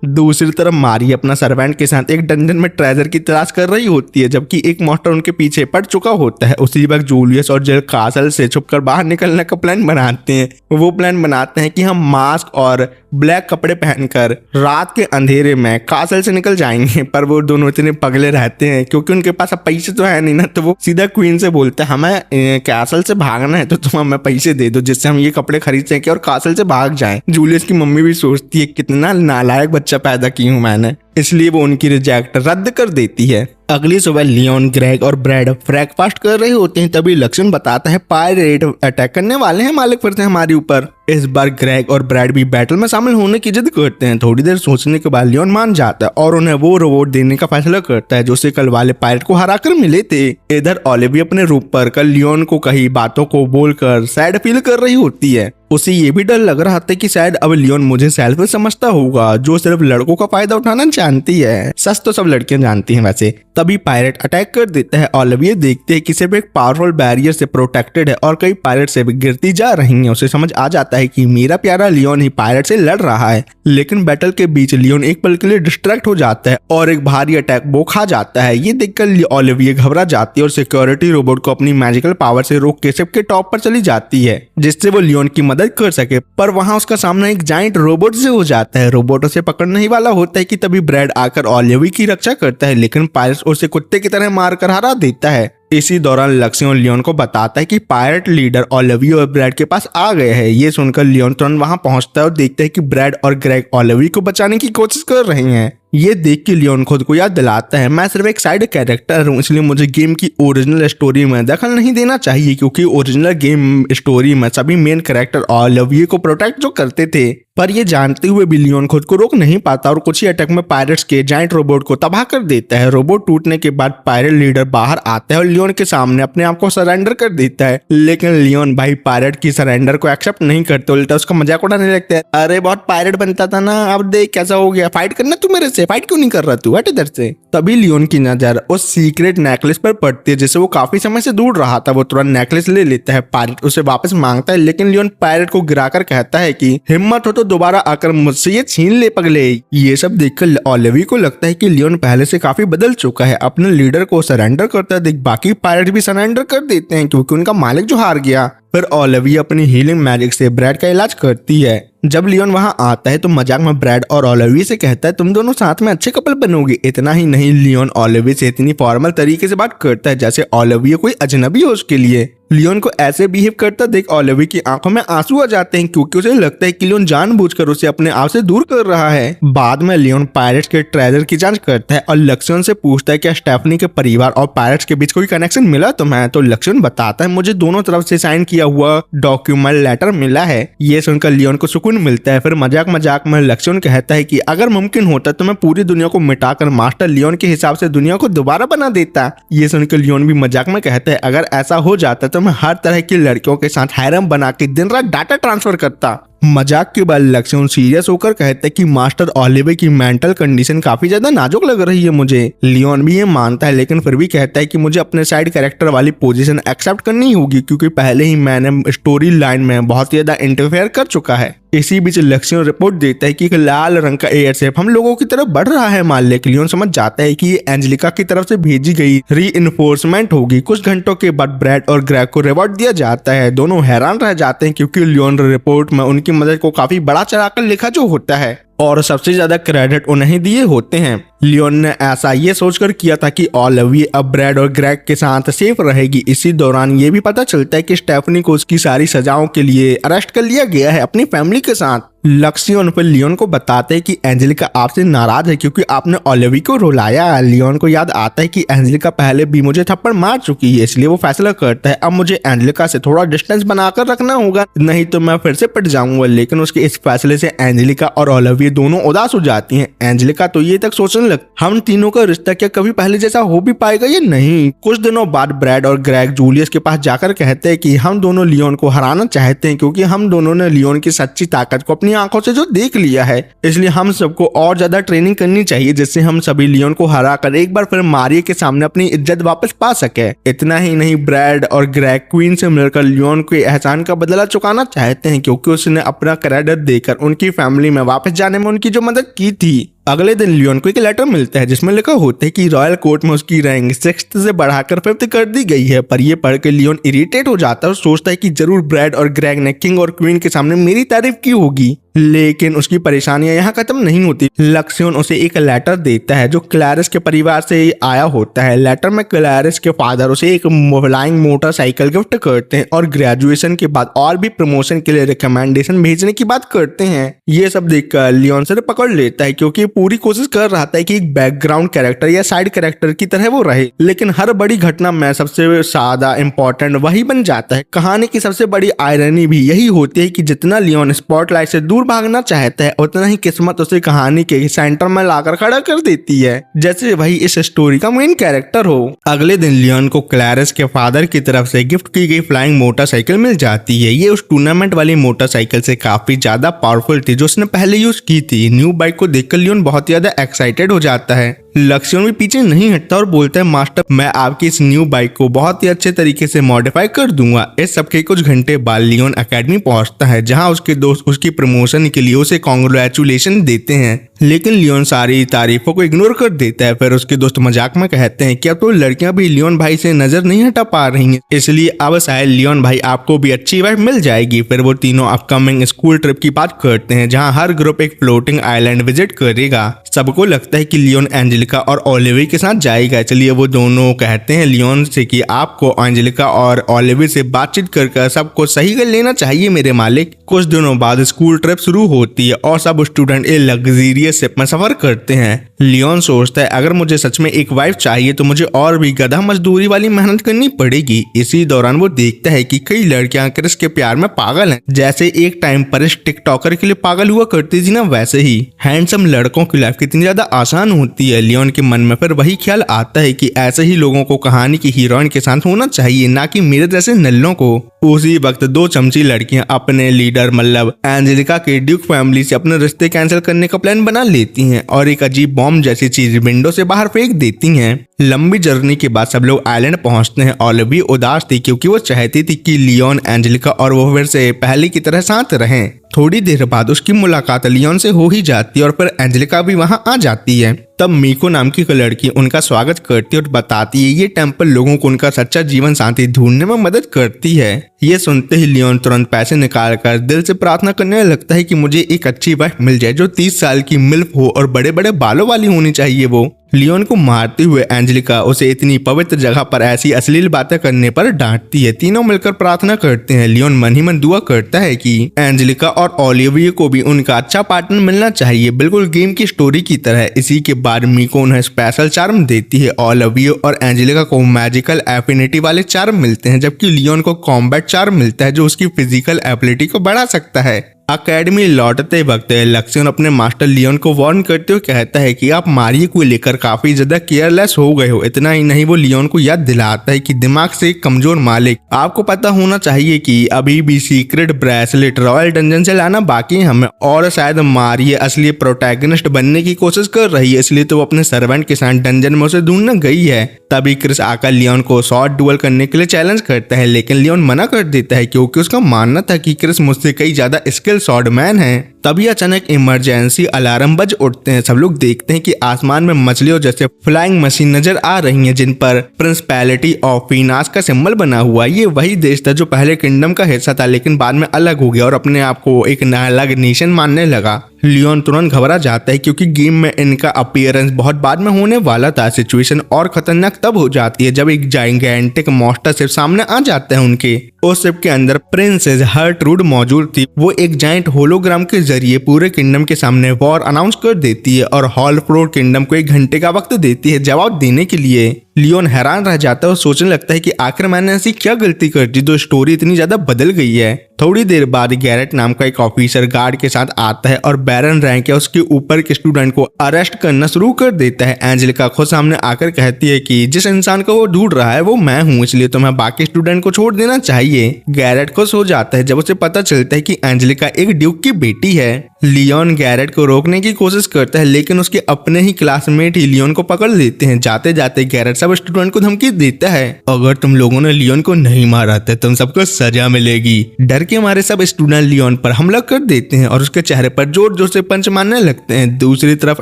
दूसरी तरफ मारी अपना सर्वेंट के साथ एक डंजन में ट्रेजर की तलाश कर रही होती है, जबकि एक मॉन्स्टर उनके पीछे पड़ चुका होता है। उसी वक्त जूलियस और जेल कासल से छुपकर बाहर निकलने का प्लान बनाते हैं। वो प्लान बनाते हैं कि हम मास्क और ब्लैक कपड़े पहनकर रात के अंधेरे में कासल से निकल जाएंगे, पर वो दोनों इतने पगले रहते हैं क्योंकि उनके पास अब पैसे तो है नहीं ना, तो वो सीधा क्वीन से बोलते हैं हमें कासल से भागना है तो तुम हमें पैसे दे दो जिससे हम ये कपड़े खरीद सकें और कासल से भाग जाएं। जूलियस की मम्मी भी सोचती है कितना नालायक बच्चा पैदा की हूं मैंने, इसलिए वो उनकी रिजेक्ट रद्द कर देती है। अगली सुबह लियोन, ग्रेग और ब्रैड ब्रेकफास्ट कर रहे होते हैं, तभी लक्ष्मण बताता है पायरेट अटैक करने वाले हैं मालिक फिर से हमारे ऊपर। इस बार ग्रेग और ब्रैड भी बैटल में शामिल होने की जिद करते हैं। थोड़ी देर सोचने के बाद लियोन मान जाता है और उन्हें वो रोबोट देने का फैसला करता है जो उसे कल वाले पायरेट को हराकर मिले थे। इधर ओलिविया अपने रूप पर कल लियोन को कही बातों को बोलकर सैड फील कर रही होती है। उसे ये भी डर लग रहा था कि शायद अब लियोन मुझे सेल्फिश समझता होगा जो सिर्फ लड़कों का फायदा उठाना जानती है। सच तो सब लड़कियां जानती हैं वैसे। तभी पायरेट अटैक कर देता है और ये देखते हैं कि सिर्फ एक पावरफुल बैरियर से प्रोटेक्टेड है और कई पायरेट से भी गिरती जा रही हैं। उसे समझ आ जाता है कि मेरा प्यारा लियोन ही पायरेट से लड़ रहा है, लेकिन बैटल के बीच लियोन एक पल के लिए डिस्ट्रैक्ट हो जाता है और एक भारी अटैक वो खा जाता है। ये देखकर ओलिविया घबरा जाती है और सिक्योरिटी रोबोट को अपनी मैजिकल पावर से रोक के शिप के टॉप पर चली जाती है जिससे वो लियोन की मदद कर सके, पर वहां उसका सामना एक जाइंट रोबोट से हो जाता है। रोबोट उसे पकड़ने ही वाला होता है कि तभी ब्रैड आकर ओलिविया की रक्षा करता है, लेकिन पायरेट उसे कुत्ते की तरह मारकर हरा देता है। इसी दौरान लक्ष्मण लियोन को बताता है कि पायरेट लीडर ओलिविया और ब्रैड के पास आ गए हैं। ये सुनकर लियोन तुरंत वहां पहुंचता है और देखता है कि ब्रैड और ग्रेग ओलिविया को बचाने की कोशिश कर रहे हैं। ये देख के लियोन खुद को याद दिलाता है, मैं सिर्फ एक साइड कैरेक्टर हूँ, इसलिए मुझे गेम की ओरिजिनल स्टोरी में दखल नहीं देना चाहिए, क्योंकि ओरिजिनल गेम स्टोरी में सभी मेन कैरेक्टर ओलिविया को प्रोटेक्ट जो करते थे। पर ये जानते हुए भी लियोन खुद को रोक नहीं पाता और कुछ ही अटैक में पायरेट्स के जाइंट रोबोट को तबाह कर देता है। रोबोट टूटने के बाद पायरेट लीडर बाहर आता है और लियोन के सामने अपने आप को सरेंडर कर देता है, लेकिन लियोन भाई पायरेट की सरेंडर को एक्सेप्ट नहीं करते, उल्टा उसका मजाक उड़ाने लगता है। अरे बहुत पायरेट बनता था ना, अब देख कैसा हो गया, फाइट करना तू मेरे से, फाइट क्यों नहीं कर रहा तू, हट इधर से। तभी लियोन की नजर उस सीक्रेट नेकलेस पर पड़ती है जिसे वो काफी समय से दूर रहा था। वो तुरंत नेकलेस ले लेता है। पायरेट उसे वापस मांगता है, लेकिन लियोन पायरेट को गिराकर कहता है कि हिम्मत हो तो दोबारा आकर मुझसे ये छीन ले पगले। ये सब देखकर ओलिविया को लगता है कि लियोन पहले से काफी बदल चुका है। अपने लीडर को सरेंडर करता है देख बाकी पायरेट भी सरेंडर कर देते हैं क्योंकि उनका मालिक जो हार गया। फिर ओलिविया अपनी हीलिंग मैजिक से ब्रैड का इलाज करती है। जब लियोन वहां आता है तो मजाक में ब्रैड और ओलिविया से कहता है तुम दोनों साथ में अच्छे कपल बनोगे। इतना ही नहीं, लियोन ओलिविया से इतनी फॉर्मल तरीके से बात करता है जैसे ओलिविया कोई अजनबी हो उसके लिए। लियोन को ऐसे बिहेव करता देख ओलिविया की आंखों में आंसू आ जाते हैं क्योंकि उसे लगता है कि लियोन जानबूझकर उसे अपने आप से दूर कर रहा है। बाद में लियोन पायरेट्स के ट्रेजर की जांच करता है और लक्ष्मण से पूछता है क्या स्टेफनी के परिवार और पायरेट्स के बीच कोई कनेक्शन मिला तुम्हें। तो लक्ष्मण बताता है मुझे दोनों तरफ से साइन किया हुआ डॉक्यूमेंट लेटर मिला है। ये सुनकर लियोन को सुकून मिलता है। फिर मजाक मजाक में लक्ष्मण कहता है कि अगर मुमकिन होता तो मैं पूरी दुनिया को मिटाकर मास्टर लियोन के हिसाब से दुनिया को दोबारा बना देता। ये सुनकर लियोन भी मजाक में कहता है अगर ऐसा हो जाता तो मैं हर तरह की लड़कियों के साथ हैरम बना के दिन रात डाटा ट्रांसफर करता। मजाक के बाद लक्ष्मण सीरियस होकर कहते हैं कि मास्टर ओलिविया की मेंटल कंडीशन काफी ज्यादा नाजुक लग रही है मुझे। लियोन भी ये मानता है लेकिन फिर भी कहता है कि मुझे अपने साइड कैरेक्टर वाली पोजीशन एक्सेप्ट करनी होगी क्योंकि पहले ही मैंने स्टोरी लाइन में बहुत ज्यादा इंटरफेयर कर चुका है। इसी बीच लक्ष्मण रिपोर्ट देता है कि एक लाल रंग का एयरशिप हम लोगों की तरफ बढ़ रहा है मालिक। लियोन समझ जाता है कि ये एंजेलिका की तरफ से भेजी गई रीइंफोर्समेंट होगी। कुछ घंटों के बाद ब्रैड और ग्रेग को रिवॉर्ड दिया जाता है। दोनों हैरान रह जाते हैं क्योंकि लियोन रिपोर्ट में उनकी मदद को काफी बड़ा चढ़ाकर लिखा जो होता है और सबसे ज्यादा क्रेडिट उन्हें दिए होते हैं। लियोन ने ऐसा ये सोचकर किया था कि ओलिविया अब ब्रैड और ग्रेग के साथ सेफ रहेगी। इसी दौरान ये भी पता चलता है कि स्टेफनी को उसकी सारी सजाओं के लिए अरेस्ट कर लिया गया है अपनी फैमिली के साथ। लक्ष्मण फिर लियोन को बताते हैं कि एंजेलिका आपसे नाराज है क्योंकि आपने ओलिविया को रुलाया। लियोन को याद आता है कि एंजेलिका पहले भी मुझे थप्पड़ मार चुकी है, इसलिए वो फैसला करता है अब मुझे एंजेलिका से थोड़ा डिस्टेंस बनाकर रखना होगा, नहीं तो मैं फिर से पिट जाऊंगा। लेकिन उसके इस फैसले से एंजेलिका और ओलिविया दोनों उदास हो जाती हैं। एंजेलिका तो ये तक सोचने लग हम तीनों का रिश्ता क्या कभी पहले जैसा हो भी पाएगा या नहीं। कुछ दिनों बाद ब्रैड और ग्रेग जूलियस के पास जाकर कहते हैं कि हम दोनों लियोन को हराना चाहते हैं क्योंकि हम दोनों ने लियोन की सच्ची ताकत को अपनी आंखों से जो देख लिया है, इसलिए हम सबको और ज्यादा ट्रेनिंग करनी चाहिए जिससे हम सभी लियोन को हरा कर एक बार फिर मारिया के सामने अपनी इज्जत वापस पा सके। इतना ही नहीं, ब्रैड और ग्रेग क्वीन से मिलकर लियोन के एहसान का बदला चुकाना चाहते हैं क्योंकि उसने अपना क्रेडिट देकर उनकी फैमिली में वापस जाने में उनकी जो मदद की थी। अगले दिन लियोन को एक लेटर मिलता है जिसमें लिखा होता है कि रॉयल कोर्ट में उसकी रैंक 6th से बढ़ाकर 5th कर दी गई है। पर यह पढ़कर लियोन इरिटेट हो जाता है और सोचता है कि जरूर ब्रैड और ग्रेग ने किंग और क्वीन के सामने मेरी तारीफ की होगी। लेकिन उसकी परेशानियां यहाँ खत्म नहीं होती। लक्ष्मण उसे एक लेटर देता है जो क्लैरिस के परिवार से आया होता है। लेटर में क्लैरिस के फादर उसे एक फ्लाइंग मोटरसाइकिल गिफ्ट करते हैं और ग्रेजुएशन के बाद और भी प्रमोशन के लिए रिकमेंडेशन भेजने की बात करते हैं। ये सब देखकर लियोन से पकड़ लेता है क्योंकि पूरी कोशिश कर रहा था कि एक बैकग्राउंड कैरेक्टर या साइड कैरेक्टर की तरह वो रहे, लेकिन हर बड़ी घटना में सबसे ज्यादा इंपॉर्टेंट वही बन जाता है। कहानी की सबसे बड़ी आयरनी भी यही होती है कि जितना लियोन स्पॉटलाइट से दूर भागना चाहता है उतना ही किस्मत उसे कहानी के सेंटर में लाकर खड़ा कर देती है, जैसे भाई इस स्टोरी का मेन कैरेक्टर हो। अगले दिन लियोन को क्लैरिस के फादर की तरफ से गिफ्ट की गई फ्लाइंग मोटरसाइकिल मिल जाती है। ये उस टूर्नामेंट वाली मोटरसाइकिल से काफी ज्यादा पावरफुल थी जो उसने पहले यूज की थी। न्यू बाइक को देखकर लियोन बहुत ज्यादा एक्साइटेड हो जाता है। लक्ष्मण भी पीछे नहीं हटता और बोलता है मास्टर मैं आपकी इस न्यू बाइक को बहुत ही अच्छे तरीके से मॉडिफाई कर दूंगा। इस सब के कुछ घंटे बाद लियोन एकेडमी पहुंचता है जहां उसके दोस्त उसकी प्रमोशन के लिए उसे कांग्रेचुलेशन देते हैं, लेकिन लियोन सारी तारीफों को इग्नोर कर देता है। फिर उसके दोस्त मजाक में कहते हैं कि अब तो लड़कियां भी लियोन भाई से नजर नहीं हटा पा रही हैं, इसलिए अब शायद लियोन भाई आपको भी अच्छी वाइफ मिल जाएगी। फिर वो तीनों अपकमिंग स्कूल ट्रिप की बात करते हैं जहां हर ग्रुप एक फ्लोटिंग आइलैंड विजिट करेगा। सबको लगता है कि लियोन एंजेलिका और ओलिवी के साथ जाएगा, इसलिए वो दोनों कहते हैं लियोन से कि आपको एंजेलिका और ओलिवी से बातचीत कर सबको सही कर लेना चाहिए मेरे मालिक। कुछ दिनों बाद स्कूल ट्रिप शुरू होती है और सब स्टूडेंट एक लग्जरियस शिप में सफर करते हैं। लियोन सोचता है अगर मुझे सच में एक वाइफ चाहिए तो मुझे और भी गधा मजदूरी वाली मेहनत करनी पड़ेगी। इसी दौरान वो देखता है कि कई लड़कियां क्रिस के प्यार में पागल हैं, जैसे एक टाइम पर इस टिकटॉकर के लिए पागल हुआ करती थी ना, वैसे ही हैंडसम लड़कों की लाइफ कितनी ज्यादा आसान होती है। लियोन के मन में फिर वही ख्याल आता है कि ऐसे ही लोगों को कहानी की हीरोइन के साथ होना चाहिए, ना कि मेरे जैसे नल्लों को। उसी वक्त दो चमची लड़कियां अपने लीडर मतलब एंजेलिका के ड्यूक फैमिली से अपने रिश्ते कैंसिल करने का प्लान बना लेती हैं और एक अजीब बॉम्ब जैसी चीज विंडो से बाहर फेंक देती हैं। लंबी जर्नी के बाद सब लोग आइलैंड पहुंचते हैं। ओलिवी उदास थी क्योंकि वो चाहती थी कि लियोन, एंजेलिका और वो फिर से पहले की तरह साथ रहें। थोड़ी देर बाद उसकी मुलाकात लियोन से हो ही जाती है और फिर एंजेलिका भी वहां आ जाती है। तब मीको नाम की लड़की उनका स्वागत करती है और बताती है ये टेम्पल लोगों को उनका सच्चा जीवन साथी ढूंढने में मदद करती है। ये सुनते ही लियोन तुरंत पैसे निकालकर दिल से प्रार्थना करने लगता है कि मुझे एक अच्छी वाइफ मिल जाए जो 30 साल की मिल्फ हो और बड़े बड़े बालों वाली होनी चाहिए। वो लियोन को मारते हुए एंजेलिका उसे इतनी पवित्र जगह पर ऐसी अश्लील बातें करने पर डांटती है। तीनों मिलकर प्रार्थना करते हैं। लियोन मन ही मन दुआ करता है कि एंजेलिका और ओलिविया को भी उनका अच्छा पार्टनर मिलना चाहिए, बिल्कुल गेम की स्टोरी की तरह। इसी के बाद मीको उन्हें स्पेशल चार्म देती है। ओलिविया और एंजेलिका को मैजिकल एफिनिटी वाले चार्म मिलते हैं, जबकि लियोन को कॉम्बैट चार्म मिलता है जो उसकी फिजिकल एबिलिटी को बढ़ा सकता है। अकेडमी लौटते वक्त लक्ष्मण अपने मास्टर लियोन को वार्न करते हुए कहता है कि आप मारियो को लेकर काफी ज्यादा केयरलेस हो गए हो। इतना ही नहीं, वो लियोन को याद दिलाता है कि दिमाग से एक कमजोर मालिक, आपको पता होना चाहिए कि अभी भी सीक्रेट ब्रेसलेट रॉयल डंजन से लाना बाकी है हमें, और शायद मारियो असली प्रोटैगनिस्ट बनने की कोशिश कर रही है, इसलिए तो वो अपने सर्वेंट के साथ डंजन में उसे ढूंढने गई है। तभी क्रिस आकर लियोन को शॉर्ट डुअल करने के लिए चैलेंज करता है, लेकिन लियोन मना कर देता है क्योंकि उसका मानना था कि क्रिस मुझसे कई ज्यादा स्किल शॉर्टमैन है। तभी अचानक इमरजेंसी अलार्म बज उठते हैं। सब लोग देखते हैं कि आसमान में मछलियों जैसे फ्लाइंग मशीन नजर आ रही हैं जिन पर प्रिंसिपैलिटी ऑफ फीनास का सिंबल बना हुआ। ये वही देश था जो पहले किंगडम का हिस्सा था लेकिन बाद में अलग हो गया और अपने आप को एक अलग नेशन मानने लगा। लियोन तुरंत घबरा जाता है क्योंकि गेम में इनका अपीयरेंस बहुत बाद में होने वाला था। सिचुएशन और खतरनाक तब हो जाती है जब एक जाइगेंटिक मॉन्स्टर शिप सामने आ जाता है उनके। उस शिप के अंदर प्रिंसेस हर्ट्रूड मौजूद थी। वो एक जाइंट होलोग्राम के जरिए पूरे किंगडम के सामने वॉर अनाउंस कर देती है और हॉलफ्लोर किंगडम को 1 घंटे का वक्त देती है जवाब देने के लिए। लियोन हैरान रह जाता है और सोचने लगता है कि आखिर मैंने ऐसी क्या गलती कर दी जो स्टोरी इतनी ज्यादा बदल गई है। थोड़ी देर बाद गैरेट नाम का एक ऑफिसर गार्ड के साथ आता है और बैरन रैंक या उसके ऊपर के स्टूडेंट को अरेस्ट करना शुरू कर देता है। एंजेलिका खुद सामने आकर कहती है कि जिस इंसान को वो ढूंढ रहा है वो मैं हूँ, इसलिए तुम्हें बाकी स्टूडेंट को छोड़ देना चाहिए। गैरेट खुश हो जाता है जब उसे पता चलता है कि एंजेलिका एक ड्यूक की बेटी है। लियोन गैरेट को रोकने की कोशिश करता है लेकिन उसके अपने ही क्लासमेट ही लियोन को पकड़ लेते हैं। जाते जाते गैरेट सब स्टूडेंट को धमकी देता है, अगर तुम लोगों ने लियोन को नहीं मारा तो तुम सबको सजा मिलेगी। डर के हमारे सब स्टूडेंट लियोन पर हमला कर देते हैं और उसके चेहरे पर जोर जोर से पंच मारने लगते हैं। दूसरी तरफ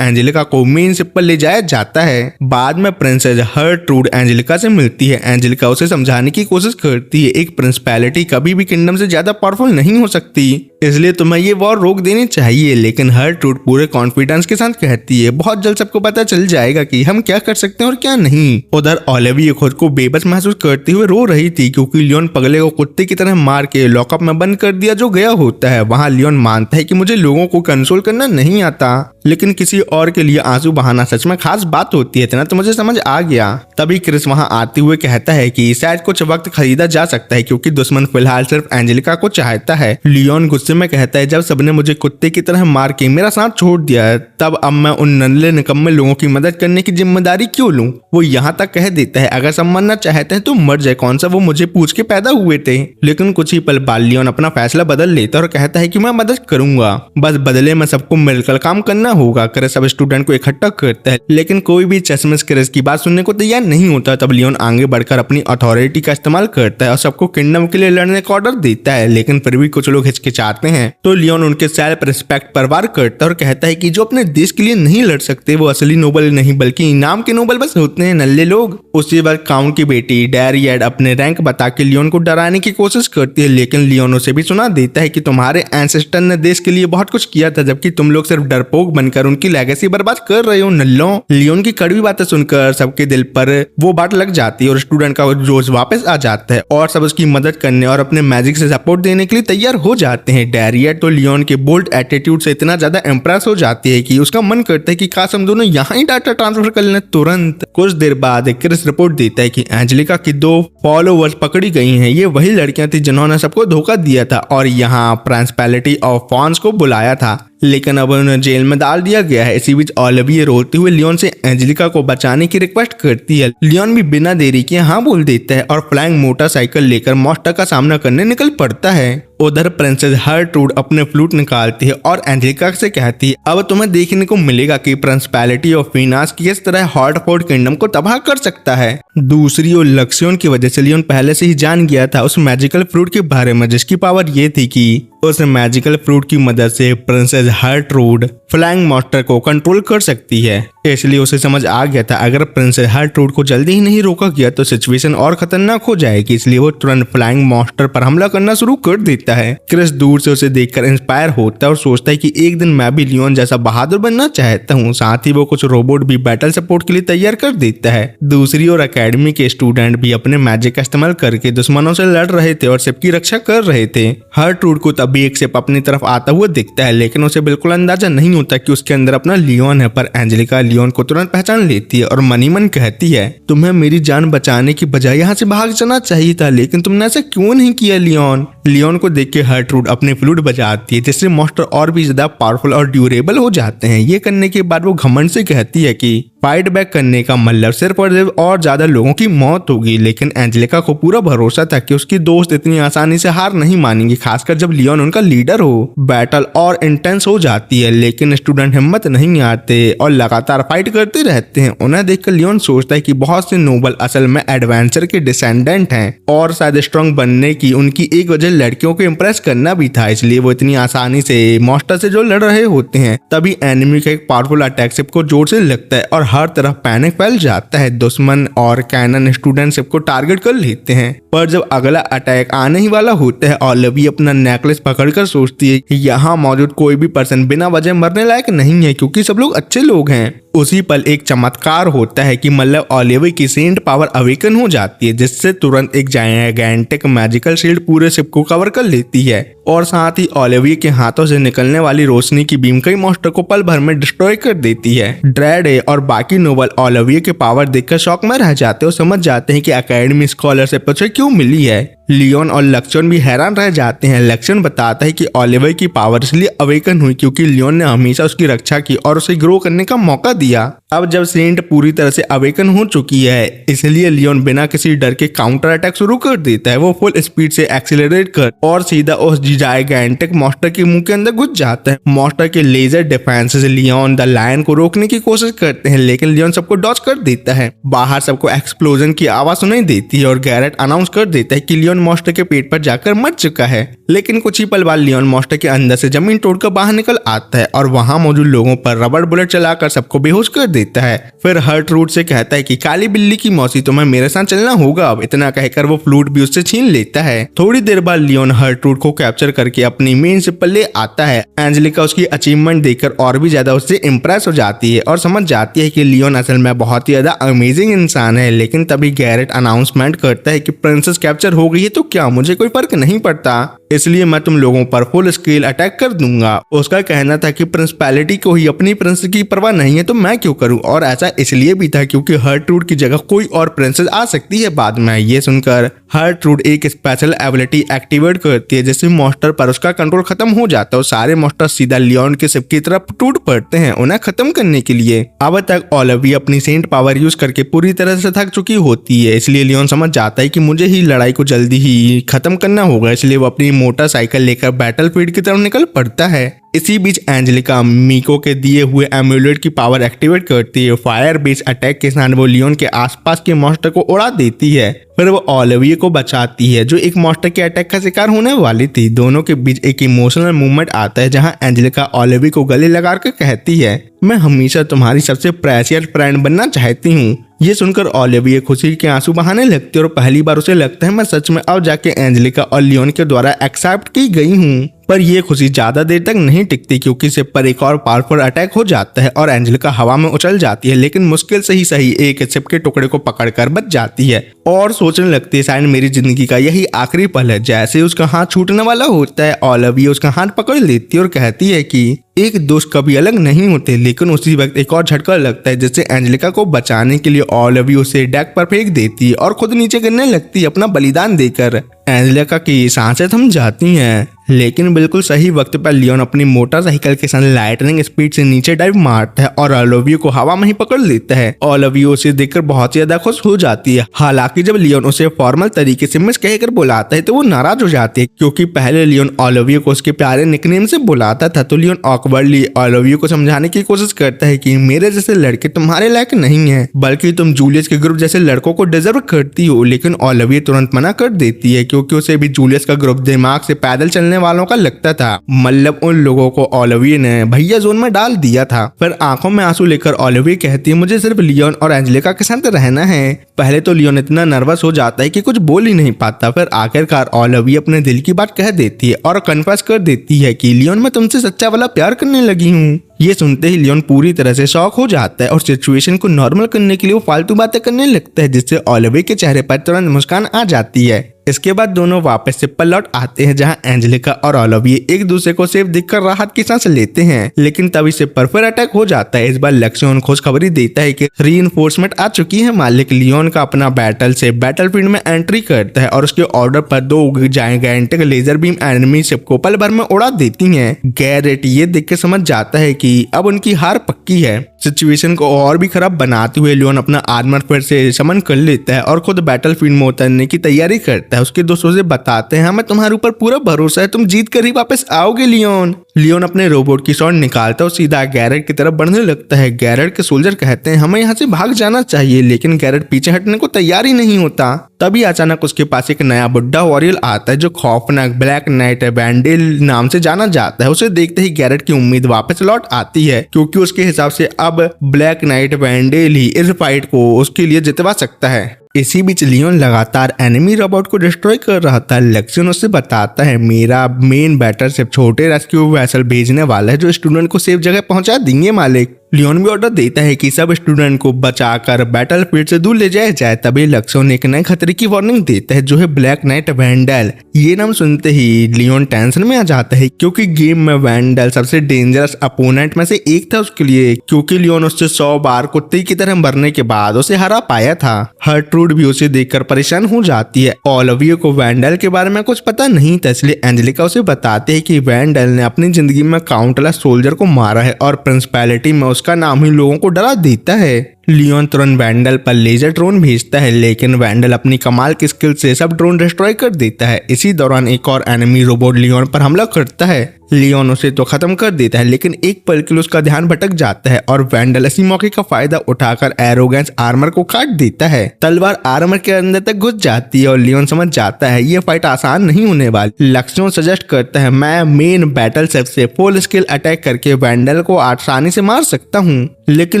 एंजेलिका को मेन शिप पर ले जाया जाता है। बाद में प्रिंसेस हर्ट्रूड एंजेलिका से मिलती है। एंजेलिका उसे समझाने की कोशिश करती है एक प्रिंसिपैलिटी कभी भी किंगडम से ज्यादा पावरफुल नहीं हो सकती, इसलिए तुम्हें ये वॉर रोक देनी चाहिए। लेकिन हर्ट्रूड पूरे कॉन्फिडेंस के साथ कहती है बहुत जल्द सबको पता चल जाएगा कि हम क्या कर सकते हैं और क्या नहीं। उधर ओलिविया खुद को बेबस महसूस करते हुए रो रही थी क्योंकि लियोन पगले को कुत्ते की तरह मार के लॉकअप में बंद कर दिया जो गया होता है। वहां लियोन मानता है कि मुझे लोगों को कंट्रोल करना नहीं आता, लेकिन किसी और के लिए आंसू बहाना सच में खास बात होती है, इतना तो मुझे समझ आ गया। तभी क्रिस वहां आते हुए कहता है कि शायद कुछ वक्त खरीदा जा सकता है क्योंकि दुश्मन फिलहाल सिर्फ एंजेलिका को चाहता है। लियोन गुस्से में कहता है, जब सबने मुझे कुत्ते की तरह मार के मेरा साथ छोड़ दिया है, तब अब मैं उन नन्हे निकम्मे लोगों की मदद करने की जिम्मेदारी क्यों लूं? वो यहाँ तक कह देता है, अगर सब मरना चाहते हैं तो मर जाए, कौन सा वो मुझे पूछ के पैदा हुए थे। लेकिन कुछ ही पल बाद लियोन अपना फैसला बदल लेता है और कहता है कि मैं मदद करूंगा, बस बदले में सबको मिलकर काम करना होगा। क्रिस सब स्टूडेंट को इकट्ठा करता है, लेकिन कोई भी चश्मिश क्रिस की बात सुनने को तैयार नहीं होता। तब लियोन आगे बढ़कर अपनी अथॉरिटी का इस्तेमाल करता है और सबको किंगडम के लिए लड़ने का ऑर्डर देता है, लेकिन फिर भी कुछ लोग हिचकिचाते हैं। तो लियोन उनके सेल्फ रिस्पेक्ट पर वार करता है और कहता है कि जो अपने देश के लिए नहीं लड़ सकते वो असली नोबल नहीं बल्कि इनाम के नोबल बस होते हैं, नल्ले लोग। उसी वक्त काउंट की बेटी डैरियड अपने रैंक बता के लियोन को डराने की कोशिश करती है, लेकिन लियोन उसे भी सुना देता है कि तुम्हारे एंसेस्टर ने देश के लिए बहुत कुछ किया था, जबकि तुम लोग सिर्फ डरपोक बनकर उनकी लेगेसी बर्बाद कर रहे हो नल्लों। लियोन की कड़वी बातें सुनकर सबके दिल पर वो बात लग जाती है और स्टूडेंट का जोश वापस आ जाता है और सब उसकी मदद करने और अपने मैजिक से सपोर्ट देने के लिए तैयार हो जाते हैं। डैरियड तो लियोन के बोल्ड एटीट्यूड से इतना ज्यादा इम्प्रेस हो जाती है कि उसका मन करता है कि काश हम दोनों यहाँ ही डाटा ट्रांसफर कर लें तुरंत। कुछ देर बाद क्रिस रिपोर्ट देता है कि एंजेलिका की 2 फॉलोवर्स पकड़ी गई हैं। ये वही लड़कियां थी जिन्होंने सबको धोखा दिया था और यहाँ प्रिंसिपैलिटी ऑफ फॉन्स को बुलाया था, लेकिन अब उन्हें जेल में डाल दिया गया है। इसी बीच ओलिविया रोते हुए लियोन से एंजेलिका को बचाने की रिक्वेस्ट करती है। लियोन भी बिना देरी किए हाँ बोल देता है और फ्लाइंग मोटरसाइकिल लेकर मॉन्स्टर का सामना करने निकल पड़ता है। उधर प्रिंसेस हर्ट्रूड अपने फ्लूट निकालती है और एंजेलिका से कहती है, अब तुम्हें देखने को मिलेगा कि प्रिंसिपैलिटी ऑफ फीनास किस तरह हॉटफोर्ड किंगडम को तबाह कर सकता है। दूसरी ओर लक्ष्योन की वजह से लियोन पहले से ही जान गया था उस मैजिकल फ्रूट के बारे में, जिसकी पावर ये थी कि उस मैजिकल फ्रूट की मदद से प्रिंसेस हर्ट्रूड फ्लाइंग मॉन्स्टर को कंट्रोल कर सकती है। इसलिए उसे समझ आ गया था अगर प्रिंसेस हर्ट्रूड को जल्दी ही नहीं रोका गया तो सिचुएशन और खतरनाक हो जाएगी, इसलिए वो तुरंत फ्लाइंग मॉन्स्टर पर हमला करना शुरू कर देता है। क्रिस दूर से उसे देखकर इंस्पायर होता है और सोचता है कि एक दिन मैं भी लियोन जैसा बहादुर बनना चाहता हूँ। साथ ही वो कुछ रोबोट भी बैटल सपोर्ट के लिए तैयार कर देता है। दूसरी ओर एकेडमी के स्टूडेंट भी अपने मैजिक का इस्तेमाल करके दुश्मनों से लड़ रहे थे और शिप की रक्षा कर रहे थे। हर्ट्रूड को तभी एक शिप अपनी तरफ आता हुआ दिखता है, लेकिन उसे बिल्कुल अंदाजा नहीं होता कि उसके अंदर अपना लियोन है। पर एंजेलिका लियोन को तुरंत पहचान लेती है और मनी मन कहती है, तुम्हें मेरी जान बचाने की बजाय यहाँ से भाग जाना चाहिए था, लेकिन तुमने ऐसा क्यों नहीं किया लियोन। लियोन को देख के हर्ट्रूड अपने फ्लूट बजाती है, जिससे मॉन्स्टर और भी ज्यादा पावरफुल और ड्यूरेबल हो जाते हैं। ये करने के बाद वो घमंड से कहती है कि फाइट बैक करने का मतलब सिर्फ और ज्यादा लोगों की मौत होगी, लेकिन एंजेलिका को पूरा भरोसा था कि उसकी दोस्त इतनी आसानी से हार नहीं मानेंगी, खासकर जब लियोन उनका लीडर हो। बैटल और इंटेंस हो जाती है, लेकिन स्टूडेंट हिम्मत नहीं आते और लगातार फाइट करते रहते हैं। उन्हें देखकर लियोन सोचता है कि बहुत से नोबल असल में एडवेंचर के डिसेंडेंट हैं और शायद स्ट्रॉन्ग बनने की उनकी एक वजह लड़कियों को इम्प्रेस करना भी था, इसलिए वो इतनी आसानी से मॉन्स्टर से जो लड़ रहे होते हैं। तभी एनिमी का एक पावरफुल अटैक शिप को जोर से लगता है और हर तरफ पैनिक फैल जाता है। दुश्मन और कैनन स्टूडेंट शिप को टारगेट कर लेते हैं, पर जब अगला अटैक आने ही वाला होता है, ओलिविया अपना नेकलेस पकड़कर सोचती है कि यहाँ मौजूद कोई भी पर्सन बिना वजह मरने लायक नहीं है, क्योंकि सब लोग अच्छे लोग हैं। उसी पल एक चमत्कार होता है कि मतलब ओलिविया की सेंट पावर अवेकन हो जाती है, जिससे तुरंत एक जायंटिक मैजिकल शील्ड पूरे शिप को कवर कर लेती है और साथ ही ओलिविया के हाथों से निकलने वाली रोशनी की बीम कई मॉन्स्टर को पल भर में डिस्ट्रॉय कर देती है। ड्रेड और बाकी नोबल ओलिविया के पावर देखकर शॉक में रह जाते और समझ जाते हैं कि एकेडमी स्कॉलरशिप उसे क्यों मिली है। लियोन और लक्ष्मण भी हैरान रह जाते हैं। लक्ष्मण बताता है कि ओलिविया की पावर इसलिए अवेकन हुई क्योंकि लियोन ने हमेशा उसकी रक्षा की और उसे ग्रो करने का मौका दिया। अब जब सेंट पूरी तरह से अवेकन हो चुकी है, इसलिए लियोन बिना किसी डर के काउंटर अटैक शुरू कर देता है। वो फुल स्पीड से एक्सीलरेट कर और सीधा उस जायंटिक मॉन्स्टर के मुंह के अंदर घुस जाता है। मॉन्स्टर के लेजर डिफेंस से लियोन द लायन को रोकने की कोशिश करते हैं, लेकिन लियोन सबको डॉज कर देता है। बाहर सबको एक्सप्लोजन की आवाज सुनाई देती है और गैरेट अनाउंस कर देता है कि लियोन मॉन्स्टर के पेट पर जाकर मर चुका है। लेकिन कुछ ही पल बाद लियोन मॉन्स्टर के अंदर से जमीन तोड़कर बाहर निकल आता है और वहां मौजूद लोगों पर रबड़ बुलेट चलाकर सबको बेहोश कर देता है। फिर हर्ट्रूड से कहता है कि काली बिल्ली की मौसी, तुम्हें मेरे साथ चलना होगा अब। इतना कहकर वो फ्लूट भी उससे छीन लेता है। थोड़ी देर बाद लियोन हर्ट्रूड को कैप्चर करके अपनी मेन शिप पर ले आता है। एंजेलिका उसकी अचीवमेंट देखकर और भी ज्यादा उससे इम्प्रेस हो जाती है और समझ जाती है कि लियोन असल में बहुत ही ज्यादा अमेजिंग इंसान है। लेकिन तभी गैरेट अनाउंसमेंट करता है कि प्रिंसेस कैप्चर हो गई है तो क्या, मुझे कोई फर्क नहीं पड़ता। इसलिए मैं तुम लोगों पर फुल स्केल अटैक कर दूंगा। उसका कहना था कि प्रिंसिपैलिटी को ही अपनी प्रिंस की परवाह नहीं है तो मैं क्यों करूं, और ऐसा इसलिए भी था क्योंकि हर्ट्रूड की जगह कोई और प्रिंसेस आ सकती है बाद में। ये सुनकर हर्ट्रूड एक स्पेशल एबिलिटी एक्टिवेट करती है जिससे मॉन्स्टर पर उसका कंट्रोल खत्म हो जाता है और सारे मॉन्स्टर सीधा लियोन के शिप की तरफ टूट पड़ते हैं उन्हें खत्म करने के लिए। अब तक ओलिविया अपनी सेंट पावर यूज करके पूरी तरह से थक चुकी होती है, इसलिए लियोन समझ जाता है कि मुझे ही लड़ाई को जल्दी ही खत्म करना होगा, इसलिए वो अपनी मोटरसाइकिल लेकर बैटलफील्ड की तरफ निकल पड़ता है। इसी बीच एंजेलिका मीको के दिए हुए एम्यूलेट की पावर एक्टिवेट करती है। फायर बेस अटैक के साथ वो लियोन के आसपास के मॉन्स्टर को उड़ा देती है, फिर वो ओलिविया को बचाती है जो एक मॉन्स्टर के अटैक का शिकार होने वाली थी। दोनों के बीच एक इमोशनल मूवमेंट आता है जहां एंजेलिका ओलिविया को गले लगाकर कहती है, मैं हमेशा तुम्हारी सबसे प्रेशियस फ्रेंड बनना चाहती हूँ। ये सुनकर ओलिविया खुशी के आंसू बहाने लगती है और पहली बार उसे लगता है मैं सच में अब जाके एंजेलिका और लियोन के द्वारा एक्सेप्ट की गई हूँ। पर ये खुशी ज्यादा देर तक नहीं टिकती क्योंकि शिप पर एक और पावरफुल अटैक हो जाता है और एंजेलिका हवा में उछल जाती है, लेकिन मुश्किल से ही सही एक शिप के टुकड़े को पकड़कर बच जाती है और सोचने लगती है शायद मेरी जिंदगी का यही आखिरी पल है। जैसे उसका हाथ छूटने वाला होता है ओलिविया उसका हाथ पकड़ लेती है और कहती है कि एक दोस्त कभी अलग नहीं होते, लेकिन उसी वक्त एक और झटका लगता है जिससे एंजेलिका को बचाने के लिए ओलिविया उसे डेक पर फेंक देती है और खुद नीचे गिरने लगती है अपना बलिदान देकर। एंजेलिका की सांसें थम जाती हैं, लेकिन बिल्कुल सही वक्त पर लियोन अपनी मोटरसाइकिल के साथ लाइटनिंग स्पीड से नीचे डाइव मारता है और ओलिविया को हवा में ही पकड़ लेता है। ओलिविया उसे देखकर बहुत ज्यादा खुश हो जाती है। हालांकि जब लियोन उसे फॉर्मल तरीके से मिस कहकर बुलाता है तो वो नाराज हो जाती है क्योंकि पहले लियोन ओलिविया को उसके प्यारे निकनेम से बुलाता था। तो लियोन ऑकवर्डली ओलिविया को समझाने की कोशिश करता है कि मेरे जैसे लड़के तुम्हारे लायक नहीं है, बल्कि तुम जूलियस के ग्रुप जैसे लड़कों को डिजर्व करती हो। लेकिन ओलिविया तुरंत मना कर देती है क्योंकि उसे भी जूलियस का ग्रुप दिमाग से पैदल चलने वालों का लगता था, मतलब उन लोगों को ओलिविया ने भैया जोन में डाल दिया था। फिर आंखों में आंसू लेकर ओलिविया कहती है मुझे सिर्फ लियोन और एंजेलिका के साथ रहना है। पहले तो लियोन इतना नर्वस हो जाता है कि कुछ बोल ही नहीं पाता, फिर आखिरकार ओलिविया अपने दिल की बात कह देती है और कन्फेस कर देती है कि लियोन मैं तुमसे सच्चा वाला प्यार करने लगी हूँ। ये सुनते ही लियोन पूरी तरह से शॉक हो जाता है और सिचुएशन को नॉर्मल करने के लिए वो फालतू बातें करने लगता है जिससे ओलिविया के चेहरे पर तुरंत मुस्कान आ जाती है। इसके बाद दोनों वापस से पर लौट आते हैं जहां एंजेलिका और ओलिविया एक दूसरे को सेफ दिखकर राहत की सांस लेते हैं, लेकिन तभी से पर फिर अटैक हो जाता है। इस बार लक्ष्मण खुशखबरी देता है कि रीइंफोर्समेंट आ चुकी है। मालिक लियोन का अपना बैटल से बैटलफील्ड में एंट्री करता है और उसके ऑर्डर पर 2 जायंटिक लेजर बीम एनिमी शिप को पल भर में उड़ा देती हैं। गैरेट ये देख के समझ जाता है कि अब उनकी हार पक्की है। सिचुएशन को और भी खराब बनाते हुए लियोन अपना आर्मर फिर से समन कर लेता है और खुद बैटलफील्ड में उतरने की तैयारी करता है। उसके दोस्तों से बताते हैं हमें तुम्हारे ऊपर पूरा भरोसा है, तुम जीत कर ही वापस आओगे लियोन। लियोन अपने रोबोट की शॉट निकालता है और सीधा गैरेट की तरफ बढ़ने लगता है। गैरेट के सोल्जर कहते हैं हमें यहाँ से भाग जाना चाहिए, लेकिन गैरेट पीछे हटने को तैयार ही नहीं होता। तभी अचानक उसके पास एक नया बुड्ढा वॉरियर आता है जो खौफनाक ब्लैक नाइट वैंडल नाम से जाना जाता है। उसे देखते ही गैरेट की उम्मीद वापस लौट आती है क्योंकि उसके हिसाब से अब ब्लैक नाइट वैंडल ही इस फाइट को उसके लिए जितवा सकता है। इसी बीच लियोन लगातार एनिमी रोबोट को डिस्ट्रॉय कर रहा था। लक्ष्मण उससे बताता है मेरा मेन बैटल सिर्फ छोटे रेस्क्यू वेसल भेजने वाला है जो स्टूडेंट को सेफ जगह पहुंचा देंगे मालिक। लियोन भी ऑर्डर देता है कि सब स्टूडेंट को बचाकर बैटलफील्ड से दूर ले जाया जाए। तभी लक्ष्मण एक नए खतरे की वार्निंग देता है जो है ब्लैक नाइट वैंडल। ये नाम सुनते ही लियोन टेंशन में आ जाता है क्योंकि गेम में वैंडल सबसे डेंजरस अपोनेंट में से एक था उसके लिए, क्योंकि लियोन उससे 100 बार कुत्ते की तरह मरने के बाद उसे हरा पाया था। हर्ट्रूड भी उसे देखकर परेशान हो जाती है। ओलिविया को वैंडल के बारे में कुछ पता नहीं था, इसलिए एंजेलिका उसे बताते हैं कि वैंडल ने अपनी जिंदगी में काउंटलेस सोल्जर को मारा है और प्रिंसिपैलिटी में उसका नाम ही लोगों को डरा देता है। लियोन तुरंत वैंडल पर लेजर ड्रोन भेजता है, लेकिन वैंडल अपनी कमाल की स्किल से सब ड्रोन डिस्ट्रॉय कर देता है। इसी दौरान एक और एनिमी रोबोट लियोन पर हमला करता है। लियोन उसे तो खत्म कर देता है, लेकिन एक पल के लिए उसका ध्यान भटक जाता है और वैंडल इसी मौके का फायदा उठाकर एरोगेंस आर्मर को काट देता है। तलवार आर्मर के अंदर तक घुस जाती है और लियोन समझ जाता है ये फाइट आसान नहीं होने वाली। लक्ष्मण सजेस्ट करता है मैं मेन बैटल सेट से फुल स्किल अटैक करके वैंडल को आसानी से मार सकता हूँ, लेकिन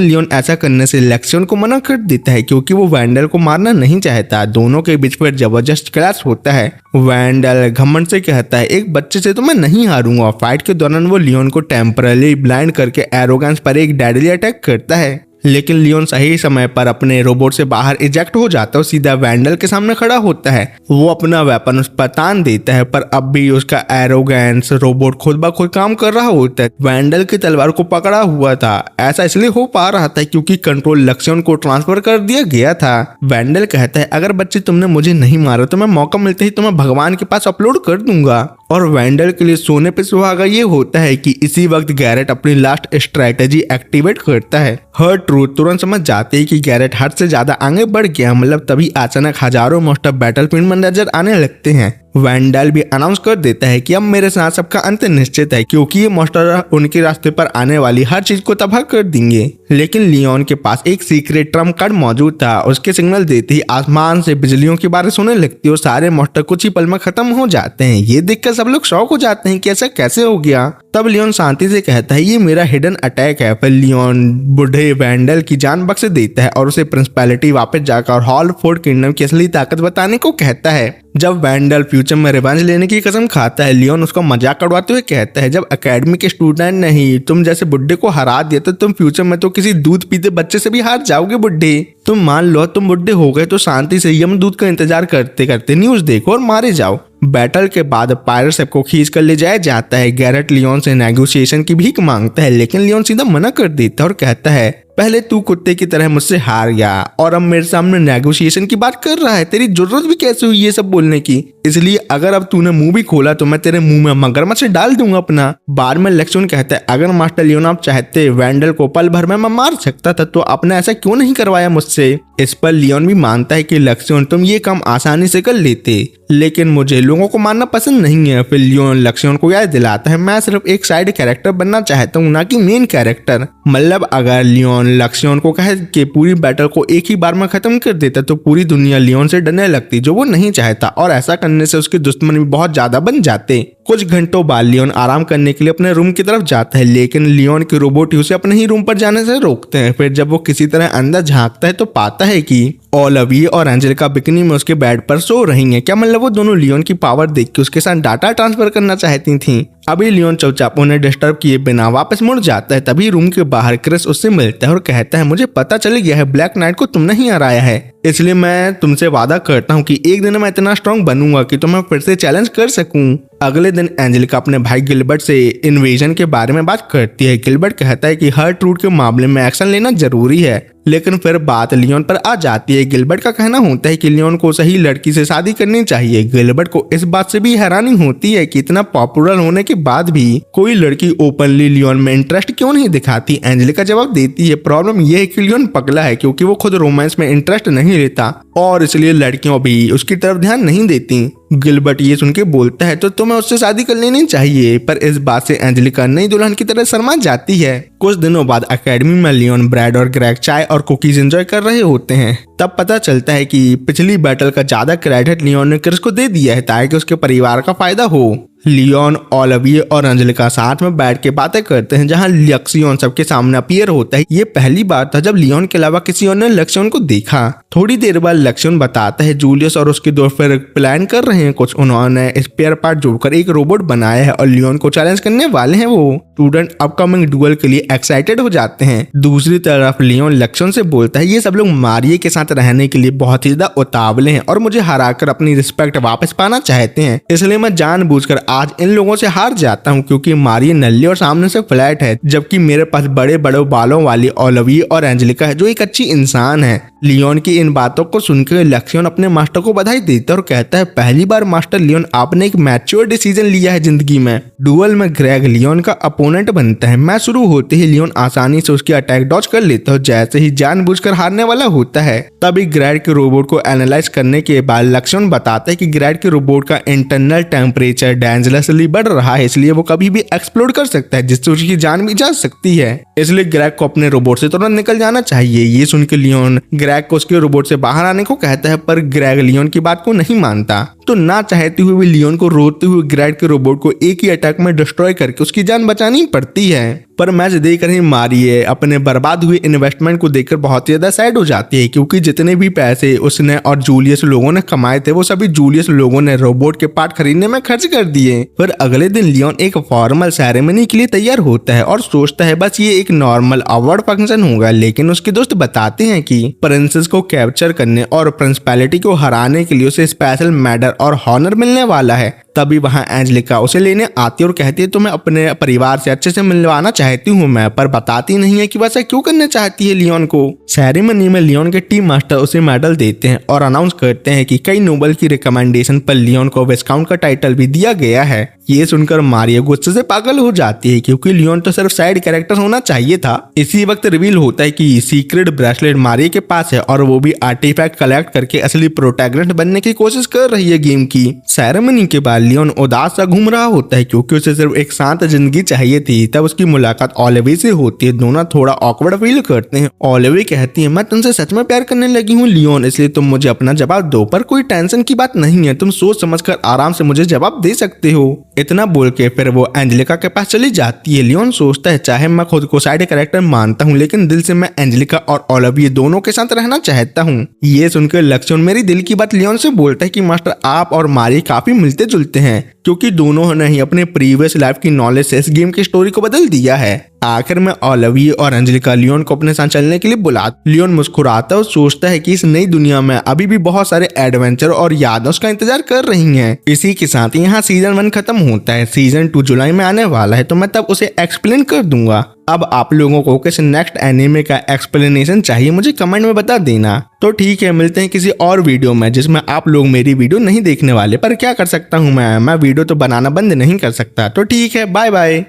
लियोन ऐसा करने से लक्ष्मण को मना कर देता है क्योंकि वो वैंडल को मारना नहीं चाहता। दोनों के बीच फिर जबरदस्त क्लैश होता है। वैंडल घमंड से कहता है एक बच्चे से तो मैं नहीं हारूंगा। फाइट के दौरान वो लियोन को टेम्परली ब्लाइंड करके एरोगेंस पर एक डेडली अटैक करता है। लेकिन लियोन सही समय पर अपने रोबोट से बाहर इजेक्ट हो जाता है और सीधा वैंडल के सामने खड़ा होता है। वो अपना वेपन उस पर तान देता है, पर अब भी उसका एरोगेंस रोबोट खुद ब खुद काम कर रहा होता है। वैंडल की तलवार को पकड़ा हुआ था। ऐसा इसलिए हो पा रहा था क्योंकि कंट्रोल लक्ष्मण को ट्रांसफर कर दिया गया था। वैंडल कहता है अगर बच्चे तुमने मुझे नहीं मारा तो मैं मौका मिलते ही तुम्हें भगवान के पास अपलोड कर दूंगा। और वैंडल के लिए सोने पे सुहागा ये होता है कि इसी वक्त गैरेट अपनी लास्ट स्ट्रेटेजी एक्टिवेट करता है। हर ट्रूथ तुरंत समझ जाते हैं कि गैरेट हद से ज्यादा आगे बढ़ गया, मतलब तभी अचानक हजारों मोस्टर बैटलफील्ड में नजर आने लगते हैं। वैंडल भी अनाउंस कर देता है कि अब मेरे साथ सबका अंत निश्चित है क्योंकि ये मोस्टर उनके रास्ते पर आने वाली हर चीज को तबाह कर देंगे। लेकिन लियोन के पास एक सीक्रेट ट्रम्प कार्ड मौजूद था। उसके सिग्नल देते ही आसमान से बिजलियों की बारिश होने लगती है और सारे मोस्टर कुछ ही पल में खत्म हो जाते हैं। ये देखकर सब लोग शॉक हो जाते हैं कि ऐसा कैसे हो गया। तब लियोन शांति से कहता है ये मेरा हिडन अटैक है। फिर लियोन बूढ़े वैंडल की जान बख्श देता है और उसे प्रिंसिपैलिटी वापस जाकर हॉल फोर्ड किंगडम की असली ताकत बताने को कहता है। जब वैंडल फ्यूचर में रिवेंज लेने की कसम खाता है, लियोन उसका मजाक उड़ाते हुए कहता है जब एकेडमी के स्टूडेंट नहीं तुम जैसे बुड्ढे को हरा दिया तो तुम फ्यूचर में तो किसी दूध पीते बच्चे से भी हार जाओगे बुड्ढे। तुम मान लो तुम बुड्ढे हो गए तो शांति से यमदूत का इंतजार करते करते न्यूज देखो और मारे जाओ। बैटल के बाद पायरेट शिप को खींच कर ले जाया जाता है। गैरेट लियोन से नेगोशिएशन की भीख मांगता है, लेकिन लियोन सीधा मना कर देता है और कहता है पहले तू कुत्ते की तरह मुझसे हार गया और अब मेरे सामने नेगोशिएशन की बात कर रहा है। तेरी जरूरत भी कैसे हुई ये सब बोलने की? इसलिए अगर अब तूने मुंह भी खोला तो मैं तेरे मुंह में मगरमच्छ डाल दूंगा अपना। बाद में लक्ष्मण कहता है अगर मास्टर लियोन आप चाहते वैंडल को पल भर में मैं मार सकता था तो आपने ऐसा क्यों नहीं करवाया मुझसे। इस पर लियोन भी मानता है कि लक्ष्मण तुम ये काम आसानी से कर लेते, लेकिन मुझे लोगों को मारना पसंद नहीं है। फिर लियोन लक्ष्मण को याद दिलाता है मैं सिर्फ एक साइड कैरेक्टर बनना चाहता हूँ, ना कि मेन कैरेक्टर। मतलब अगर लियोन लक्ष्मण को कहे कि पूरी बैटल को एक ही बार में खत्म कर देता तो पूरी दुनिया लियोन से डरने लगती, जो वो नहीं चाहता, और ऐसा करने से उसके दुश्मन भी बहुत ज्यादा बन जाते। कुछ घंटों बाद लियोन आराम करने के लिए अपने रूम की तरफ जाता है, लेकिन लियोन के रोबोट उसे अपने ही रूम पर जाने से रोकते हैं। फिर जब वो किसी तरह अंदर झांकता है तो पाता है कि ओलिविया और एंजेलिका बिकनी में उसके बेड पर सो रही हैं। क्या मतलब वो दोनों लियोन की पावर देख के उसके साथ डाटा ट्रांसफर करना चाहती थीं। अभी लियोन चुपचाप उन्हें डिस्टर्ब किए बिना वापस मुड़ जाता है। तभी रूम के बाहर क्रिस उससे मिलता है और कहता है मुझे पता चल गया है ब्लैक नाइट को तुमने ही हराया है, इसलिए मैं तुमसे वादा करता हूँ कि एक दिन मैं इतना स्ट्रांग बनूंगा कि तुम्हें फिर से चैलेंज कर सकूं। अगले दिन एंजेलिका अपने भाई गिलबर्ट से इन्वेजन के बारे में बात करती है। गिलबर्ट कहता है कि हर ट्रूथ के मामले में एक्शन लेना जरूरी है, लेकिन फिर बात लियोन पर आ जाती है। गिलबर्ट का कहना होता है कि लियोन को सही लड़की से शादी करनी चाहिए। गिलबर्ट को इस बात से भी हैरानी होती है कि इतना पॉपुलर होने के बाद भी कोई लड़की ओपनली लियोन में इंटरेस्ट क्यों नहीं दिखाती। एंजेलिका जवाब देती है प्रॉब्लम यह है कि लियोन पगला है क्योंकि वो खुद रोमांस में इंटरेस्ट नहीं लेता और इसलिए लड़कियों भी उसकी तरफ ध्यान नहीं देती। गिलबर्ट ये सुन के बोलता है तो तुम्हें उससे शादी कर लेनी चाहिए, पर इस बात से एंजेलिका नई दुल्हन की तरह शर्मा जाती है। कुछ दिनों बाद एकेडमी में लियोन, ब्रैड और ग्रेग चाय और कुकीज एंजॉय कर रहे होते हैं। तब पता चलता है कि पिछली बैटल का ज्यादा क्रेडिट लियोन ने क्रिस को दे दिया है ताकि उसके परिवार का फायदा हो। लियोन, ओलिविया और एंजेलिका साथ में बैठ के बातें करते हैं जहां लक्ष्मण सबके सामने अपीयर होता है। ये पहली बार था जब लियोन के अलावा किसी और ने लक्ष्मण को देखा। थोड़ी देर बाद लक्ष्मण बताता है जूलियस और उसके दोस्त फिर प्लान कर रहे हैं कुछ। उन्होंने स्पेयर पार्ट जोड़कर एक रोबोट बनाया है और लियोन को चैलेंज करने वाले हैं। वो स्टूडेंट अपकमिंग डुएल के लिए एक्साइटेड हो जाते हैं। दूसरी तरफ लियोन लक्ष्मण से बोलता है ये सब लोग मारिये के साथ रहने के लिए बहुत ही ज्यादा उतावले हैं और मुझे हराकर अपनी रिस्पेक्ट वापस पाना चाहते हैं, इसलिए मैं जानबूझकर आज इन लोगों से हार जाता हूँ क्योंकि मारिये नल्ली और सामने से फ्लैट है, जबकि मेरे पास बड़े बड़े बालों वाली ओलिविया और एंजेलिका है जो एक अच्छी इंसान है। लियोन की इन बातों को सुनकर लक्ष्मण अपने मास्टर को बधाई देता है और कहता है पहली बार मास्टर लियोन आपने एक मैच्योर डिसीजन लिया है जिंदगी में। डुएल में ग्रेग लियोन का अपोनेंट बनता है। मैच शुरू होते ही लियोन आसानी से उसकी अटैक डॉज कर लेता है जैसे ही जानबूझकर हारने वाला होता है। तभी ग्रेग के रोबोट को एनालाइज करने के बाद लक्ष्मण बताता है कि ग्रेग के रोबोट का इंटरनल टेम्परेचर डेंजरसली बढ़ रहा है, इसलिए वो कभी भी एक्सप्लोड कर सकता है जिससे उसकी जान भी जा सकती है, इसलिए ग्रेग को अपने रोबोट से तुरंत निकल जाना चाहिए। ये सुनकर लियोन ग्रेग को उसके रोबोट से बाहर आने को कहता है, पर ग्रेग लियोन की बात को नहीं मानता। तो ना चाहते हुए भी लियोन को रोते हुए ग्रैड के रोबोट को एक ही अटैक में डिस्ट्रॉय करके उसकी जान बचानी पड़ती है। पर मैच देखकर ही मारिए अपने बर्बाद हुए इन्वेस्टमेंट को देखकर बहुत ज्यादा सैड हो जाती है, क्योंकि जितने भी पैसे उसने और जूलियस लोगों ने कमाए थे वो सभी जूलियस लोगों ने रोबोट के पार्ट खरीदने में खर्च कर दिए। पर अगले दिन लियोन एक फॉर्मल सेरेमनी के लिए तैयार होता है और सोचता है बस ये एक नॉर्मल अवार्ड फंक्शन होगा, लेकिन उसके दोस्त बताते हैं कि प्रिंसेस को कैप्चर करने और प्रिंसिपैलिटी को हराने के लिए उसे स्पेशल मेडल और हॉनर मिलने वाला है। तभी वहां एंजेलिका उसे लेने आती है और कहती है तो मैं अपने परिवार से अच्छे से मिलवाना चाहती हूँ मैं, पर बताती नहीं है कि वैसा क्यों करना चाहती है लियोन को। सेरेमनी में लियोन के टीम मास्टर उसे मेडल देते हैं और अनाउंस करते हैं कि कई नोबल की रिकमेंडेशन पर लियोन को विस्काउंट का टाइटल भी दिया गया है। ये सुनकर मारिया गुस्से से पागल हो जाती है, क्योंकि लियोन तो सिर्फ साइड कैरेक्टर होना चाहिए था। इसी वक्त रिवील होता है कि सीक्रेट ब्रेसलेट मारिया के पास है और वो भी आर्टिफैक्ट कलेक्ट करके असली प्रोटैगनिस्ट बनने की कोशिश कर रही है गेम की। सेरेमनी के बाद लियोन उदास सा घूम रहा होता है, क्योंकि उसे सिर्फ एक शांत जिंदगी चाहिए थी। तब उसकी मुलाकात ओलिविया से होती है। दोनों थोड़ा ऑकवर्ड फील करते हैं। ओलिविया कहती है मैं तुमसे सच में प्यार करने लगी हूँ लियोन, इसलिए तुम मुझे अपना जवाब दो, पर कोई टेंशन की बात नहीं है, तुम सोच समझकर आराम से मुझे जवाब दे सकते हो। इतना बोल के फिर वो एंजेलिका के पास चली जाती है। लियोन सोचता है चाहे मैं खुद को साइड कैरेक्टर मानता हूँ, लेकिन दिल से मैं एंजेलिका और ओलिविया दोनों के साथ रहना चाहता हूँ। ये सुनकर लक्ष्मण मेरी दिल की बात लियोन से बोलता है कि मास्टर आप और मारी काफी मिलते जुलते हैं, क्योंकि दोनों ने ही अपने प्रीवियस लाइफ की नॉलेज से इस गेम की स्टोरी को बदल दिया है। आखिर में ओलिविया और एंजेलिका लियोन को अपने साथ चलने के लिए बुलाते। लियोन मुस्कुराता और सोचता है कि इस नई दुनिया में अभी भी बहुत सारे एडवेंचर और यादें उसका इंतजार कर रही हैं। इसी के साथ यहाँ सीजन 1 खत्म होता है। सीजन 2 जुलाई में आने वाला है, तो मैं तब उसे एक्सप्लेन कर दूंगा। अब आप लोगों को किस नेक्स्ट एनिमे का एक्सप्लेनेशन चाहिए मुझे कमेंट में बता देना। तो ठीक है, मिलते हैं किसी और वीडियो में जिसमें आप लोग मेरी वीडियो नहीं देखने वाले। पर क्या कर सकता हूँ मैं वीडियो तो बनाना बंद नहीं कर सकता। तो ठीक है, बाय बाय।